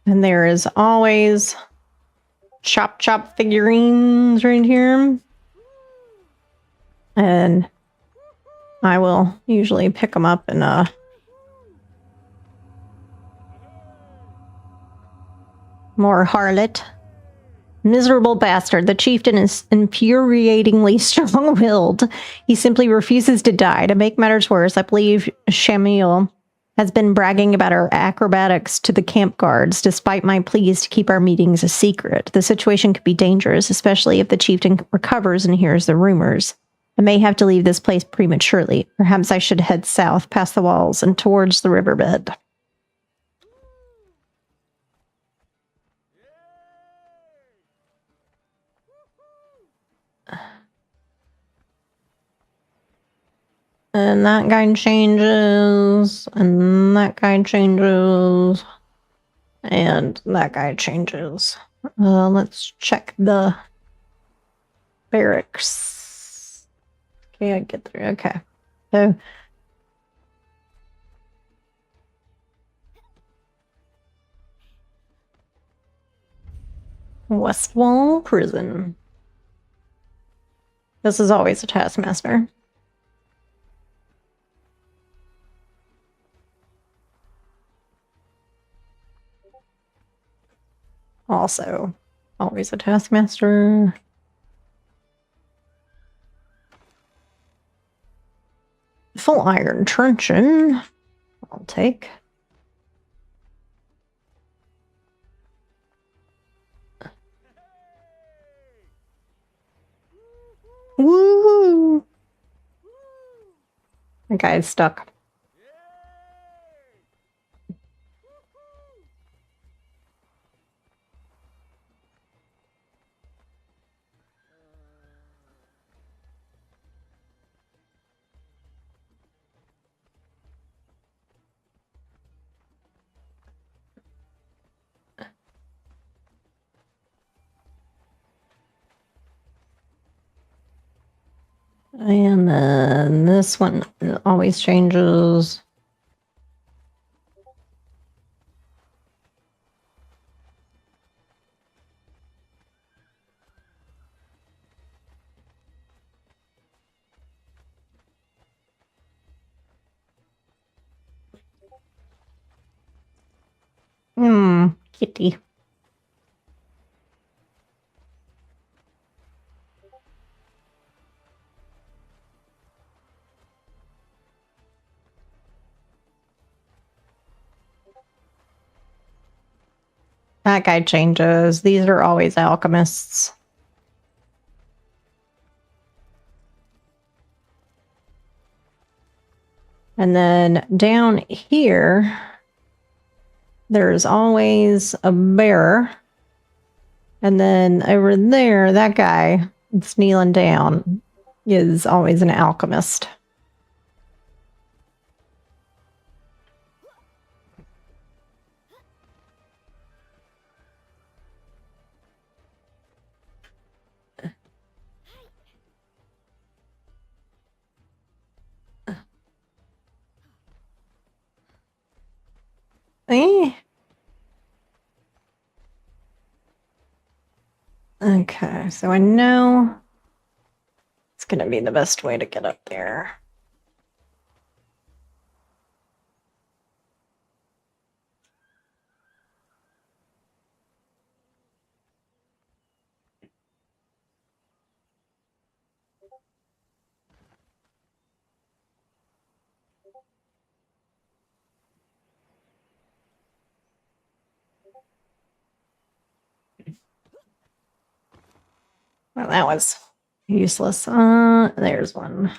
And there is always Chop Chop figurines right here. And I will usually pick them up in a more harlot. Miserable bastard. The chieftain is infuriatingly strong-willed. He simply refuses to die. To make matters worse, I believe Shamil has been bragging about our acrobatics to the camp guards, despite my pleas to keep our meetings a secret. The situation could be dangerous, especially if the chieftain recovers and hears the rumors. I may have to leave this place prematurely. Perhaps I should head south, past the walls, and towards the riverbed. And that guy changes, and that guy changes, and that guy changes. Let's check the barracks. Okay, I get through. Okay. So West Wall Prison. This is always a taskmaster. Also, always a taskmaster. Full iron truncheon. I'll take. Woohoo! The guy's stuck. And then this one always changes. Kitty. That guy changes. These are always alchemists. And then down here, there's always a bearer. And then over there, that guy that's kneeling down is always an alchemist. Eh? Okay, so I know it's going to be the best way to get up there. Well, that was useless. There's one.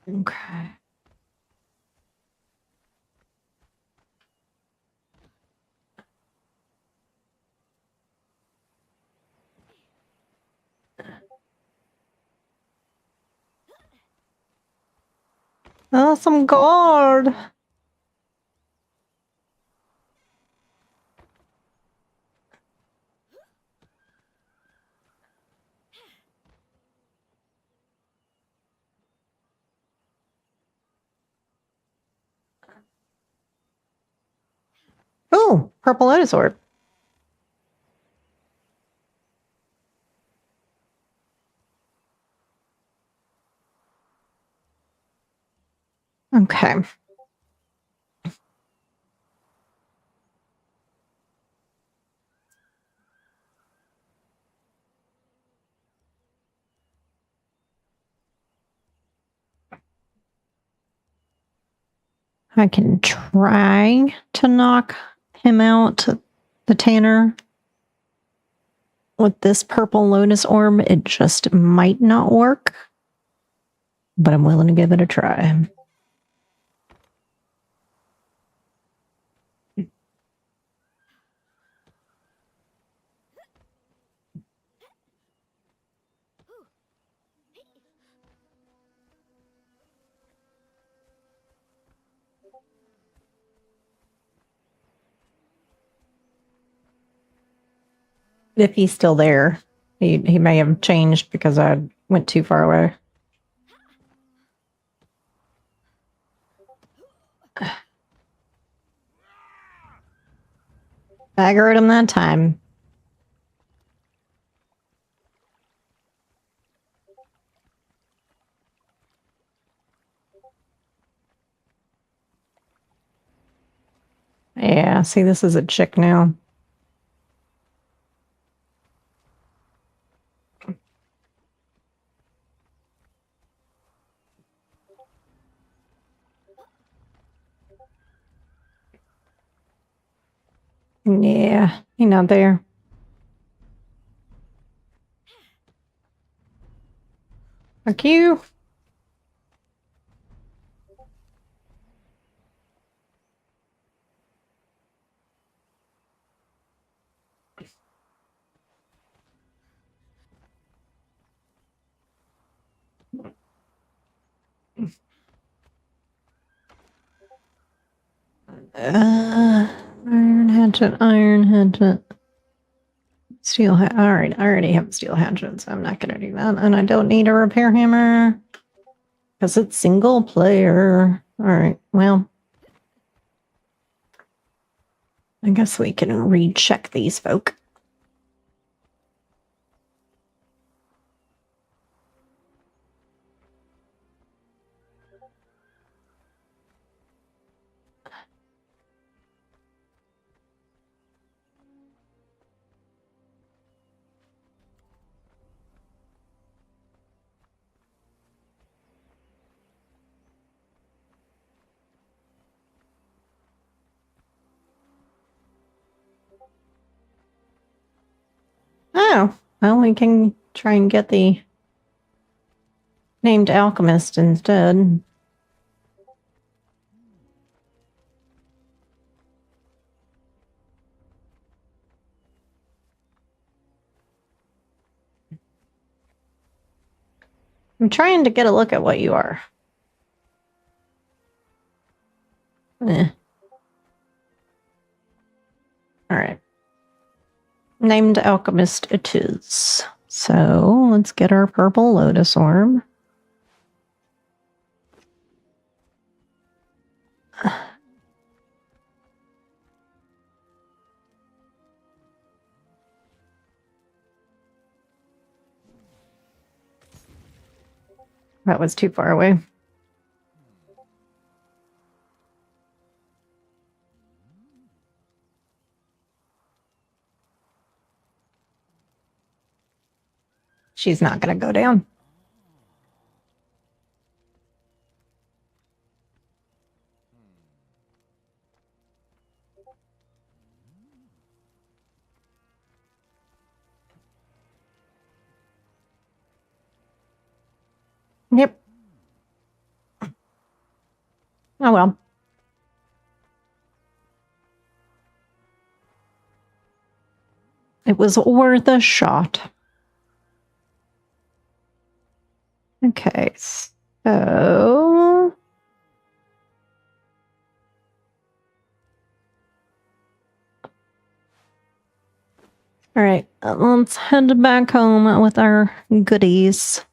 Okay. Oh, some gold. Ooh, purple lotus orb. Okay. I can try to knock him out, the Tanner, with this purple lotus orb. It just might not work, but I'm willing to give it a try. If he's still there, he may have changed because I went too far away. I heard him that time. Yeah, see, this is a chick now. Yeah, he's not there. Fuck you. Iron hatchet, iron hatchet. Steel hatchet. All right, I already have a steel hatchet, so I'm not going to do that. And I don't need a repair hammer because it's single player. All right, well, I guess we can recheck these folk. Oh, well, we can try and get the named alchemist instead. I'm trying to get a look at what you are. Eh. All right. Named alchemist it is. So let's get our purple lotus orb. That was too far away. She's not going to go down. Yep. Oh well. It was worth a shot. Okay, so All right, let's head back home with our goodies.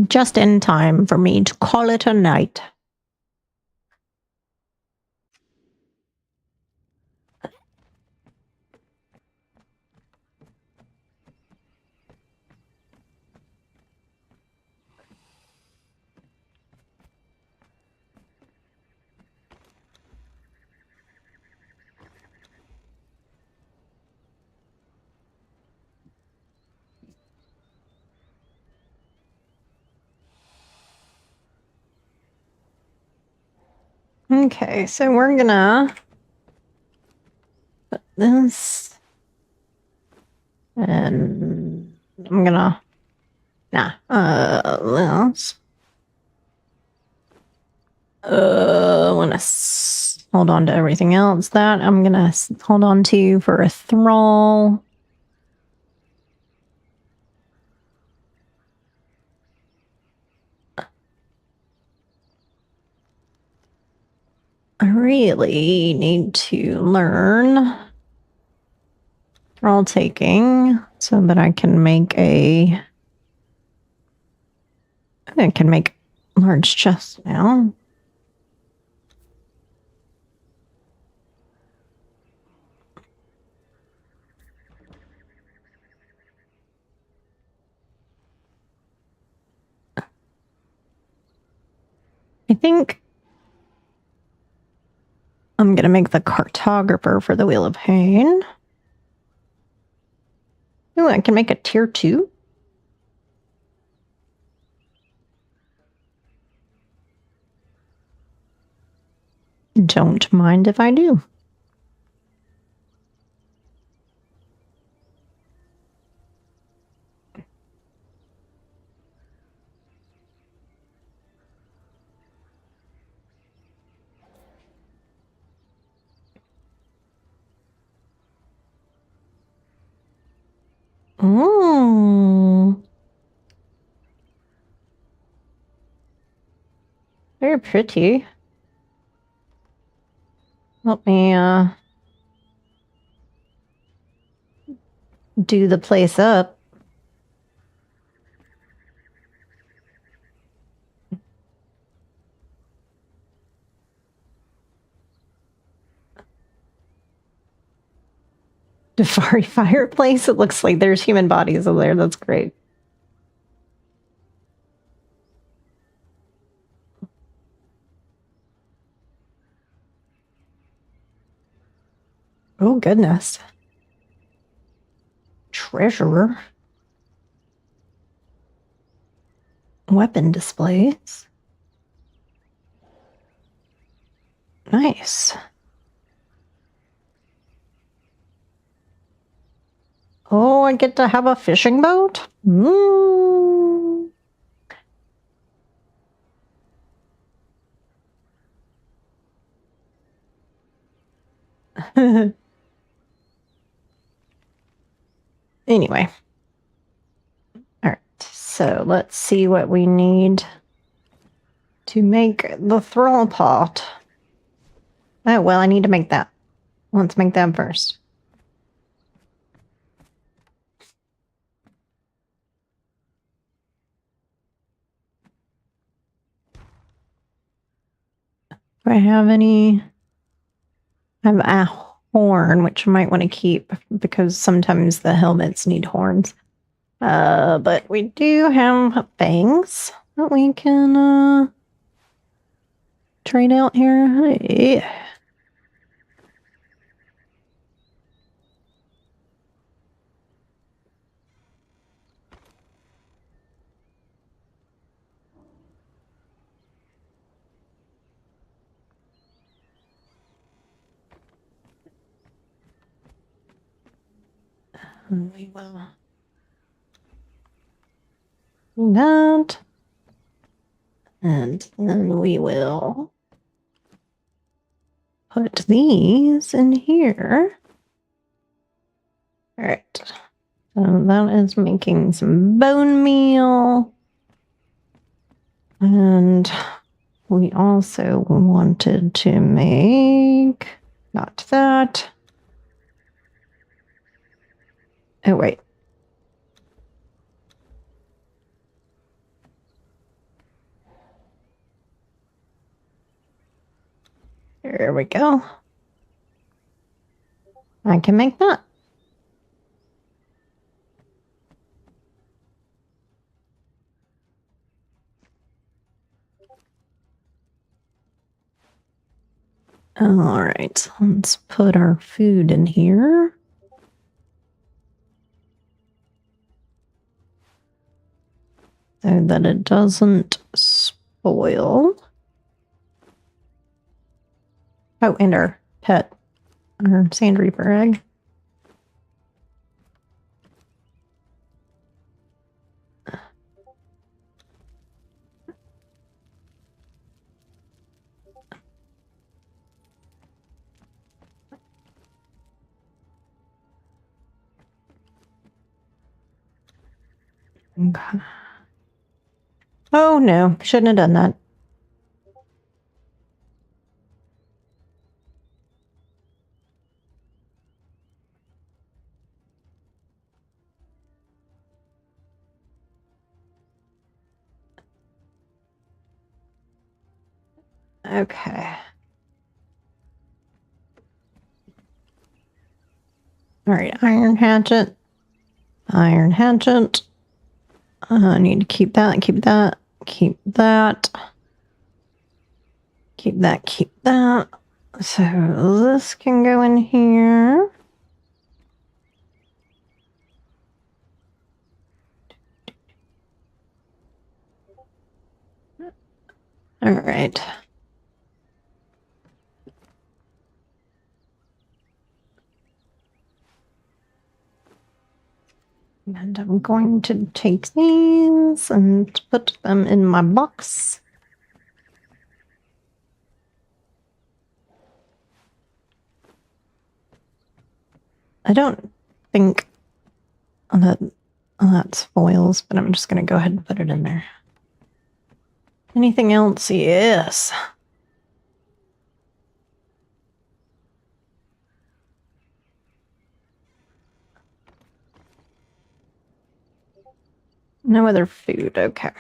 Just in time for me to call it a night. Okay, so we're gonna put this, and I'm gonna, this. I want to hold on to everything else. That I'm gonna hold on to for a thrall. I really need to learn thrall taking so that I can make large chests now. I think I'm going to make the cartographer for the Wheel of Pain. Ooh, I can make a tier 2. Don't mind if I do. Oh, very pretty. Let me do the place up. Jafari fireplace. It looks like there's human bodies over there. That's great. Oh, goodness. Treasure. Weapon displays. Nice. Oh, I get to have a fishing boat? Mm. Anyway. All right. So let's see what we need to make the thrall pot. Oh, well, I need to make that. Let's make that first. Do I have any? I have a horn, which I might want to keep because sometimes the helmets need horns. But we do have fangs that we can trade out here. Yeah. We will do that. And then we will put these in here. All right. So that is making some bone meal. And we also wanted to make, not that. Oh, wait. There we go. I can make that. All right, let's put our food in here. So that it doesn't spoil. Oh, and our pet, our sand reaper egg. Okay. Oh no, shouldn't have done that. Okay. All right, iron hatchet. Iron hatchet. I need to keep that, keep that, keep that. Keep that, keep that. So this can go in here. All right. And I'm going to take these and put them in my box. I don't think that spoils, but I'm just going to go ahead and put it in there. Anything else? Yes. No other food. Okay.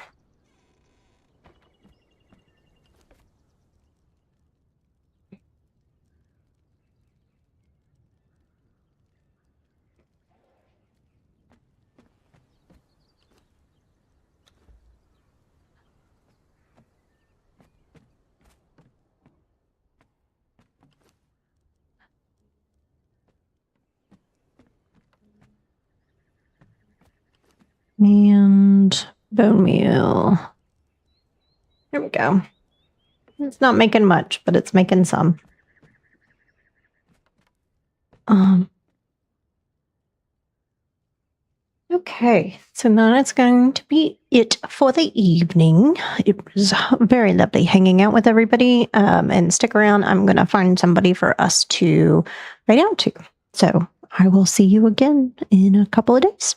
And bone meal. There we go. It's not making much, but it's making some. Okay, so now that's going to be it for the evening. It was very lovely hanging out with everybody. And stick around. I'm going to find somebody for us to write out to. So I will see you again in a couple of days.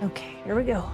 Okay, here we go.